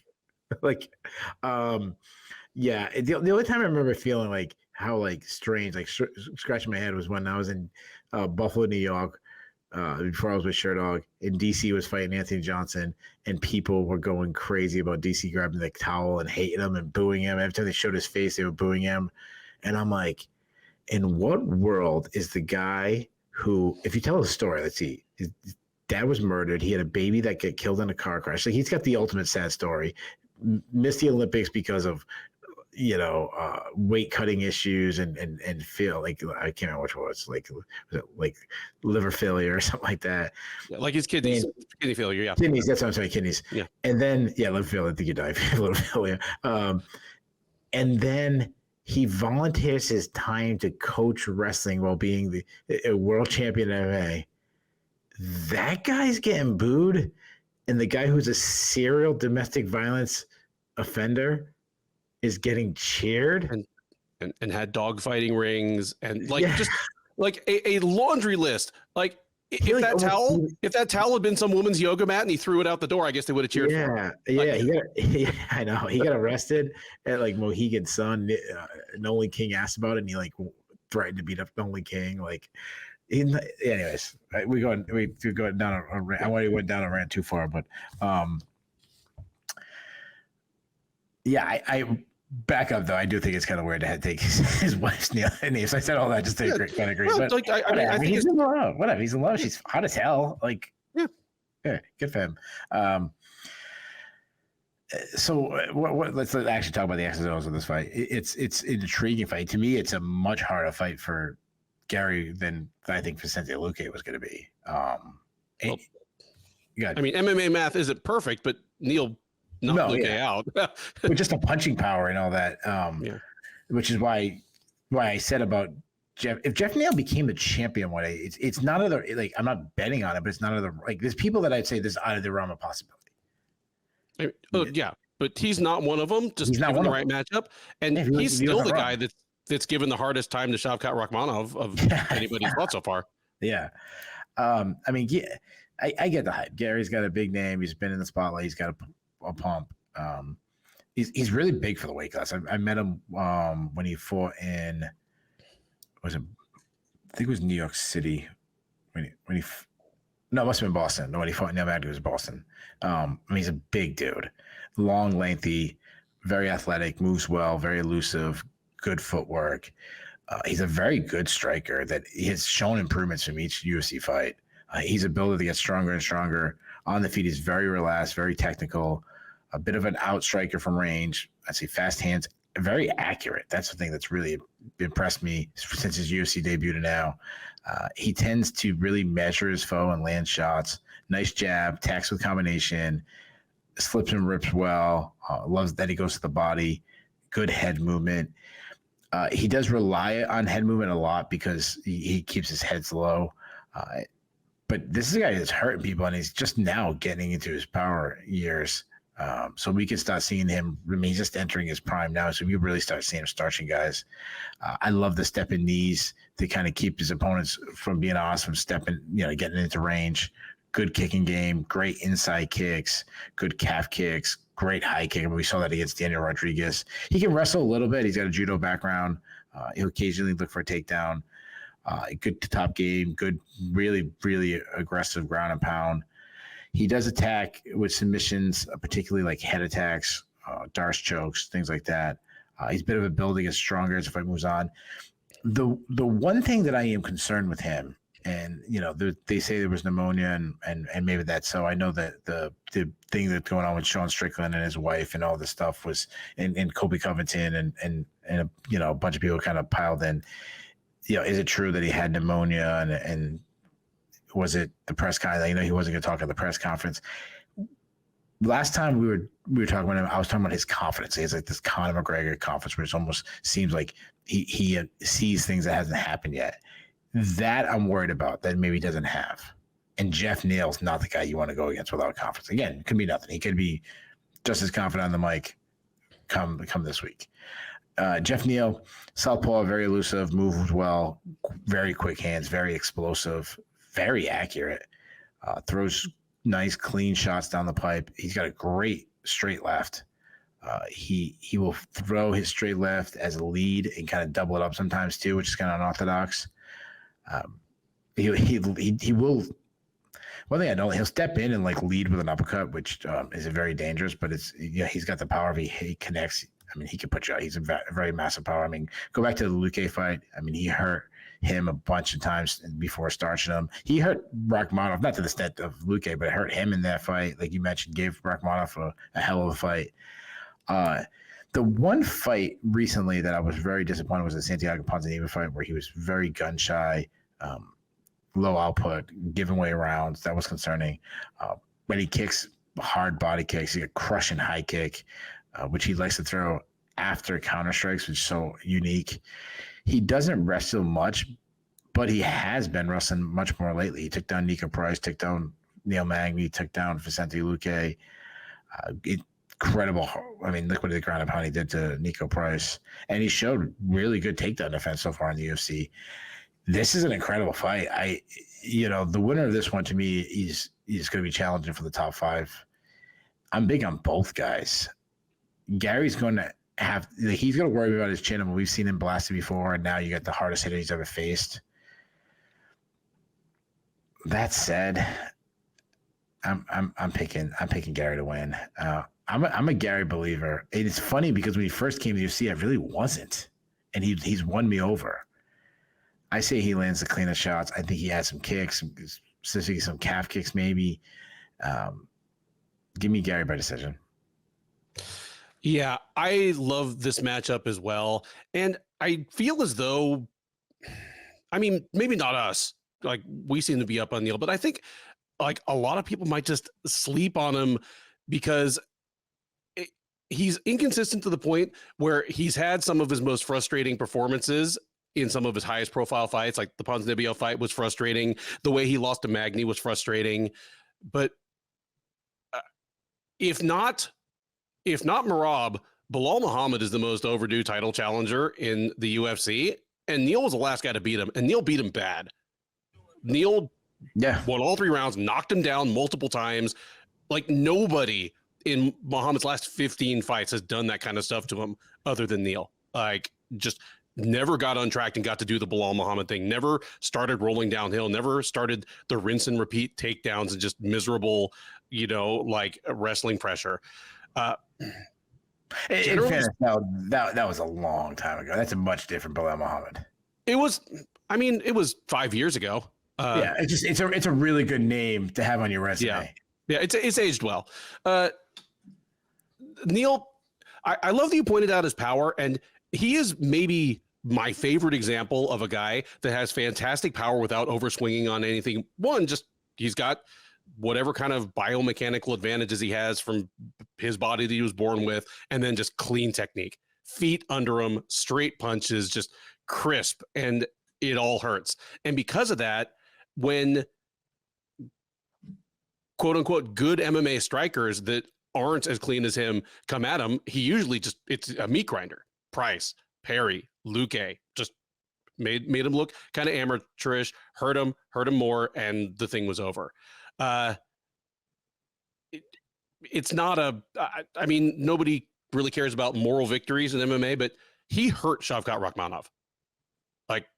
only time I remember feeling like how like strange, like scratching my head was when I was in Buffalo, New York, before I was with Sherdog, and DC was fighting Anthony Johnson, and people were going crazy about DC grabbing the towel and hating him and booing him. Every time they showed his face, they were booing him. And I'm like, in what world is the guy who, if you tell the story, let's see, his dad was murdered. He had a baby that got killed in a car crash. Like, he's got the ultimate sad story. Missed the Olympics because of weight cutting issues and feel like, I can't remember which one it was, like liver failure or something like that. Yeah, like his kidney failure. Yeah. Kidneys. That's what I'm saying. Kidneys. Yeah. And then, liver failure. I think you died from liver failure. And then he volunteers his time to coach wrestling while being a world champion in MMA. That guy's getting booed. And the guy who's a serial domestic violence offender is getting cheered and had dogfighting rings and just like a laundry list. Like, if that towel had been some woman's yoga mat and he threw it out the door, I guess they would have cheered for him. I know. He got arrested at like Mohegan Sun. Nolan King asked about it, and he like threatened to beat up the only king. Like, anyways, we go down a rant. I already went down a rant too far, but yeah, I back up though. I do think it's kind of weird to take his wife's name. So I said all that just to kind of agree. Well, But like, I think he's in love. Whatever, he's in love. She's hot as hell. Like, yeah, good for him. So let's actually talk about the X's and O's of this fight. It's an intriguing fight. To me, it's a much harder fight for Gary than I think Vicente Luque was going to be. I mean, MMA math isn't perfect, but Neil knocked Luque out. With just a punching power and all that. Which is why I said about Jeff. If Jeff Neal became the champion one day, it's not other, like, I'm not betting on it, but it's not other, like, there's people that I'd say this out of the realm of possibility. Yeah, but he's not one of them. Just given the right matchup, and he's still the guy that's given the hardest time to Shavkat Rakhmonov of anybody's fought so far. Yeah, I mean, yeah, I get the hype. Gary's got a big name. He's been in the spotlight. He's got a pump. He's really big for the weight class. I met him when he fought in, I think it was New York City no, it must have been Boston. No, when he fought Neil Magny, it was Boston. I mean, he's a big dude, long, lengthy, very athletic, moves well, very elusive, good footwork. He's a very good striker that has shown improvements from each UFC fight. He's a builder that gets stronger and stronger. On the feet, he's very relaxed, very technical, a bit of an out striker from range. I'd say fast hands, very accurate. That's the thing that's really impressed me since his UFC debut to now. He tends to really measure his foe and land shots. Nice jab, attacks with combination, slips and rips well, loves that he goes to the body, good head movement. He does rely on head movement a lot because he keeps his heads low. But this is a guy that's hurting people, and he's just now getting into his power years. So we could start seeing him. I mean, he's just entering his prime now, so we really start seeing him starching guys. I love the step in knees to kind of keep his opponents from being awesome, stepping, getting into range. Good kicking game, great inside kicks, good calf kicks, great high kick. We saw that against Daniel Rodriguez. He can wrestle a little bit. He's got a judo background. He'll occasionally look for a takedown. Good top game, good, really, really aggressive ground and pound. He does attack with submissions, particularly like head attacks, Darce chokes, things like that. He's a bit of a builder, gets stronger as the fight moves on. The one thing that I am concerned with him, and they say there was pneumonia, and maybe that's so. I know that the thing that's going on with Sean Strickland and his wife and all this stuff was, and Colby Covington and a bunch of people kind of piled in. Is it true that he had pneumonia and was it the press conference? He wasn't going to talk at the press conference. Last time we were talking about him, I was talking about his confidence. He has like this Conor McGregor confidence, where it almost seems like he sees things that hasn't happened yet. That I'm worried about, that maybe doesn't have. And Jeff Neal's not the guy you want to go against without confidence. Again, it could be nothing. He could be just as confident on the mic come this week. Jeff Neal, southpaw, very elusive, moves well, very quick hands, very explosive, very accurate, throws nice, clean shots down the pipe. He's got a great straight left. He will throw his straight left as a lead and kind of double it up sometimes too, which is kind of unorthodox. He will. One thing I know, he'll step in and like lead with an uppercut, which is very dangerous. But he's got the power. He connects. I mean, he can put you out. He's a very massive power. I mean, go back to the Luque fight. I mean, he hurt him a bunch of times before starting him. He hurt Rakhmonov, not to the extent of Luque, but it hurt him in that fight. Like you mentioned, gave Rakhmonov a hell of a fight. The one fight recently that I was very disappointed was the Santiago Ponzinibbio fight, where he was very gun shy, low output, giving away rounds. That was concerning. When he kicks hard body kicks, he got crushing high kick, which he likes to throw after counter strikes, which is so unique. He doesn't wrestle much, but he has been wrestling much more lately. He took down Nico Price, took down Neil Magny, took down Vicente Luque. Incredible. I mean, look what the ground and pound he did to Nico Price. And he showed really good takedown defense so far in the UFC. This is an incredible fight. The winner of this one to me is going to be challenging for the top 5. I'm big on both guys. Gary's going to he's going to worry about his chin. I mean, we've seen him blasted before, and now you got the hardest hitter he's ever faced. That said, I'm picking Gary to win. I'm a Gary believer. And it's funny because when he first came to UFC, I really wasn't, and he's won me over. I say he lands the cleanest shots. I think he has some kicks, specifically some calf kicks, maybe. Give me Gary by decision. Yeah, I love this matchup as well. And I feel as though, I mean, maybe not us. Like, we seem to be up on Neal, but I think like a lot of people might just sleep on him because he's inconsistent to the point where he's had some of his most frustrating performances in some of his highest profile fights. Like the Ponzinibbio fight was frustrating. The way he lost to Magny was frustrating. But if not Merab, Belal Muhammad is the most overdue title challenger in the UFC, and Neal was the last guy to beat him, and Neal beat him bad. Neal won all 3 rounds, knocked him down multiple times. Like, nobody in Muhammad's last 15 fights has done that kind of stuff to him other than Neal. Like, just never got untracked and got to do the Belal Muhammad thing. Never started rolling downhill. Never started the rinse and repeat takedowns and just miserable, like wrestling pressure. In fairness, that was a long time ago. That's a much different Belal Muhammad. It was 5 years ago. It's a really good name to have on your resume. Yeah, it's aged well. Neal, I love that you pointed out his power, and he is maybe my favorite example of a guy that has fantastic power without overswinging on anything. One, just he's got whatever kind of biomechanical advantages he has from his body that he was born with, and then just clean technique, feet under him, straight punches, just crisp, and it all hurts. And because of that, when quote unquote good MMA strikers that aren't as clean as him come at him, he usually it's a meat grinder. Price, Perry, Luque just made him look kind of amateurish, hurt him more, and the thing was over. It's not I mean, nobody really cares about moral victories in MMA, but he hurt Shavkat Rakhmonov. Like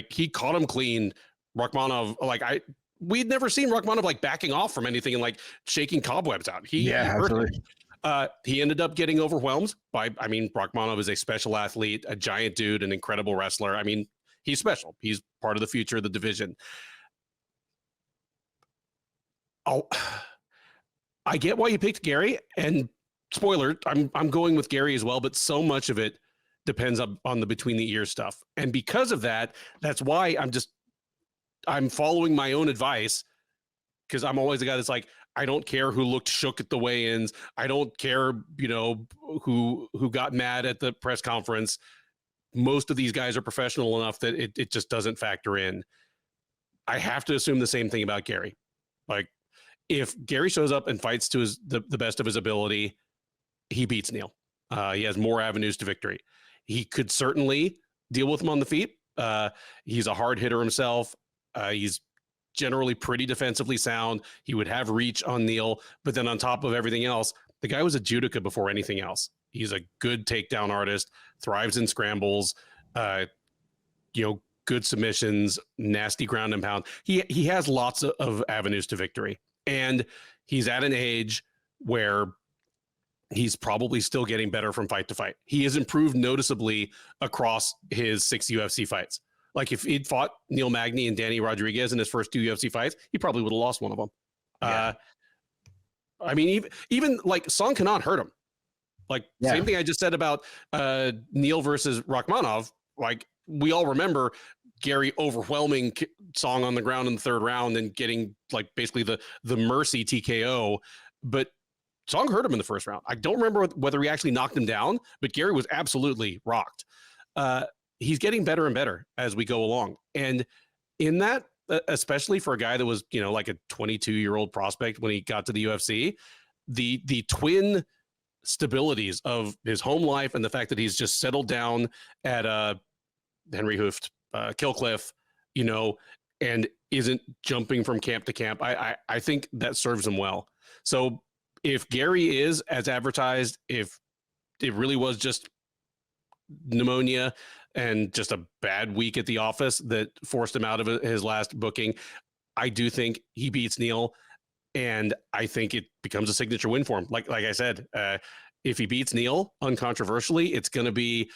he caught him clean. Rakhmonov, we'd never seen Rakhmonov like backing off from anything and like shaking cobwebs out. He hurt him. He ended up getting overwhelmed by, Rakhmonov is a special athlete, a giant dude, an incredible wrestler. I mean, he's special. He's part of the future of the division. I get why you picked Gary, and spoiler, I'm going with Gary as well, but so much of it depends on the between the ears stuff. And because of that, that's why I'm following my own advice, because I'm always the guy that's like, I don't care who looked shook at the weigh-ins. I don't care, who got mad at the press conference. Most of these guys are professional enough that it just doesn't factor in. I have to assume the same thing about Gary. Like, if Gary shows up and fights to the best of his ability, he beats Neal. He has more avenues to victory. He could certainly deal with him on the feet. He's a hard hitter himself. He's generally pretty defensively sound. He would have reach on Neal, but then on top of everything else, the guy was a judoka before anything else. He's a good takedown artist, thrives in scrambles, good submissions, nasty ground and pound. He has lots of avenues to victory, and he's at an age where he's probably still getting better from fight to fight. He has improved noticeably across his 6 UFC fights. Like, if he'd fought Neil Magny and Danny Rodriguez in his first 2 UFC fights, he probably would have lost one of them. Yeah. Even like Song cannot hurt him. Like, same thing I just said about Neal versus Rakhmonov. Like, we all remember Gary overwhelming Song on the ground in the 3rd round and getting like basically the mercy TKO, but Song hurt him in the 1st round. I don't remember whether he actually knocked him down, but Gary was absolutely rocked. He's getting better and better as we go along. And in that, especially for a guy that was, like a 22-year-old prospect when he got to the UFC, the twin stabilities of his home life and the fact that he's just settled down at Henry Hooft, Killcliff, and isn't jumping from camp to camp. I think that serves him well. So if Gary is as advertised, if it really was just pneumonia and just a bad week at the office that forced him out of his last booking. I do think he beats Neal, and I think it becomes a signature win for him. Like I said, if he beats Neal uncontroversially, it's going to be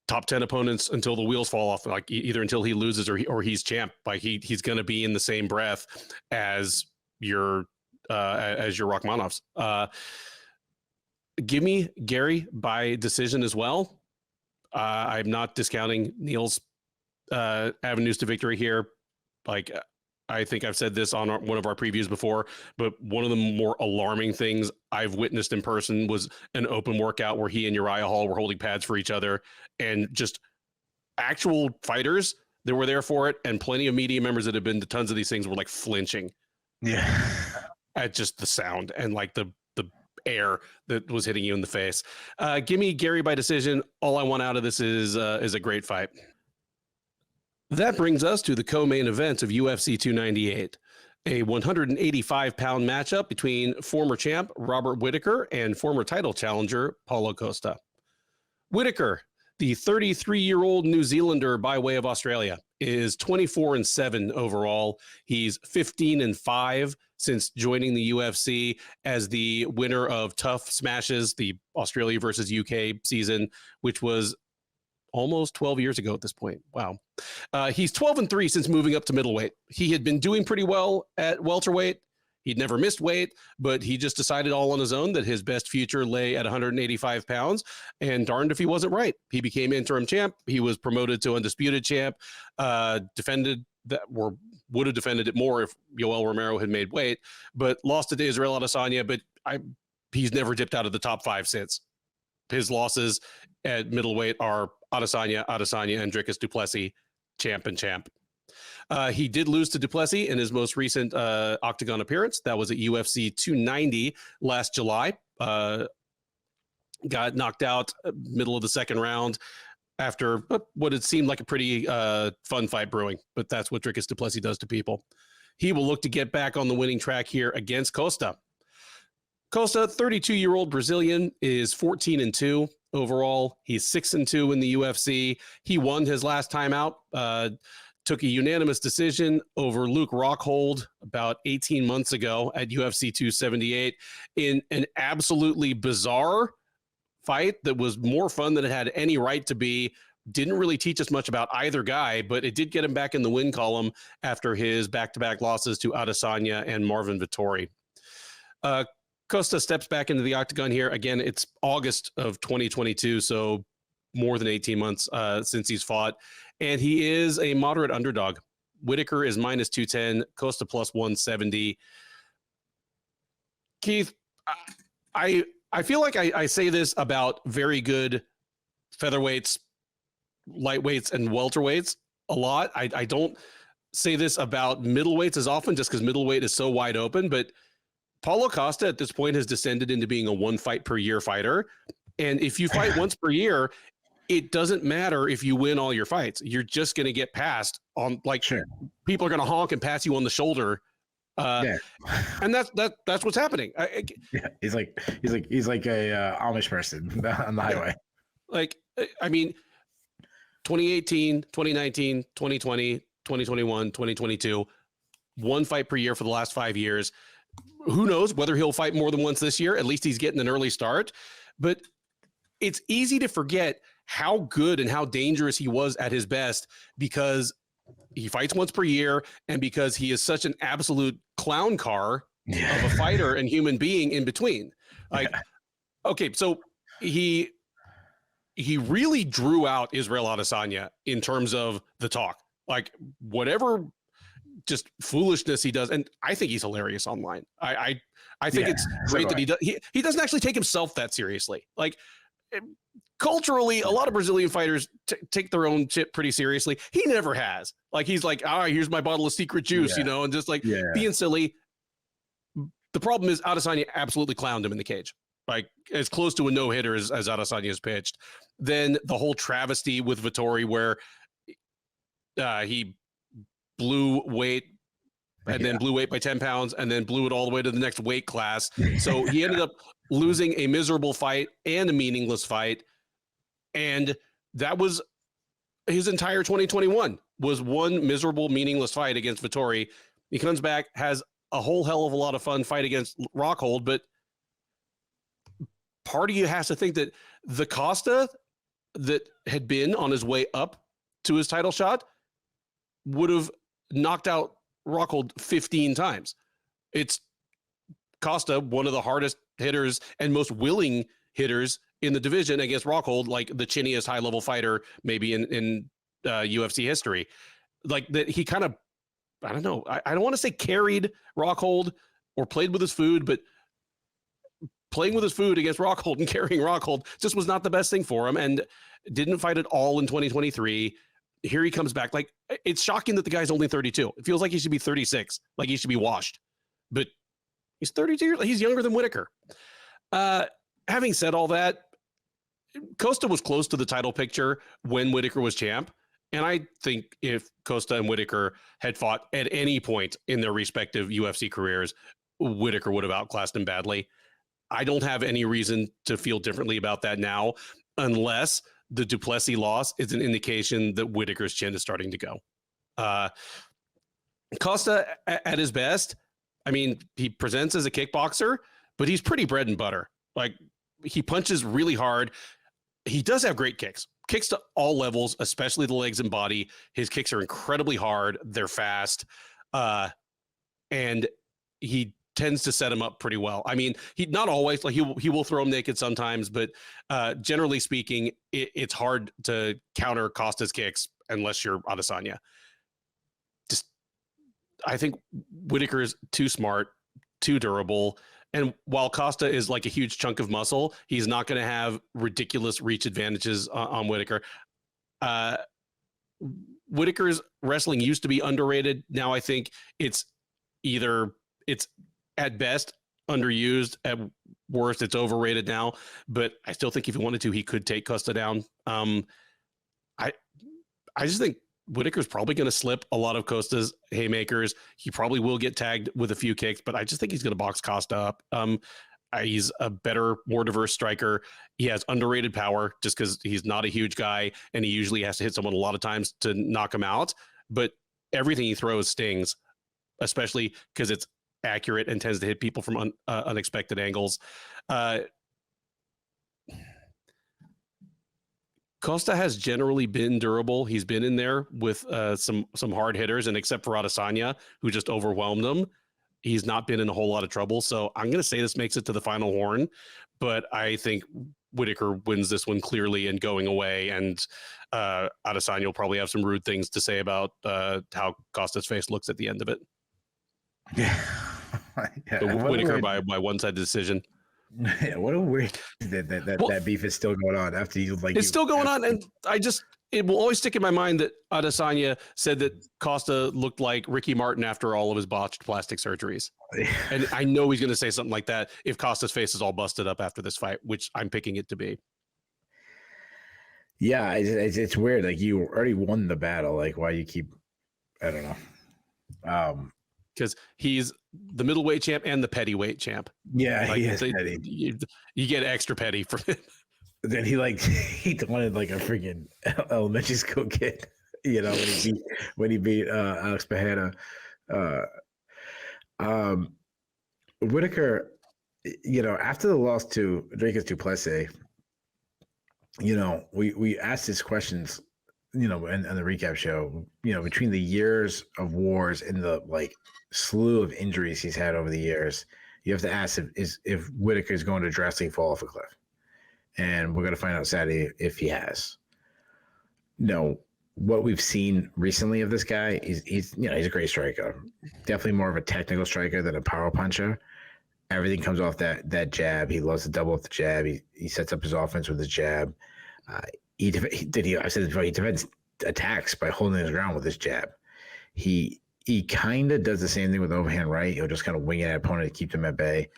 top 10 opponents until the wheels fall off, like either until he loses or he's champ. Like he's going to be in the same breath as your Rachmanovs. Give me Gary by decision as well. I'm not discounting Neal's avenues to victory here. Like, I think I've said this on one of our previews before, but one of the more alarming things I've witnessed in person was an open workout where he and Uriah Hall were holding pads for each other, and just actual fighters that were there for it, and plenty of media members that have been to tons of these things were like flinching. Yeah. At just the sound and like the air that was hitting you in the face. Give me Gary by decision. All I want out of this is a great fight. That brings us to the co-main event of UFC 298, a 185-pound matchup between former champ Robert Whittaker and former title challenger Paulo Costa. Whittaker, the 33-year-old New Zealander by way of Australia, is 24-7 overall. He's 15-5 since joining the UFC as the winner of Tough Smashes, the Australia versus UK season, which was almost 12 years ago at this point. Wow. He's 12-3 since moving up to middleweight. He had been doing pretty well at welterweight. He'd never missed weight, but he just decided all on his own that his best future lay at 185 pounds, and darned if he wasn't right. He became interim champ. He was promoted to undisputed champ, defended that, or would have defended it more if Yoel Romero had made weight, but lost it to Israel Adesanya, but he's never dipped out of the top 5 since. His losses at middleweight are Adesanya, and Dricus du Plessis, champ and champ. He did lose to du Plessis in his most recent octagon appearance. That was at UFC 290 last July. Got knocked out middle of the second round after what had seemed like a pretty fun fight brewing, but that's what Dricus du Plessis does to people. He will look to get back on the winning track here against Costa. Costa, 32-year-old Brazilian, is 14-2 overall. He's 6-2 in the UFC. He won his last time out, took a unanimous decision over Luke Rockhold about 18 months ago at UFC 278 in an absolutely bizarre fight that was more fun than it had any right to be. Didn't really teach us much about either guy, but it did get him back in the win column after his back-to-back losses to Adesanya and Marvin Vettori. Costa steps back into the octagon here. Again, it's August of 2022, so more than 18 months since he's fought. And he is a moderate underdog. Whittaker is minus 210, Costa plus 170. Keith, I feel like I say this about very good featherweights, lightweights, and welterweights a lot. I don't say this about middleweights as often just because middleweight is so wide open, but Paulo Costa at this point has descended into being a 1 fight per year fighter. And if you fight once per year, it doesn't matter if you win all your fights. You're just going to get passed on, like, sure. People are going to honk and pass you on the shoulder. Yeah. And that's what's happening. Yeah. He's like a Amish person on the highway. Like, I mean, 2018, 2019, 2020, 2021, 2022, 1 fight per year for the last 5 years. Who knows whether he'll fight more than once this year? At least he's getting an early start. But it's easy to forget how good and how dangerous he was at his best because he fights once per year and because he is such an absolute clown car of a fighter and human being in between. Like, okay, so he really drew out Israel Adesanya in terms of the talk. Like, whatever just foolishness he does, and I think he's hilarious online. I think it's great that he doesn't actually take himself that seriously. Like, culturally, a lot of Brazilian fighters take their own shit pretty seriously. He never has. Like, he's like, all right, here's my bottle of secret juice, you know, and just like being silly. The problem is Adesanya absolutely clowned him in the cage, like as close to a no-hitter as Adesanya has pitched. Then the whole travesty with Vettori where he blew weight and then blew weight by 10 pounds and then blew it all the way to the next weight class. So he ended up losing a miserable fight and a meaningless fight And that was his entire 2021 was one miserable, meaningless fight against Vettori. He comes back, has a whole hell of a lot of fun fight against Rockhold, but part of you has to think that the Costa that had been on his way up to his title shot would have knocked out Rockhold 15 times. It's Costa, one of the hardest hitters and most willing hitters in the division against Rockhold, like the chinniest high-level fighter maybe in UFC history. Like that he kind of, I don't know, I don't want to say carried Rockhold or played with his food, but playing with his food against Rockhold and carrying Rockhold just was not the best thing for him, and didn't fight at all in 2023. Here he comes back. Like, it's shocking that the guy's only 32. It feels like he should be 36, like he should be washed, but he's 32. He's younger than Whittaker. Having said all that, Costa was close to the title picture when Whittaker was champ. And I think if Costa and Whittaker had fought at any point in their respective UFC careers, Whittaker would have outclassed him badly. I don't have any reason to feel differently about that now, unless the Duplessis loss is an indication that Whittaker's chin is starting to go. Costa at his best, I mean, he presents as a kickboxer, but he's pretty bread and butter. Like, he punches really hard. He does have great kicks to all levels, especially the legs and body. His kicks are incredibly hard. They're fast. And he tends to set him up pretty well. I mean, he not always, like he will throw him naked sometimes, but generally speaking, it's hard to counter Costa's kicks unless you're Adesanya. I think Whittaker is too smart, too durable. And while Costa is like a huge chunk of muscle, he's not going to have ridiculous reach advantages on Whittaker. Whittaker's wrestling used to be underrated. Now I think it's at best underused, at worst it's overrated now. But I still think if he wanted to, he could take Costa down. I just think Whittaker's probably going to slip a lot of Costa's haymakers. He probably will get tagged with a few kicks, but I just think he's going to box Costa up. He's a better, more diverse striker. He has underrated power just because he's not a huge guy, and he usually has to hit someone a lot of times to knock him out. But everything he throws stings, especially because it's accurate and tends to hit people from unexpected angles. Costa has generally been durable. He's been in there with some hard hitters, and except for Adesanya, who just overwhelmed him, he's not been in a whole lot of trouble. So I'm going to say this makes it to the final horn, but I think Whittaker wins this one clearly and going away, and Adesanya will probably have some rude things to say about how Costa's face looks at the end of it. Yeah. Whittaker by one-sided decision. Yeah, what a weird that beef is still going on after you like. It's still going on, and it will always stick in my mind that Adesanya said that Costa looked like Ricky Martin after all of his botched plastic surgeries, and I know he's going to say something like that if Costa's face is all busted up after this fight, which I'm picking it to be. Yeah, it's weird. Like, you already won the battle. Like, why you keep? I don't know. Because he's the middleweight champ and the pettyweight champ. Yeah, like, he is petty. You get extra petty from him. Then he wanted like a freaking elementary school kid, you know, when he beat Alex Pereira. Whittaker, you know, after the loss to Dricus Duplessis, you know, we asked these questions, you know, in the recap show, you know, between the years of wars and the like slew of injuries he's had over the years, you have to ask if Whittaker is going to drastically fall off a cliff. And we're going to find out Saturday if he has. No, what we've seen recently of this guy, he's a great striker. Definitely more of a technical striker than a power puncher. Everything comes off that jab. He loves to double up the jab. He sets up his offense with his jab. He defends attacks by holding his ground with his jab. He kind of does the same thing with overhand right. He'll just kind of wing it at opponent to keep them at bay.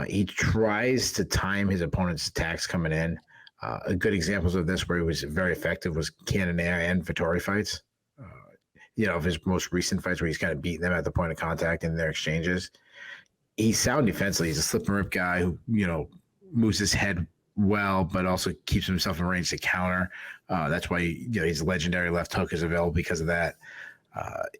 He tries to time his opponent's attacks coming in. Good examples of this where he was very effective was Cannonier and Vettori fights. You know, of his most recent fights where he's kind of beating them at the point of contact in their exchanges. He's sound defensively. He's a slip and rip guy who, you know, moves his head well, but also keeps himself in range to counter. That's why his legendary left hook is available because of that.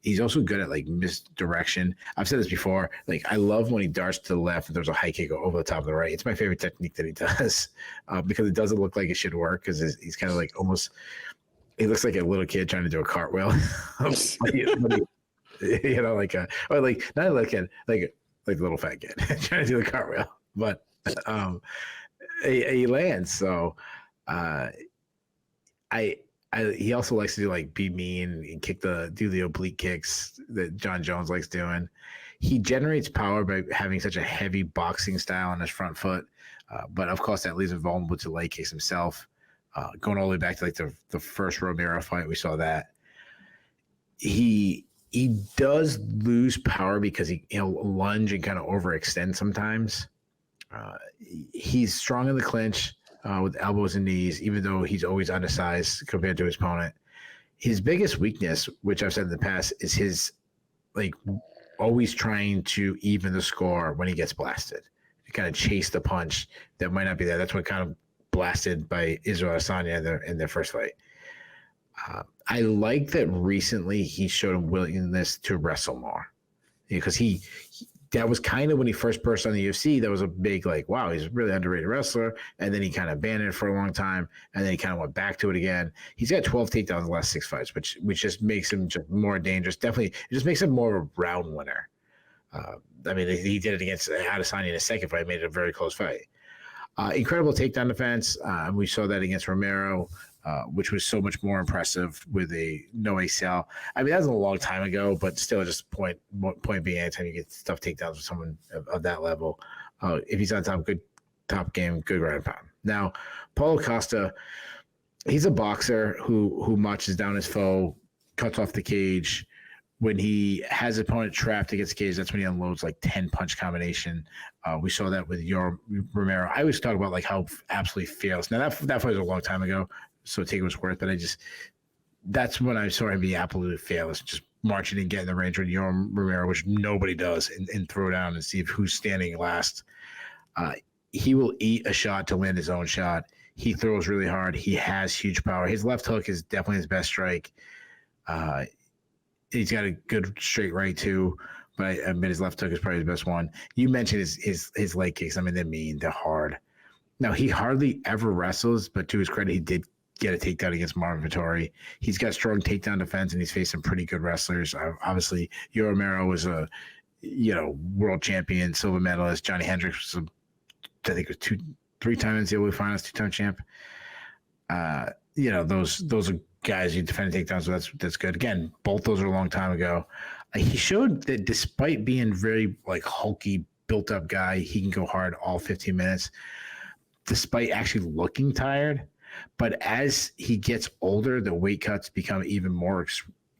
He's also good at like misdirection. I've said this before. Like I love when he darts to the left and there's a high kick over the top of the right. It's my favorite technique that he does because it doesn't look like it should work because he's kind of like almost. He looks like a little kid trying to do a cartwheel. Like not a little kid, like a little fat kid trying to do the cartwheel, but he lands. So he also likes to do like be mean and do the oblique kicks that John Jones likes doing. He generates power by having such a heavy boxing style on his front foot, but of course that leaves him vulnerable to leg kicks himself. Going all the way back to like the first Ribeiro fight, we saw that he does lose power because he'll lunge and kind of overextend sometimes. He's strong in the clinch with elbows and knees, even though he's always undersized compared to his opponent. His biggest weakness, which I've said in the past, is his like always trying to even the score when he gets blasted. To kind of chase the punch that might not be there. That's what kind of blasted by Israel Adesanya in their first fight. I like that recently he showed a willingness to wrestle more because that was kind of when he first burst on the UFC. That was a big like, wow, he's a really underrated wrestler. And then he kind of abandoned it for a long time, and then he kind of went back to it again. He's got 12 takedowns in the last 6 fights, which just makes him just more dangerous. Definitely, it just makes him more of a round winner. I mean, he did it against Adesanya in his second fight, made it a very close fight. Incredible takedown defense. We saw that against Romero, which was so much more impressive with a no ACL. I mean, that was a long time ago, but still, just point being, anytime you get tough takedowns with someone of that level, if he's on top, good top game, good ground pound. Now, Paulo Costa, he's a boxer who marches down his foe, cuts off the cage. When he has his opponent trapped against the cage, that's when he unloads like 10 punch combination. We saw that with Romero. I always talk about like how absolutely fearless. Now that fight was a long time ago, so take it was worth. But that's when I saw him be absolutely fearless, just marching and getting the range with Romero, which nobody does, and throw down and see who's standing last. He will eat a shot to land his own shot. He throws really hard. He has huge power. His left hook is definitely his best strike. He's got a good straight right too, but I admit his left hook is probably his best one. You mentioned his leg kicks. I mean, they're mean, they're hard. Now, he hardly ever wrestles, but to his credit, he did get a takedown against Marvin Vettori. He's got strong takedown defense, and he's faced some pretty good wrestlers. Obviously, Romero was a world champion, silver medalist. Johnny Hendricks was I think it was 3-time NCAA finals, 2-time champ. Those are guys you defend takedowns, so that's good. Again, both those are a long time ago. He showed that despite being very like hulky, built up guy, he can go hard all 15 minutes, despite actually looking tired. But as he gets older, the weight cuts become even more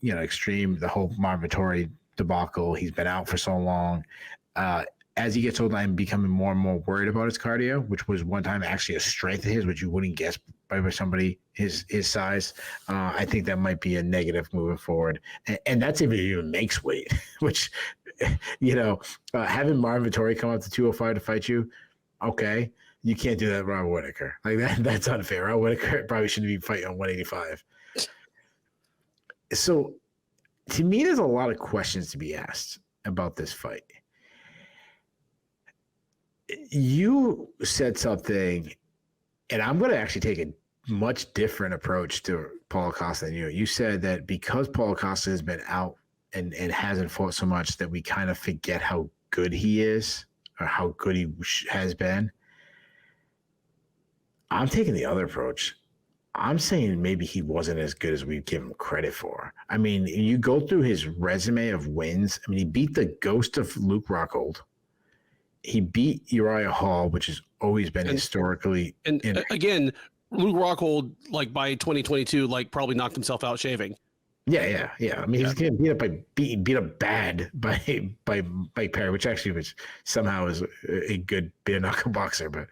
extreme. The whole Marvin Vettori debacle, he's been out for so long. As he gets older, I'm becoming more and more worried about his cardio, which was one time actually a strength of his, which you wouldn't guess by somebody his size. I think that might be a negative moving forward. And that's if he even makes weight, which, having Marvin Vettori come up to 205 to fight you, okay. You can't do that with Robert Whittaker. Like that's unfair. Robert Whittaker probably shouldn't be fighting on 185. So to me, there's a lot of questions to be asked about this fight. You said something, and I'm going to actually take a much different approach to Paulo Costa than you. You said that because Paulo Costa has been out and hasn't fought so much that we kind of forget how good he is or how good he has been. I'm taking the other approach. I'm saying maybe he wasn't as good as we give him credit for. I mean, you go through his resume of wins. I mean, he beat the ghost of Luke Rockhold. He beat Uriah Hall, which has always been historically. And again, Luke Rockhold, like by 2022, like probably knocked himself out shaving. Yeah. I mean, he's getting beat up bad by Perry, which actually somehow is a good bare knuckle boxer. But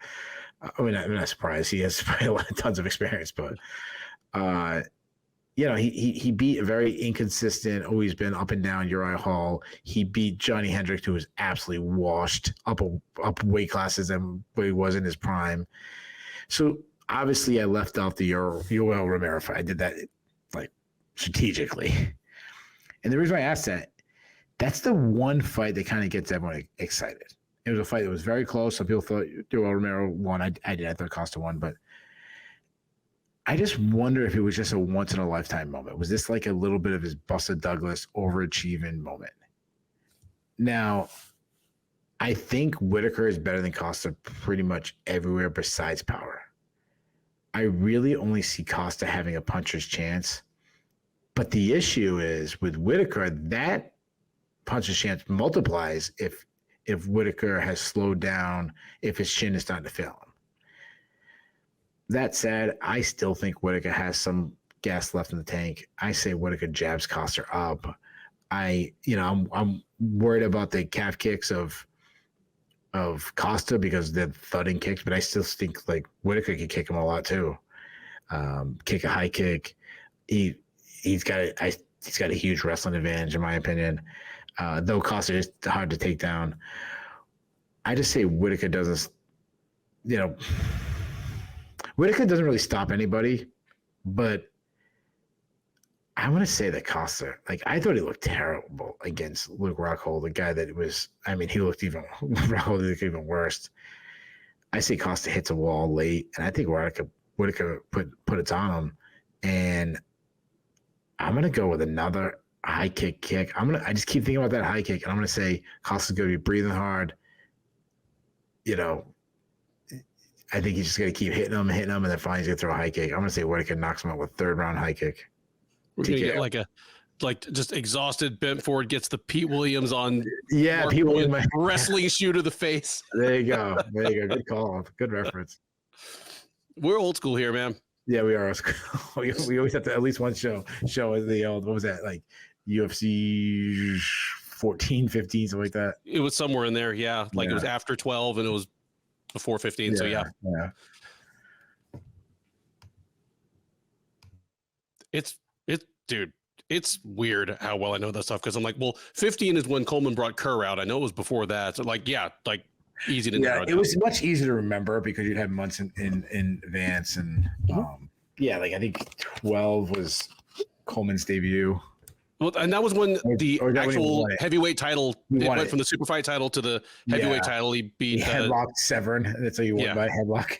I mean, I'm not surprised. He has probably tons of experience, but he beat a very inconsistent, always been up and down Uriah Hall. He beat Johnny Hendricks, who was absolutely washed up weight classes than where he was in his prime. So obviously I left out the Yoel Romero fight. I did that like strategically. And the reason I asked that, that's the one fight that kind of gets everyone excited. It was a fight that was very close. Some people thought Yoel Romero won. I did. I thought Costa won, but I just wonder if it was just a once in a lifetime moment. Was this like a little bit of his Buster Douglas overachieving moment? Now, I think Whitaker is better than Costa pretty much everywhere besides power. I really only see Costa having a puncher's chance. But the issue is with Whitaker, that puncher's chance multiplies if Whitaker has slowed down, if his chin is starting to fail him. That said, I still think Whitaker has some gas left in the tank. I say Whitaker jabs Costa up. I'm worried about the calf kicks of Costa because they're thudding kicks, but I still think like Whitaker can kick him a lot too. Kick a high kick. He's got a huge wrestling advantage in my opinion. Though Costa is hard to take down. I just say Whitaker doesn't, Whitaker doesn't really stop anybody, but I want to say that Costa, like, I thought he looked terrible against Luke Rockhold, the guy that was, he looked Rockhold looked even worse. I say Costa hits a wall late, and I think Whitaker put it on him, and I'm going to go with another high kick. I just keep thinking about that high kick, and I'm going to say Costa's going to be breathing hard. I think he's just going to keep hitting him, and then finally he's going to throw a high kick. I'm going to say Whitaker knocks him out with third round high kick. We're going to get like just exhausted, bent forward, gets the Pete Williams on. Yeah, Pete Williams. Wrestling shoe to the face. There you go. Good call. Good reference. We're old school here, man. Yeah, we are. We always have to at least one show the old, what was that, like UFC 14, 15, something like that. It was somewhere in there, yeah. It was after 12 and it was before 15, so yeah. It's weird how well I know that stuff because I'm like, well, 15 is when Coleman brought Kerr out. I know it was before that. So easy to narrow down. It was much easier to remember because you'd have months in advance. And I think 12 was Coleman's debut. Well, and that was when the actual heavyweight title went from the super fight title to the heavyweight title. He beat headlocked Severn. That's how you won by headlock.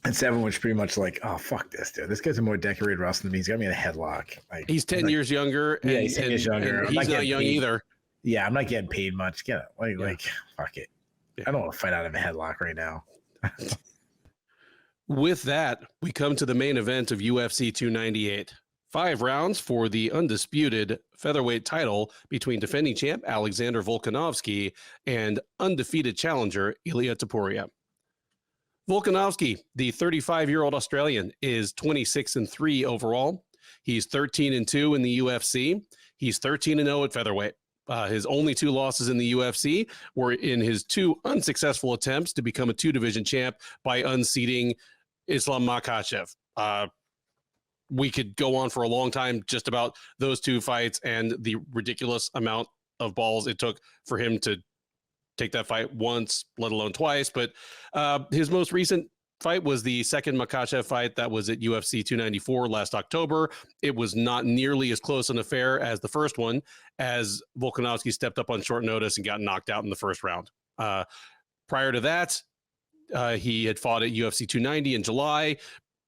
And Severn was pretty much like, oh, fuck this, dude. This guy's a more decorated wrestler than me. He's got me in a headlock. He's 10 years younger. And, he's 10 years younger. And he's not young either. Yeah, I'm not getting paid much. Get it. Fuck it. Yeah. I don't want to fight out of a headlock right now. With that, we come to the main event of UFC 298. 5 rounds for the undisputed featherweight title between defending champ Alexander Volkanovski and undefeated challenger Ilia Topuria. Volkanovski, the 35-year-old Australian, is 26-3 overall. He's 13-2 in the UFC. He's 13-0 at featherweight. His only 2 losses in the UFC were in his 2 unsuccessful attempts to become a 2-division champ by unseating Islam Makhachev. We could go on for a long time just about those 2 fights and the ridiculous amount of balls it took for him to take that fight once, let alone twice. But his most recent fight was the second Makhachev fight that was at UFC 294 last October. It was not nearly as close an affair as the first one, as Volkanovski stepped up on short notice and got knocked out in the first round. Prior to that, he had fought at UFC 290 in July,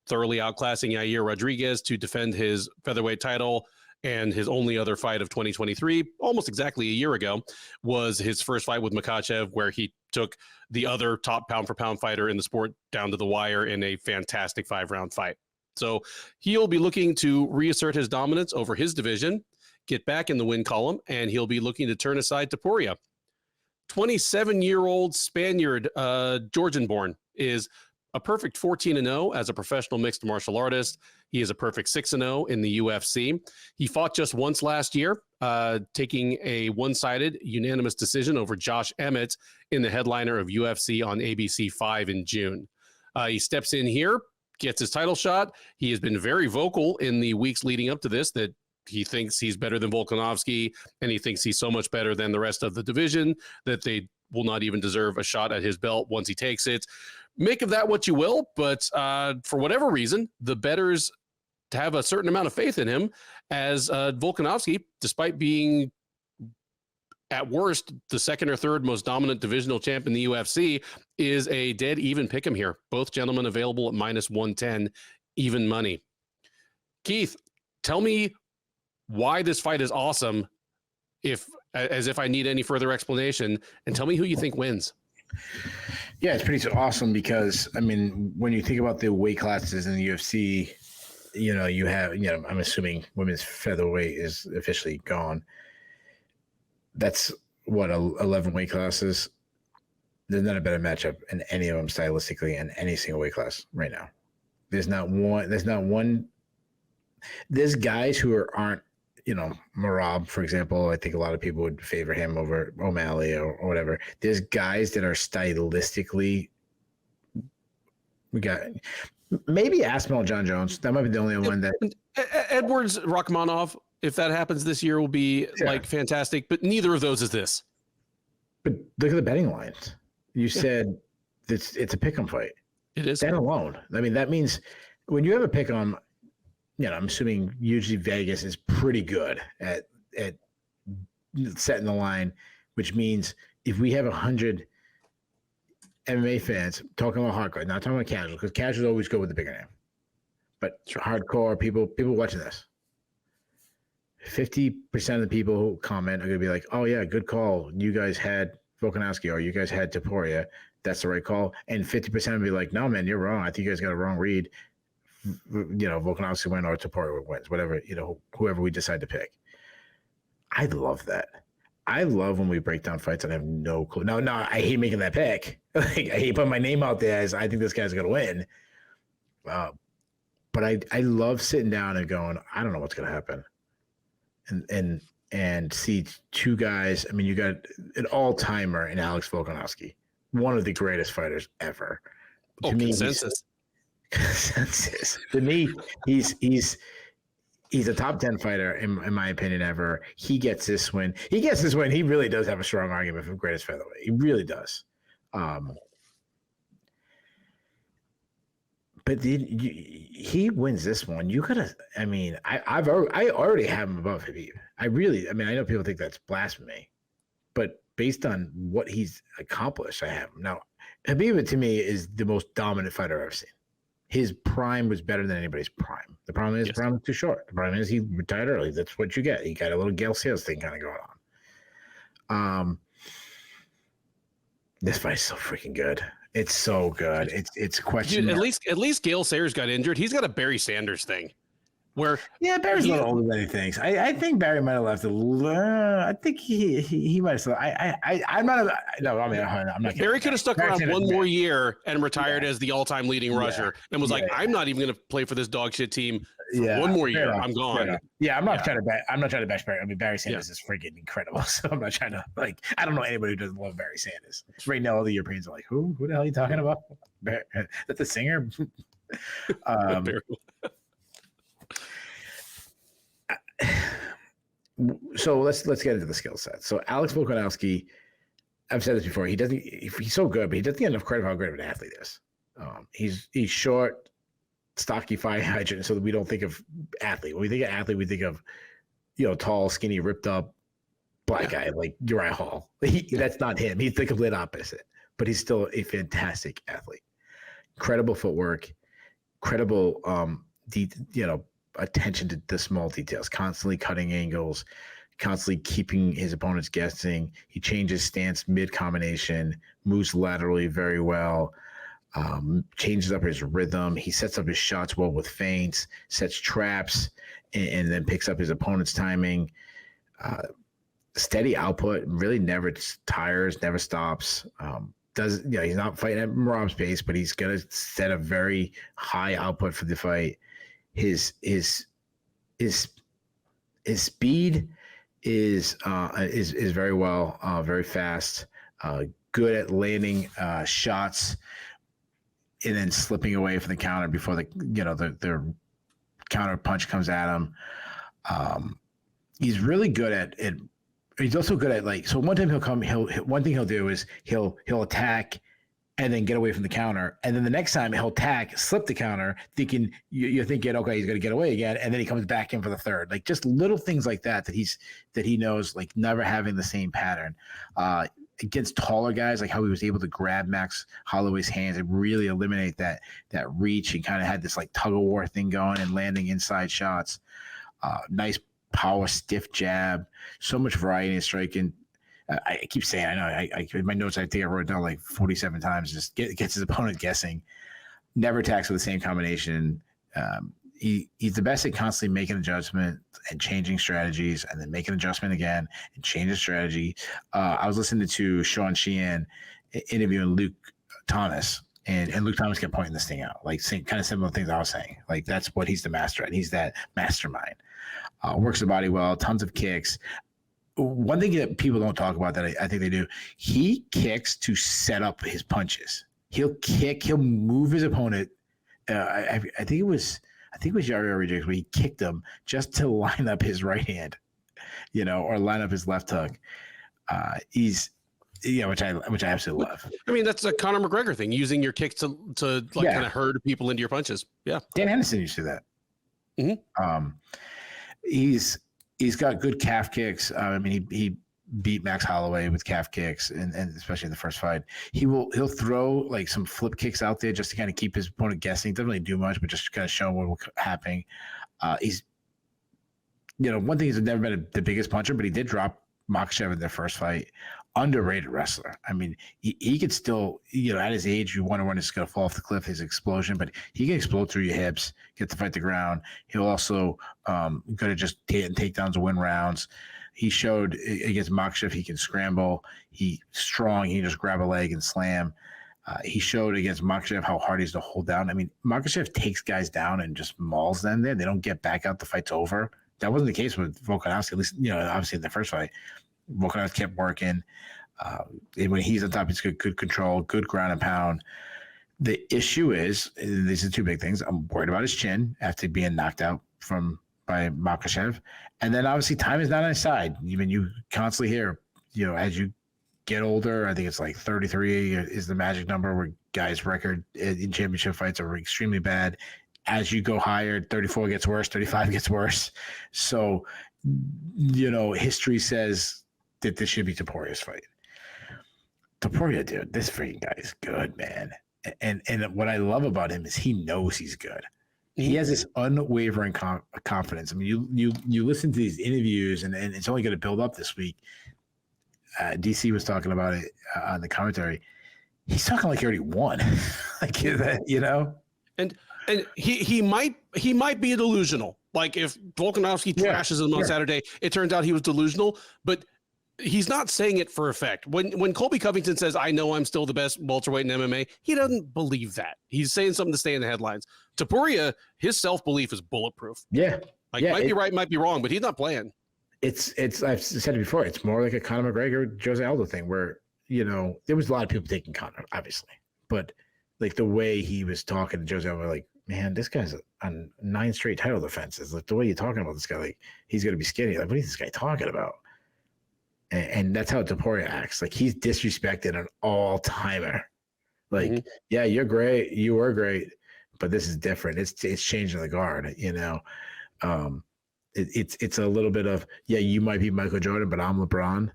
thoroughly outclassing Yair Rodriguez to defend his featherweight title. And his only other fight of 2023, almost exactly a year ago, was his first fight with Makhachev, where he took the other top pound-for-pound fighter in the sport down to the wire in a fantastic 5-round fight. So he'll be looking to reassert his dominance over his division, get back in the win column, and he'll be looking to turn aside Topuria. 27-year-old Spaniard, Georgian-born, is a perfect 14-0 as a professional mixed martial artist. He is a perfect 6-0 in the UFC. He fought just once last year, taking a one-sided unanimous decision over Josh Emmett in the headliner of UFC on ABC 5 in June. He steps in here, gets his title shot. He has been very vocal in the weeks leading up to this that he thinks he's better than Volkanovski, and he thinks he's so much better than the rest of the division that they will not even deserve a shot at his belt once he takes it. Make of that what you will, but for whatever reason, the bettors have a certain amount of faith in him, as Volkanovski, despite being at worst the second or third most dominant divisional champ in the UFC, is a dead even pick 'em here. Both gentlemen available at -110, even money. Keith, tell me why this fight is awesome, as if I need any further explanation, and tell me who you think wins. Yeah, it's pretty awesome because, I mean, when you think about the weight classes in the UFC, you know, you have, you know, I'm assuming women's featherweight is officially gone. That's what, 11 weight classes. There's not a better matchup in any of them stylistically in any single weight class right now. There's guys who aren't, you know, Merab, for example. I think a lot of people would favor him over O'Malley or whatever. There's guys that are stylistically. We got maybe Aspinall, John Jones. That might be the only one that. Edwards, Rachmanov, if that happens this year, will be like fantastic. But neither of those is this. But look at the betting lines. You said it's a pick-em fight. It is. That alone. I mean, that means when you have a pick-em, you know, I'm assuming usually Vegas is pretty good at setting the line, which means if we have 100 MMA fans talking about hardcore, not talking about casual, because casuals always go with the bigger name, but hardcore people watching this, 50% of the people who comment are going to be like, oh yeah, good call. You guys had Volkanovski or you guys had Topuria. That's the right call. And 50% will be like, no, man, you're wrong. I think you guys got a wrong read. You know, Volkanovski wins or Topuria wins, whatever, you know, whoever we decide to pick. I love that. I love when we break down fights and I have no clue. No, I hate making that pick. Like, I hate putting my name out there as I think this guy's going to win. But I love sitting down and going, I don't know what's going to happen. And see two guys. I mean, you got an all-timer in Alex Volkanovski, one of the greatest fighters ever. To me, consensus. To me, he's a top 10 fighter in my opinion ever. He gets this win. He really does have a strong argument for greatest featherweight. He really does. But he wins this one. You gotta. I mean, I already have him above Khabib. I know people think that's blasphemy, but based on what he's accomplished, I have him. Now, Khabib to me is the most dominant fighter I've ever seen. His prime was better than anybody's prime. The problem is, prime was too short. The problem is he retired early. That's what you get. He got a little Gail Sayles thing kind of going on. This fight's so freaking good. It's so good. It's a question. Dude, at least Gail Sayers got injured. He's got a Barry Sanders thing. Where Barry's a little older than he thinks. I think Barry might have left a little. I think he might have. I'm not. No, I mean I'm not. Barry could have stuck around one more year and retired as the all-time leading rusher, and was like, I'm not even going to play for this dog shit team for one more year. I'm gone. Yeah, I'm not trying to bash Barry. I mean, Barry Sanders is freaking incredible. So I'm not trying to I don't know anybody who doesn't love Barry Sanders. Right now, all the Europeans are like, who the hell are you talking about? That's the singer. So let's get into the skill set. So Alex Volkanovski, I've said this before. He's so good, but he doesn't get enough credit for how great of an athlete he is. He's short, stocky, fire hydrant. So that we don't think of athlete. When we think of athlete, we think of tall, skinny, ripped up black guy like Uriah Hall. That's not him. He's the complete opposite. But he's still a fantastic athlete. Incredible footwork, incredible attention to the small details, constantly cutting angles, constantly keeping his opponents guessing. He changes stance mid-combination, moves laterally very well, changes up his rhythm. He sets up his shots well with feints, sets traps, and then picks up his opponent's timing. Steady output, really never tires, never stops. He's not fighting at Merab's pace, but he's going to set a very high output for the fight. His speed is very well, very fast, good at landing shots and then slipping away from the counter before the counter punch comes at him. He's really good at he's also good at like, so one time one thing he'll do is he'll attack and then get away from the counter. And then the next time he'll attack, slip the counter, thinking you're thinking, okay, he's going to get away again. And then he comes back in for the third. Like just little things like that he knows, like never having the same pattern. Against taller guys, like how he was able to grab Max Holloway's hands and really eliminate that reach, and kind of had this like tug of war thing going and landing inside shots. Nice power, stiff jab, so much variety in striking. I keep saying, I know, I in my notes, I think I wrote it down like 47 times, just gets his opponent guessing, never attacks with the same combination. He's the best at constantly making an adjustment and changing strategies, and then making an adjustment again and changing strategy. I was listening to Sean Sheehan interviewing Luke Thomas, and Luke Thomas kept pointing this thing out, like kind of similar things I was saying. Like that's what he's the master at. He's that mastermind. Works the body well, tons of kicks. One thing that people don't talk about that I think they do, he kicks to set up his punches. He'll move his opponent. I think it was Yair Rodriguez where he kicked him just to line up his right hand, or line up his left hook. Which I absolutely love. I mean, that's a Conor McGregor thing, using your kicks to kind of herd people into your punches. Yeah. Dan Henderson used to do that. Mm-hmm. He's got good calf kicks. I mean, he beat Max Holloway with calf kicks, and especially in the first fight. He'll throw like some flip kicks out there just to kind of keep his opponent guessing. Doesn't really do much, but just kind of show what will happen. He's, one thing, he's never been the biggest puncher, but he did drop Makhachev in their first fight. Underrated wrestler. I mean, he could still, at his age, you wonder when it's going to fall off the cliff, his explosion, but he can explode through your hips, get to fight the ground. He'll also go to just takedowns and win rounds. He showed against Makhachev he can scramble. He's strong. He can just grab a leg and slam. He showed against Makhachev how hard he's to hold down. I mean, Makhachev takes guys down and just mauls them there. They don't get back out. The fight's over. That wasn't the case with Volkanovski, at least, obviously in the first fight. Volkanovski kept working. And when he's on top, he's good control, good ground and pound. The issue is, these are two big things. I'm worried about his chin after being knocked out by Makhachev. And then obviously time is not on his side. Even you constantly hear, as you get older, I think it's like 33 is the magic number where guys' record in championship fights are extremely bad. As you go higher, 34 gets worse, 35 gets worse. So, history says that this should be Toporia's fight. Topuria, dude, this freaking guy is good, man. And what I love about him is he knows he's good. He has this unwavering confidence. I mean, you listen to these interviews, and it's only going to build up this week. DC was talking about it on the commentary. He's talking like he already won, And he might be delusional. Like if Volkanovski thrashes him on Saturday, it turns out he was delusional, but he's not saying it for effect. When Colby Covington says, "I know I'm still the best welterweight in MMA," he doesn't believe that. He's saying something to stay in the headlines. Topuria, his self-belief is bulletproof. Yeah. Might be right, might be wrong, but he's not playing. It's I've said it before, it's more like a Conor McGregor, Jose Aldo thing where, there was a lot of people taking Conor, obviously. But like the way he was talking to Jose Aldo, like, man, this guy's on 9 straight title defenses. Like the way you're talking about this guy, like he's gonna be skinny. Like, what is this guy talking about? And that's how Topuria acts. Like he's disrespected an all-timer. Like, yeah, you're great. You were great, but this is different. It's changing the guard, It's a little bit of, you might be Michael Jordan, but I'm LeBron.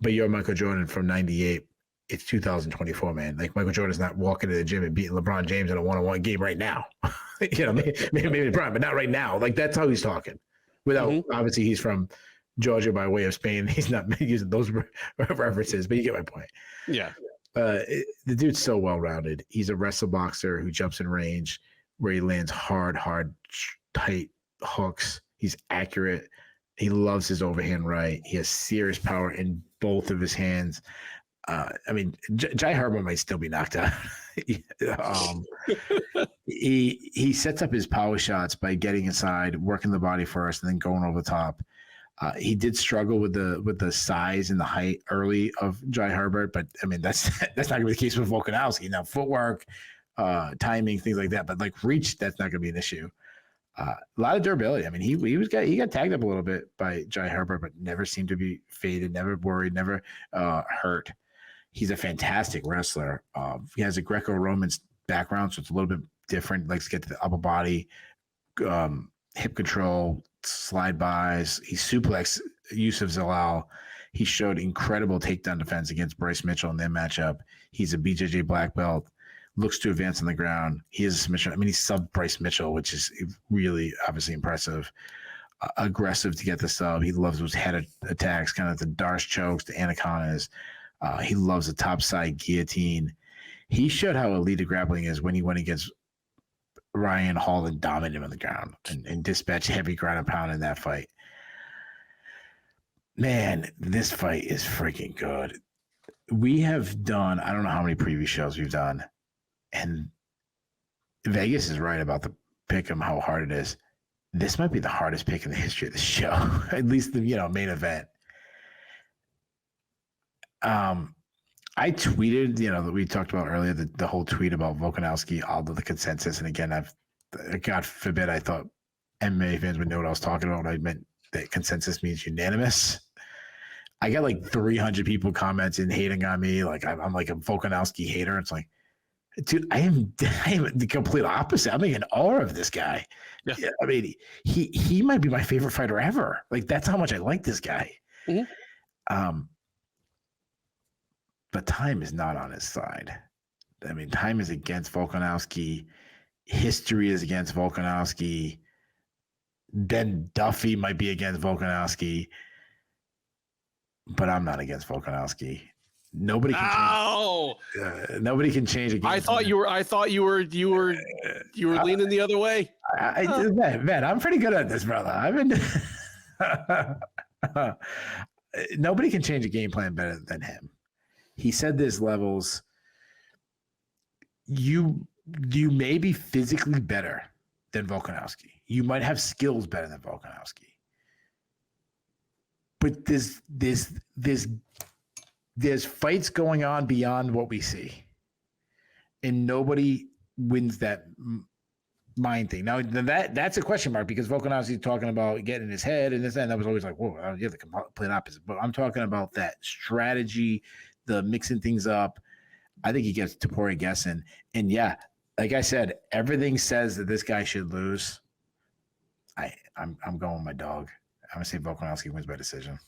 But you're Michael Jordan from 98. It's 2024, man. Like Michael Jordan's not walking to the gym and beating LeBron James in a one-on-one game right now. Maybe LeBron, but not right now. Like that's how he's talking. Without, obviously he's from Georgia by way of Spain. He's not using those references, but you get my point. Yeah. The dude's so well-rounded. He's a wrestle boxer who jumps in range where he lands hard, tight hooks. He's accurate. He loves his overhand right. He has serious power in both of his hands. I mean, Jai Herbert might still be knocked out. He sets up his power shots by getting inside, working the body first, and then going over the top. He did struggle with the size and the height early of Jai Herbert, but I mean that's not gonna be the case with Volkanovski. Now footwork, timing, things like that, but like reach, that's not gonna be an issue. A lot of durability. I mean, he got tagged up a little bit by Jai Herbert, but never seemed to be faded, never worried, never hurt. He's a fantastic wrestler. He has a Greco-Roman background, so it's a little bit different. Likes to get to the upper body, hip control, slide bys. He suplexed Yusuf Zalal. He showed incredible takedown defense against Bryce Mitchell in their matchup. He's a BJJ black belt. Looks to advance on the ground. He is a submission. I mean, he subbed Bryce Mitchell, which is really obviously impressive. Aggressive to get the sub. He loves those head attacks, kind of the Darce chokes, the anacondas. He loves the top side guillotine. He showed how elite grappling is when he went against Ryan Hall and dominated him on the ground and dispatched heavy ground and pound in that fight. Man, this fight is freaking good. We have done, I don't know how many preview shows we've done. And Vegas is right about the pick 'em, how hard it is. This might be the hardest pick in the history of the show, at least the main event. I tweeted, that we talked about earlier, the whole tweet about Volkanovski, although the consensus. And again, God forbid, I thought MMA fans would know what I was talking about when I meant that consensus means unanimous. I got like 300 people commenting, hating on me. Like I'm like a Volkanovski hater. It's like, dude, I am the complete opposite. I'm in awe of this guy. Yeah. I mean, he might be my favorite fighter ever. Like that's how much I like this guy. Mm-hmm. But time is not on his side. I mean, time is against Volkanovski. History is against Volkanovski. Then Duffy might be against Volkanovski. But I'm not against Volkanovski. Nobody can change. Nobody can change a game. I thought you were leaning the other way. Man, I'm pretty good at this, brother. I've been. Nobody can change a game plan better than him. He said there's levels. You may be physically better than Volkanovski. You might have skills better than Volkanovski. But there's fights going on beyond what we see. And nobody wins that mind thing. Now, that's a question mark because Volkanovski's talking about getting in his head and this and that was always like, whoa, you're the complete opposite. But I'm talking about that strategy, the mixing things up. I think he gets Topuria guessing. And yeah, like I said, everything says that this guy should lose. I'm going with my dog. I'm going to say Volkanovski wins by decision.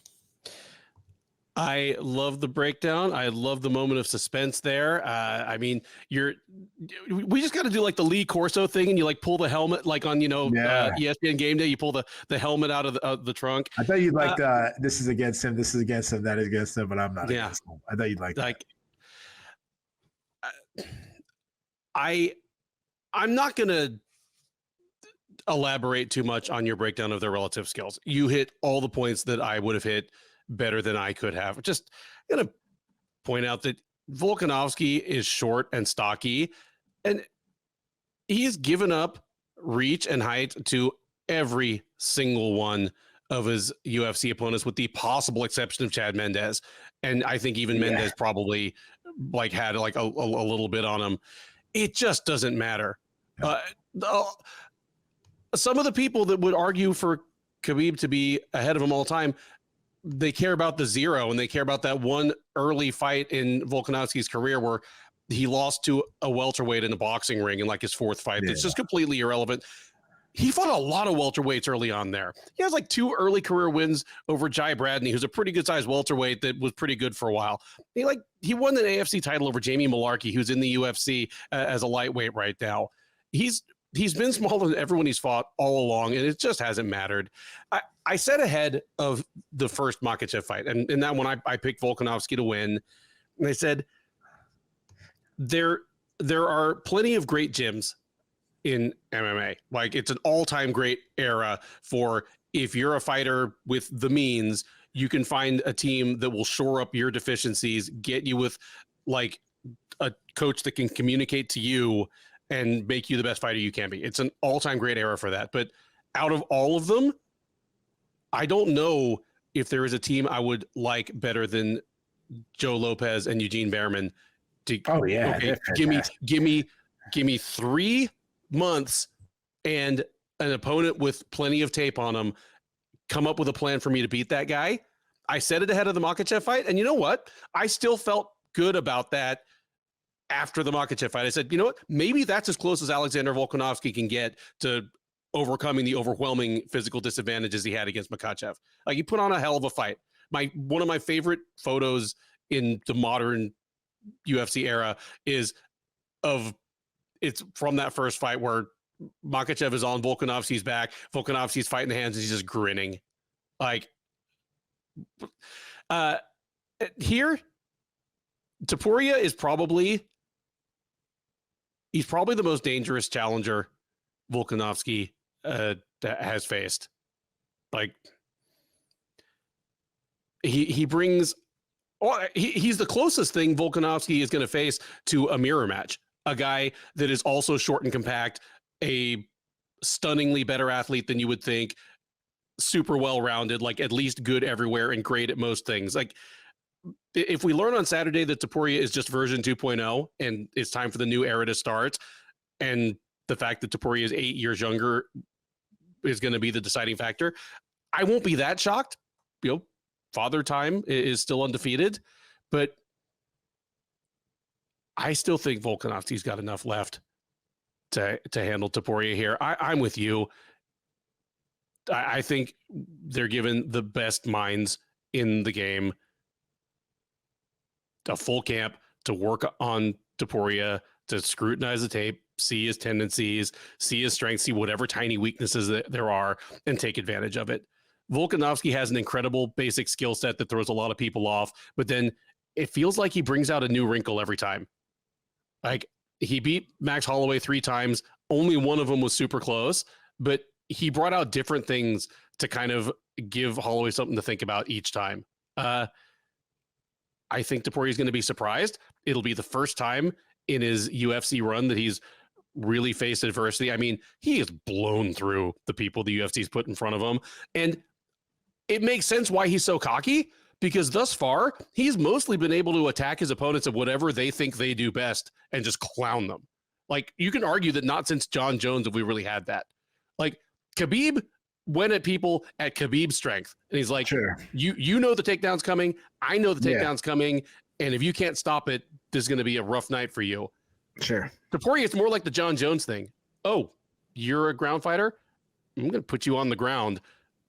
I love the breakdown. I love the moment of suspense there. I mean, we just got to do like the Lee Corso thing, and you like pull the helmet, like on ESPN Game Day. You pull the helmet out of the trunk. I thought you'd like this is against him, this is against him, that is against him, but I'm not against him. I thought you'd like that. I'm not gonna elaborate too much on your breakdown of their relative skills. You hit all the points that I would have hit better than I could have. Just gonna point out that Volkanovski is short and stocky, and he's given up reach and height to every single one of his UFC opponents, with the possible exception of Chad Mendes. And I think even Mendes probably like had like a little bit on him. It just doesn't matter. Some of the people that would argue for Khabib to be ahead of him all time, they care about the zero, and they care about that one early fight in Volkanovski's career where he lost to a welterweight in a boxing ring in like his fourth fight. It's just completely irrelevant. He fought a lot of welterweights early on there. He has like 2 early career wins over Jai Bradney, who's a pretty good sized welterweight that was pretty good for a while. He won an AFC title over Jamie Malarkey, who's in the UFC as a lightweight right now. He's been smaller than everyone he's fought all along, and it just hasn't mattered. I said ahead of the first Makhachev fight, and in that one I picked Volkanovski to win, and I said there are plenty of great gyms in MMA. Like, it's an all-time great era for, if you're a fighter with the means, you can find a team that will shore up your deficiencies, get you with like a coach that can communicate to you and make you the best fighter you can be. It's an all-time great era for that. But out of all of them, I don't know if there is a team I would like better than Joe Lopez and Eugene Behrman. Give me 3 months and an opponent with plenty of tape on him come up with a plan for me to beat that guy. I said it ahead of the Makhachev fight, and you know what? I still felt good about that after the Makhachev fight. I said, you know what? Maybe that's as close as Alexander Volkanovski can get to overcoming the overwhelming physical disadvantages he had against Makhachev. Like, he put on a hell of a fight. One of my favorite photos in the modern UFC era is it's from that first fight where Makhachev is on Volkanovski's back. Volkanovski's fighting the hands, and he's just grinning. Like, here, Topuria is probably the most dangerous challenger Volkanovski has faced. Like, he brings, he's the closest thing Volkanovski is going to face to a mirror match. A guy that is also short and compact, a stunningly better athlete than you would think, super well-rounded, like at least good everywhere and great at most things. Like, if we learn on Saturday that Topuria is just version 2.0 and it's time for the new era to start, and the fact that Topuria is 8 years younger is going to be the deciding factor, I won't be that shocked. You know, Father Time is still undefeated, but I still think Volkanovski's got enough left to handle Topuria here. I'm with you. I think they're given the best minds in the game a full camp to work on Topuria, to scrutinize the tape, see his tendencies, see his strengths, see whatever tiny weaknesses that there are, and take advantage of it. Volkanovski has an incredible basic skill set that throws a lot of people off, but then it feels like he brings out a new wrinkle every time. Like, he beat Max Holloway 3 times. Only one of them was super close, but he brought out different things to kind of give Holloway something to think about each time. I think Topuria is going to be surprised. It'll be the first time in his UFC run that he's really faced adversity. I mean, he has blown through the people the UFC's put in front of him. And it makes sense why he's so cocky, because thus far, he's mostly been able to attack his opponents at whatever they think they do best and just clown them. Like, you can argue that not since John Jones have we really had that. Like, Khabib went at people at Khabib's strength. And he's like, sure, you know the takedown's coming. I know the takedown's coming. And if you can't stop it, this is going to be a rough night for you. Sure. Topuria, it's more like the John Jones thing. Oh, you're a ground fighter? I'm going to put you on the ground,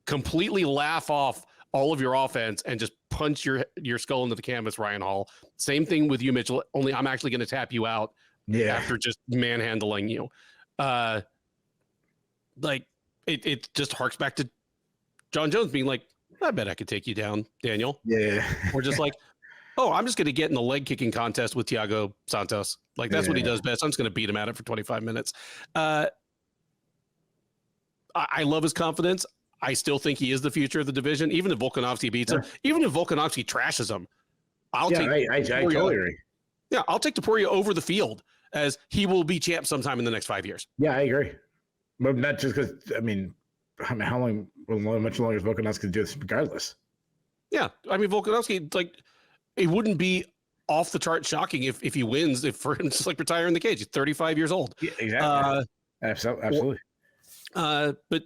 completely laugh off all of your offense, and just punch your skull into the canvas, Ryan Hall. Same thing with you, Mitchell, only I'm actually going to tap you out after just manhandling you. Like, it just harks back to John Jones being like, I bet I could take you down, Daniel. Yeah. Or just like, oh, I'm just going to get in the leg kicking contest with Thiago Santos. Like, that's what he does best. I'm just going to beat him at it for 25 minutes. I love his confidence. I still think he is the future of the division. Even if Volkanovski beats him, even if Volkanovski trashes him, I totally agree. Yeah, I'll take Topuria over the field, as he will be champ sometime in the next 5 years. Yeah, I agree. But not just because, I mean, how much longer is Volkanovski going to do this regardless? Yeah, I mean, Volkanovski, like, it wouldn't be off the chart shocking if he wins, if for him just like retire in the cage. He's 35 years old. Yeah, exactly. Absolutely. But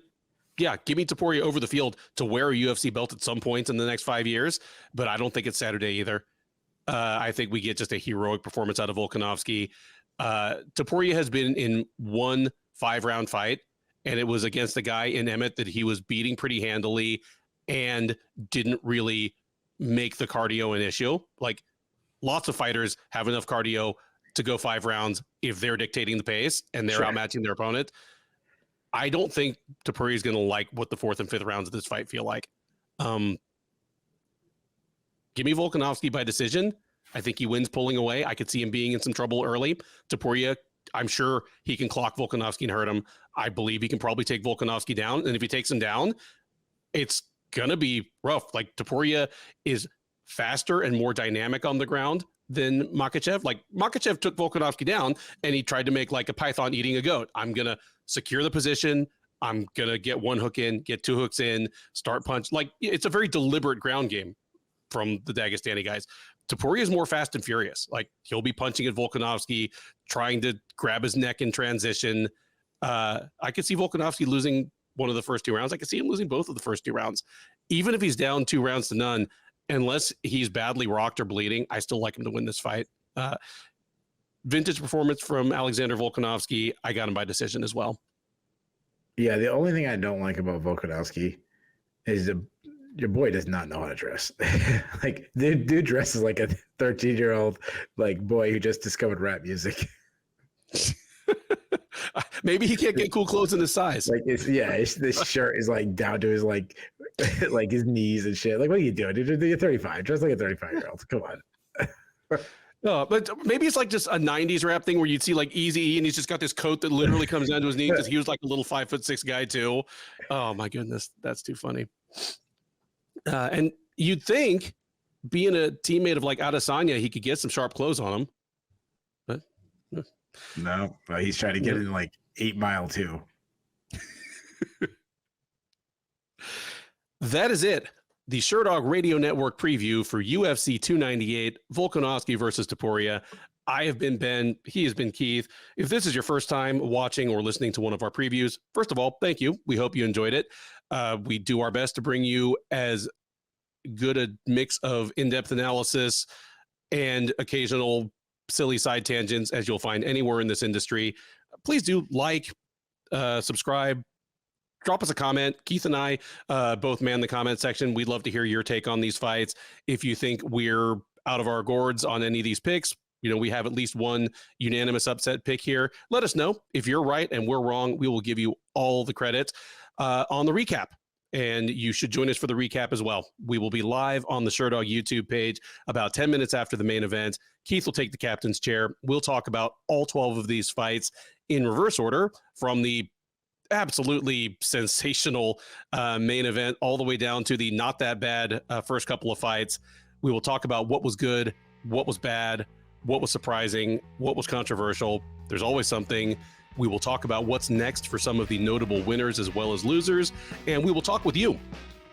yeah, give me Topuria over the field to wear a UFC belt at some point in the next 5 years, but I don't think it's Saturday either. I think we get just a heroic performance out of Volkanovski. Topuria has been in one 5-round fight, and it was against a guy in Emmett that he was beating pretty handily and didn't really make the cardio an issue. Like, lots of fighters have enough cardio to go 5 rounds if they're dictating the pace and they're outmatching their opponent. I don't think Topuria is going to like what the 4th and 5th rounds of this fight feel like. Give me Volkanovski by decision. I think he wins pulling away. I could see him being in some trouble early. Topuria, I'm sure he can clock Volkanovski and hurt him. I believe he can probably take Volkanovski down. And if he takes him down, it's going to be rough. Like, Topuria is faster and more dynamic on the ground than Makhachev. Like, Makhachev took Volkanovski down and he tried to make like a python eating a goat. I'm going to secure the position. I'm going to get 1 hook in, get 2 hooks in, start punch. Like, it's a very deliberate ground game from the Dagestani guys. Topuria is more fast and furious. Like, he'll be punching at Volkanovski, trying to grab his neck in transition. I could see Volkanovski losing one of the first 2 rounds. I could see him losing both of the first 2 rounds. Even if he's down 2 rounds to none, unless he's badly rocked or bleeding, I still like him to win this fight. Vintage performance from Alexander Volkanovski. I got him by decision as well. Yeah, the only thing I don't like about Volkanovski is your boy does not know how to dress. Like, dude dresses like a 13-year-old like boy who just discovered rap music. Maybe he can't get cool clothes in his size. Like, this shirt is like down to his like his knees and shit. Like, what are you doing, dude? You're 35. Dress like a 35-year-old. Come on. No, but maybe it's like just a 90s rap thing where you'd see like Eazy-E and he's just got this coat that literally comes down to his knees because he was like a little 5'6" guy too. Oh my goodness, that's too funny. And you'd think, being a teammate of like Adesanya, he could get some sharp clothes on him. But no, he's trying to get in like 8 Mile too. That is it. The Sherdog Radio Network preview for UFC 298, Volkanovski versus Topuria. I have been Ben. He has been Keith. If this is your first time watching or listening to one of our previews, first of all, thank you. We hope you enjoyed it. We do our best to bring you as good a mix of in-depth analysis and occasional silly side tangents as you'll find anywhere in this industry. Please do like, subscribe, drop us a comment. Keith and I both man the comment section. We'd love to hear your take on these fights. If you think we're out of our gourds on any of these picks, we have at least one unanimous upset pick here. Let us know. If you're right and we're wrong, we will give you all the credit on the recap. And you should join us for the recap as well. We will be live on the Sherdog YouTube page about 10 minutes after the main event. Keith will take the captain's chair. We'll talk about all 12 of these fights in reverse order, from the absolutely sensational main event all the way down to the not that bad first couple of fights. We will talk about what was good, what was bad, what was surprising, what was controversial. There's always something. We will talk about what's next for some of the notable winners as well as losers, and we will talk with you.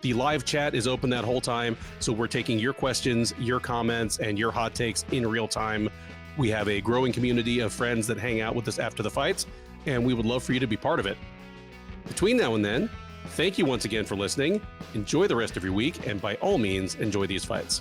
The live chat is open that whole time, so we're taking your questions, your comments, and your hot takes in real time. We have a growing community of friends that hang out with us after the fights, and we would love for you to be part of it. Between now and then, thank you once again for listening. Enjoy the rest of your week, and by all means, enjoy these fights.